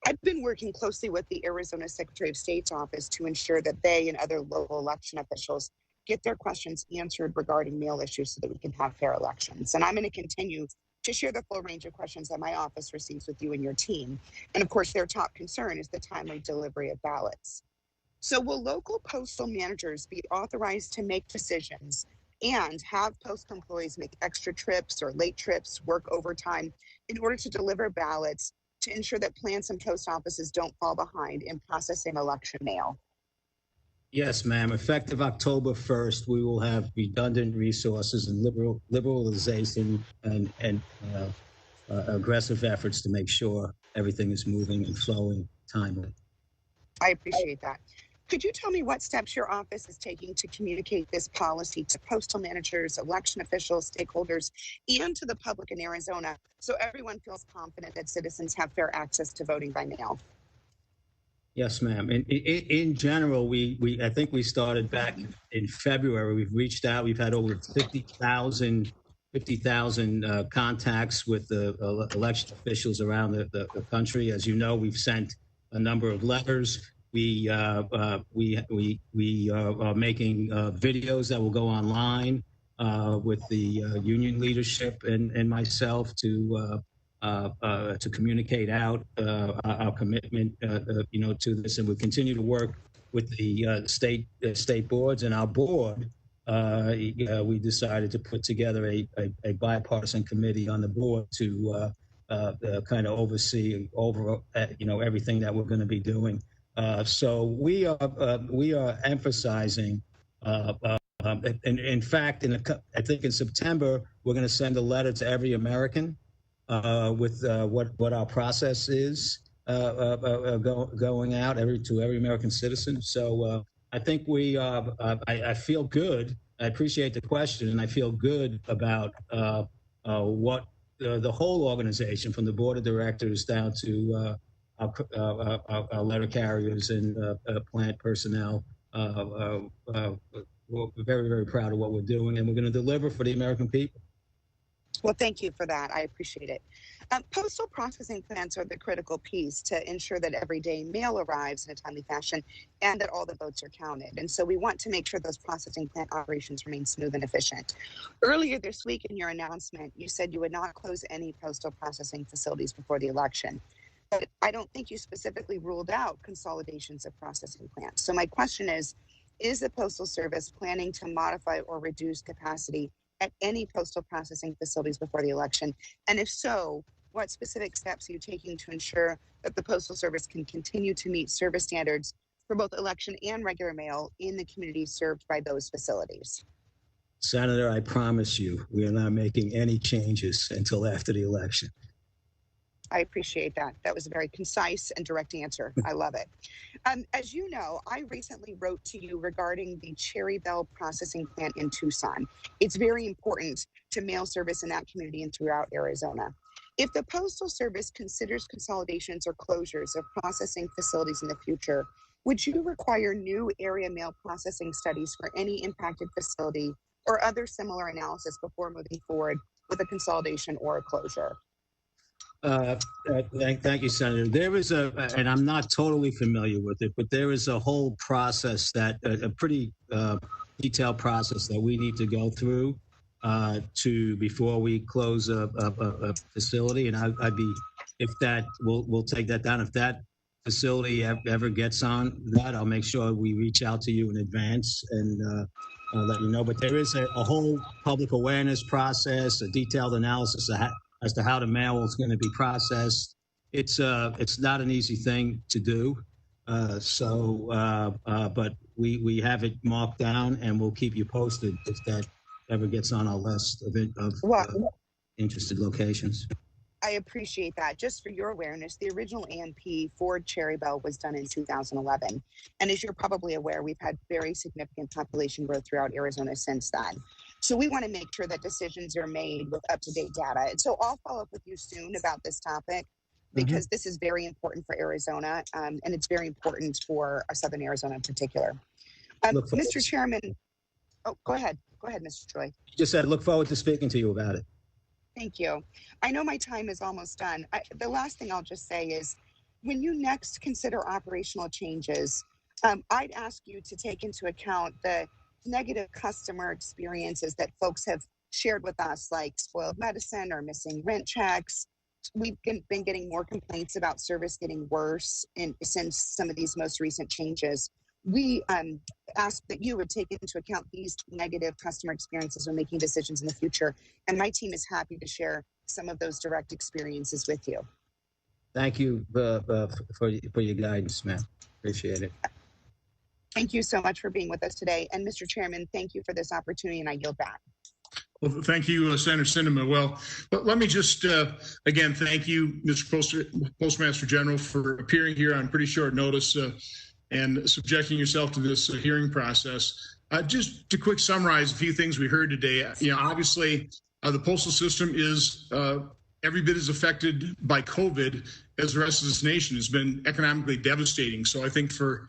I've been working closely with the Arizona Secretary of State's office to ensure that they and other local election officials get their questions answered regarding mail issues so that we can have fair elections. And I'm going to continue to share the full range of questions that my office receives with you and your team. And of course, their top concern is the timely delivery of ballots. So will local postal managers be authorized to make decisions and have postal employees make extra trips or late trips, work overtime in order to deliver ballots to ensure that plants and post offices don't fall behind in processing election mail? Yes, ma'am. Effective October 1st, we will have redundant resources and liberalization and aggressive efforts to make sure everything is moving and flowing timely. I appreciate that. Could you tell me what steps your office is taking to communicate this policy to postal managers, election officials, stakeholders, and to the public in Arizona so everyone feels confident that citizens have fair access to voting by mail? Yes, ma'am. In general, I think we started back in February. We've reached out. We've had over 50,000 contacts with the election officials around the country. As you know, we've sent a number of letters. We are making videos that will go online with the union leadership and myself to communicate out our commitment, to this, and we continue to work with the state boards and our board. We decided to put together a bipartisan committee on the board to kind of oversee everything that we're going to be doing. So we are emphasizing. In fact, I think in September we're going to send a letter to every American with what our process is going out to every American citizen. So I think I feel good. I appreciate the question, and I feel good about what the whole organization, from the board of directors down to our letter carriers and plant personnel. We're very, very proud of what we're doing, and we're going to deliver for the American people. Well, thank you for that. I appreciate it. Postal processing plants are the critical piece to ensure that everyday mail arrives in a timely fashion and that all the votes are counted. And so we want to make sure those processing plant operations remain smooth and efficient. Earlier this week in your announcement, you said you would not close any postal processing facilities before the election. But I don't think you specifically ruled out consolidations of processing plants. So my question is the Postal Service planning to modify or reduce capacity at any postal processing facilities before the election? And if so, what specific steps are you taking to ensure that the Postal Service can continue to meet service standards for both election and regular mail in the communities served by those facilities? Senator, I promise you, we are not making any changes until after the election. I appreciate that. That was a very concise and direct answer. I love it. As you know, I recently wrote to you regarding the Cherry Bell processing plant in Tucson. It's very important to mail service in that community and throughout Arizona. If the Postal Service considers consolidations or closures of processing facilities in the future, would you require new area mail processing studies for any impacted facility or other similar analysis before moving forward with a consolidation or a closure? Thank you, Senator. There is and I'm not totally familiar with it, but there is a whole process a pretty detailed process that we need to go through before we close a facility. And we'll take that down. If that facility ever gets on that, I'll make sure we reach out to you in advance and let you know. But there is a whole public awareness process, a detailed analysis as to how the mail is going to be processed. It's not an easy thing to do. But we have it marked down, and we'll keep you posted if that ever gets on our list of interested locations. I appreciate that. Just for your awareness, the original AMP for Cherry Bell was done in 2011. And as you're probably aware, we've had very significant population growth throughout Arizona since then. So we want to make sure that decisions are made with up-to-date data. And so I'll follow up with you soon about this topic, because this is very important for Arizona, and it's very important for Southern Arizona in particular. Mr. Chairman, go ahead. Go ahead, Mr. Joy. You just said, look forward to speaking to you about it. Thank you. I know my time is almost done. The last thing I'll just say is, when you next consider operational changes, I'd ask you to take into account the negative customer experiences that folks have shared with us, like spoiled medicine or missing rent checks. We've been getting more complaints about service getting worse since some of these most recent changes. We ask that you would take into account these negative customer experiences when making decisions in the future. And my team is happy to share some of those direct experiences with you. Thank you for your guidance, ma'am. Appreciate it. Thank you so much for being with us today. And Mr. Chairman, thank you for this opportunity, and I yield back. Well, thank you, Senator Sinema. Well, let me just, again, thank you, Mr. Postmaster General, for appearing here on pretty short notice and subjecting yourself to this hearing process. Just to quick summarize a few things we heard today. Obviously, the postal system is every bit as affected by COVID as the rest of this nation. Has been economically devastating. So I think for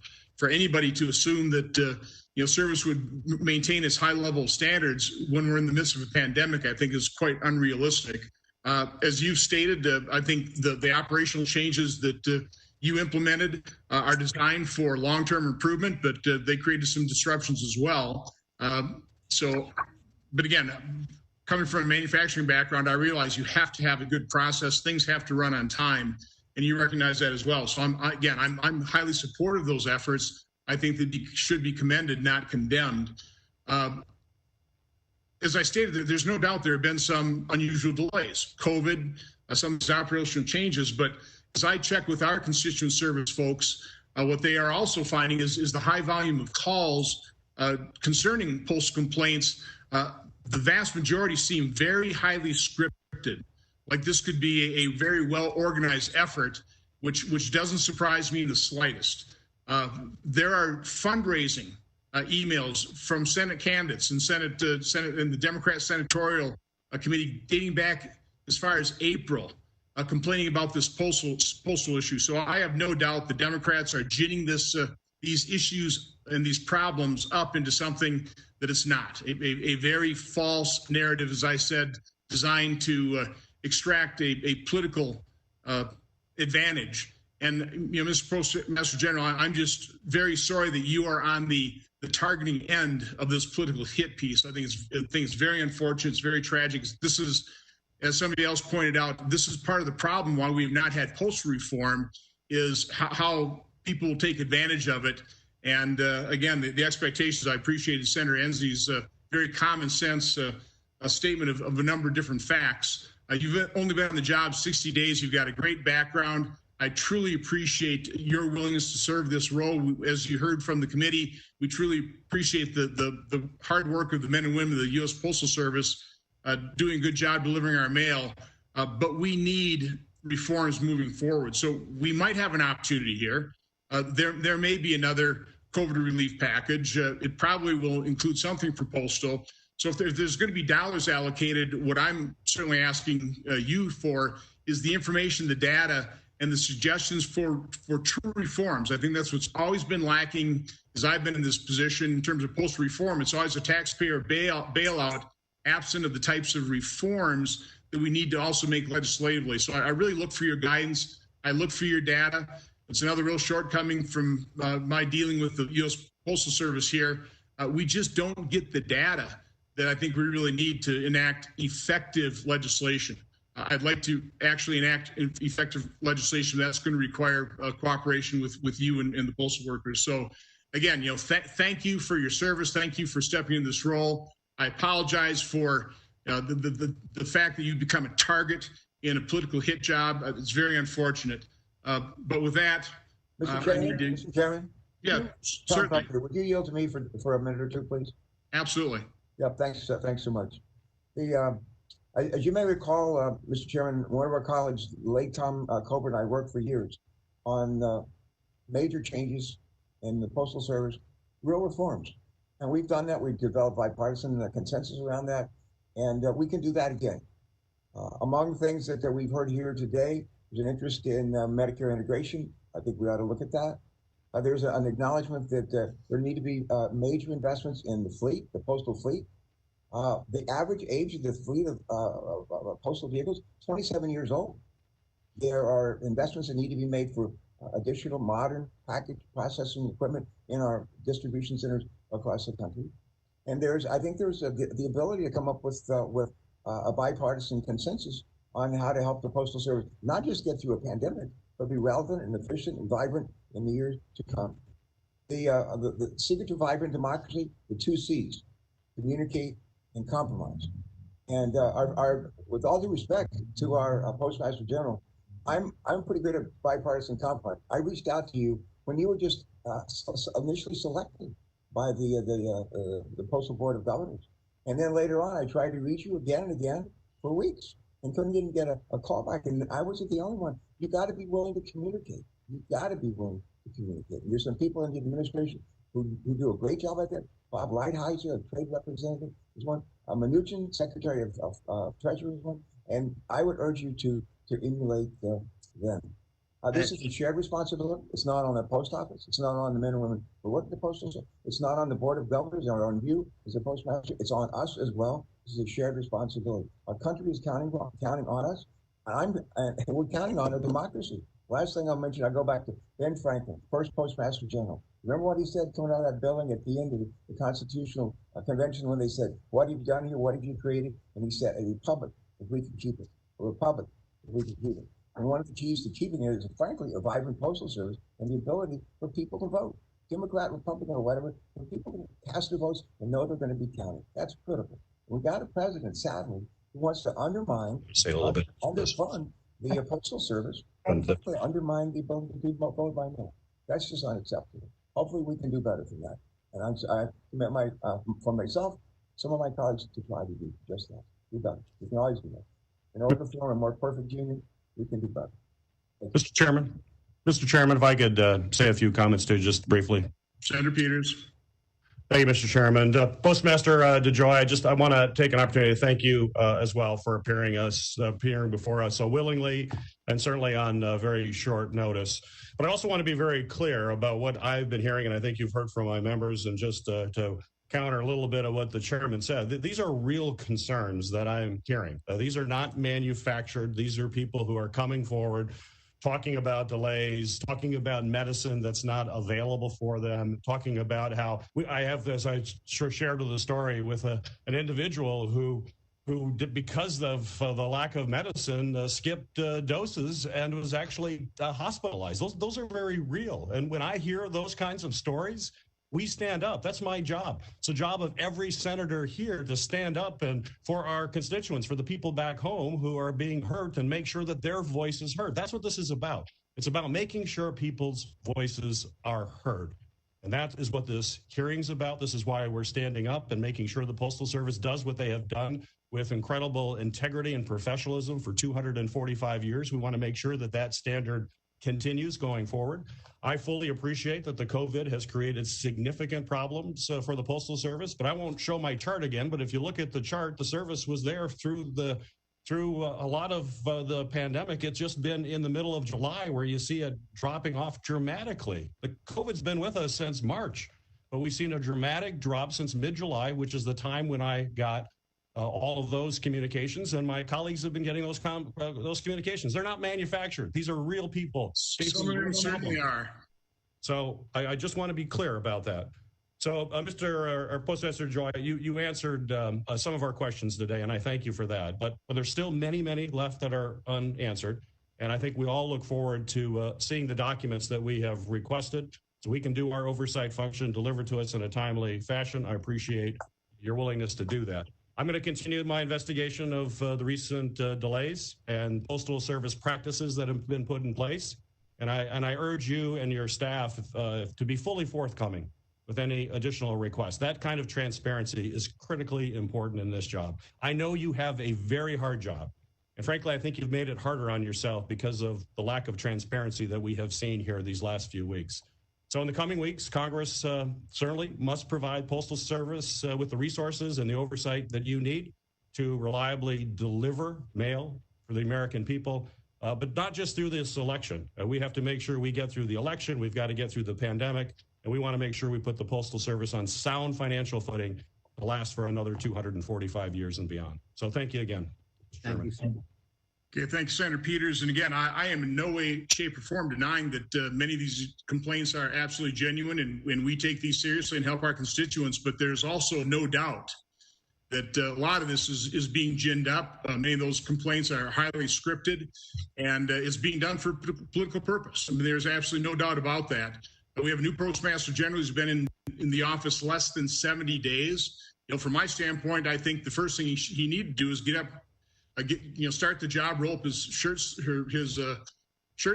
anybody to assume that service would maintain its high level of standards when we're in the midst of a pandemic, I think is quite unrealistic. As you've stated, I think the operational changes that you implemented are designed for long-term improvement, but they created some disruptions as well. But again, coming from a manufacturing background, I realize you have to have a good process. Things have to run on time, and you recognize that as well. So I'm highly supportive of those efforts. I think they should be commended, not condemned. As I stated, there's no doubt there have been some unusual delays, COVID, some of these operational changes, but as I check with our constituent service folks, what they are also finding is the high volume of calls concerning postal complaints. The vast majority seem very highly scripted, like this could be a very well-organized effort, which doesn't surprise me in the slightest. There are fundraising emails from Senate candidates and Senate and the Democrat Senatorial Committee dating back as far as April, complaining about this postal issue. So I have no doubt the Democrats are ginning these issues and these problems up into something that it's not. A very false narrative, as I said, designed to extract a political advantage. And, you know, Mr. Postmaster General, I'm just very sorry that you are on the targeting end of this political hit piece. I think it's very unfortunate. It's very tragic. This is, as somebody else pointed out, this is part of the problem why we've not had postal reform, is how people take advantage of it. And again, the expectations, I appreciated Senator Ensley's very common sense a statement of a number of different facts. You've only been on the job 60 days. You've got a great background. I truly appreciate your willingness to serve this role. As you heard from the committee, we truly appreciate the hard work of the men and women of the U.S. Postal Service doing a good job delivering our mail. But we need reforms moving forward. So we might have an opportunity here. There may be another COVID relief package. It probably will include something for Postal. So if there's going to be dollars allocated, what I'm certainly asking you for is the information, the data, and the suggestions for true reforms. I think that's what's always been lacking as I've been in this position in terms of postal reform. It's always a taxpayer bailout absent of the types of reforms that we need to also make legislatively. So I really look for your guidance. I look for your data. It's another real shortcoming from my dealing with the U.S. Postal Service here. We just don't get the data that I think we really need to enact effective legislation. I'd like to actually enact effective legislation that's going to require cooperation with you and the postal workers. So again, you know, thank you for your service. Thank you for stepping in this role. I apologize for the fact that you've become a target in a political hit job. It's very unfortunate. But with that, Mr. Chairman, yeah, certainly. Would you yield to me for a minute or two, please? Absolutely. Yeah, thanks so much. As you may recall, Mr. Chairman, one of our colleagues, late Tom Colbert, and I worked for years on major changes in the Postal Service, real reforms. And we've done that. We've developed bipartisan consensus around that. And we can do that again. Among things that we've heard here today, there's an interest in Medicare integration. I think we ought to look at that. There's an acknowledgement that there need to be major investments in the fleet, the postal fleet. The average age of the fleet of postal vehicles, 27 years old. There are investments that need to be made for additional modern package processing equipment in our distribution centers across the country. And I think there's the ability to come up with a bipartisan consensus on how to help the Postal Service not just get through a pandemic, but be relevant and efficient and vibrant in the years to come. The secret to vibrant democracy, the 2 C's, communicate and compromise. And with all due respect to our Postmaster General, I'm pretty good at bipartisan compromise. I reached out to you when you were just initially selected by the Postal Board of Governors. And then later on, I tried to reach you again and again for weeks and couldn't even get a call back. And I wasn't the only one. You got to be willing to communicate. You got to be willing to communicate. There's some people in the administration who do a great job at that. Bob Lighthizer, a trade representative, is one. Mnuchin, Secretary of Treasury, is one. And I would urge you to emulate them. This is a shared responsibility. It's not on the post office. It's not on the men and women who work at the Postal Service. It's not on the Board of Governors or on you as a postmaster. It's on us as well. This is a shared responsibility. Our country is counting on us, and we're counting on a democracy. Last thing I'll mention, I go back to Ben Franklin, first Postmaster General. Remember what he said coming out of that building at the end of the Constitutional Convention when they said, what have you done here? What have you created? And he said, a republic, if we can keep it. A republic, if we can keep it. And one of the keys to keeping it is, frankly, a vibrant postal service and the ability for people to vote. Democrat, Republican, or whatever, for people to cast their votes and know they're going to be counted. That's critical. We've got a president, sadly, who wants to undermine, underfund the Postal Service, and undermine the ability to vote by mail. That's just unacceptable. Hopefully we can do better than that. And I commit for myself, some of my colleagues to try to do just that. Do better. We can always do that. In order to form a more perfect union, we can do better. Mr. Chairman, if I could say a few comments too, just briefly. Senator Peters. Thank you, Mr. Chairman. Postmaster DeJoy, I want to take an opportunity to thank you as well for appearing before us so willingly and certainly on very short notice. But I also want to be very clear about what I've been hearing, and I think you've heard from my members, and just to counter a little bit of what the chairman said. These are real concerns that I'm hearing. These are not manufactured. These are people who are coming forward, talking about delays, talking about medicine that's not available for them, talking about how I have this, I shared the story with an individual who because of the lack of medicine, skipped doses and was actually hospitalized. Those are very real. And when I hear those kinds of stories, we stand up. That's my job. It's a job of every senator here to stand up and for our constituents, for the people back home who are being hurt, and make sure that their voice is heard. That's what this is about. It's about making sure people's voices are heard. And that is what this hearing's about. This is why we're standing up and making sure the Postal Service does what they have done with incredible integrity and professionalism for 245 years. We want to make sure that that standard continues going forward. I fully appreciate that the COVID has created significant problems for the Postal Service, but I won't show my chart again. But if you look at the chart, the service was there through a lot of the pandemic. It's just been in the middle of July where you see it dropping off dramatically. The COVID's been with us since March, but we've seen a dramatic drop since mid-July, which is the time when I got all of those communications, and my colleagues have been getting those communications. They're not manufactured. These are real people. Some of them certainly are. So I just want to be clear about that. So Mr. Postmaster Joy, you answered some of our questions today, and I thank you for that. But there's still many, many left that are unanswered. And I think we all look forward to seeing the documents that we have requested so we can do our oversight function, deliver to us in a timely fashion. I appreciate your willingness to do that. I'm going to continue my investigation of the recent delays and Postal Service practices that have been put in place. And I urge you and your staff to be fully forthcoming with any additional requests. That kind of transparency is critically important in this job. I know you have a very hard job. And frankly, I think you've made it harder on yourself because of the lack of transparency that we have seen here these last few weeks. So in the coming weeks, Congress certainly must provide Postal Service with the resources and the oversight that you need to reliably deliver mail for the American people, but not just through this election. We have to make sure we get through the election. We've got to get through the pandemic, and we want to make sure we put the Postal Service on sound financial footing to last for another 245 years and beyond. So thank you again, Mr. Chairman. Thank you. Okay, thanks, Senator Peters. And again, I am in no way, shape, or form denying that many of these complaints are absolutely genuine, and we take these seriously and help our constituents. But there's also no doubt that a lot of this is being ginned up. Many of those complaints are highly scripted, and it's being done for political purpose. I mean, there's absolutely no doubt about that. But we have a new Postmaster General who's been in the office less than 70 days. You know, from my standpoint, I think the first thing he needed to do is get up. Start the job, roll up his shirt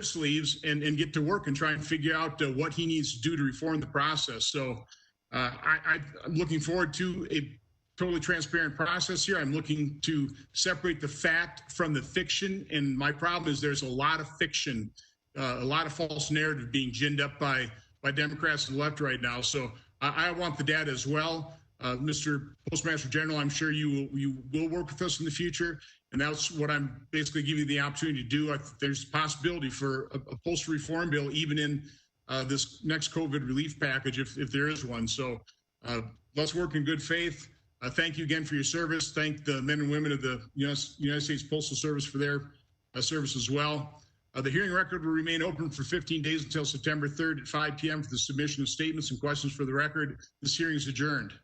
sleeves, and get to work and try and figure out what he needs to do to reform the process. So I'm looking forward to a totally transparent process here. I'm looking to separate the fact from the fiction. And my problem is there's a lot of fiction, a lot of false narrative being ginned up by Democrats and the left right now. So I want the data as well. Mr. Postmaster General, I'm sure you will work with us in the future. And that's what I'm basically giving you the opportunity to do. There's a possibility for a postal reform bill, even in this next COVID relief package, if there is one. So let's work in good faith. Thank you again for your service. Thank the men and women of the United States Postal Service for their service as well. The hearing record will remain open for 15 days until September 3rd at 5 p.m. for the submission of statements and questions for the record. This hearing is adjourned.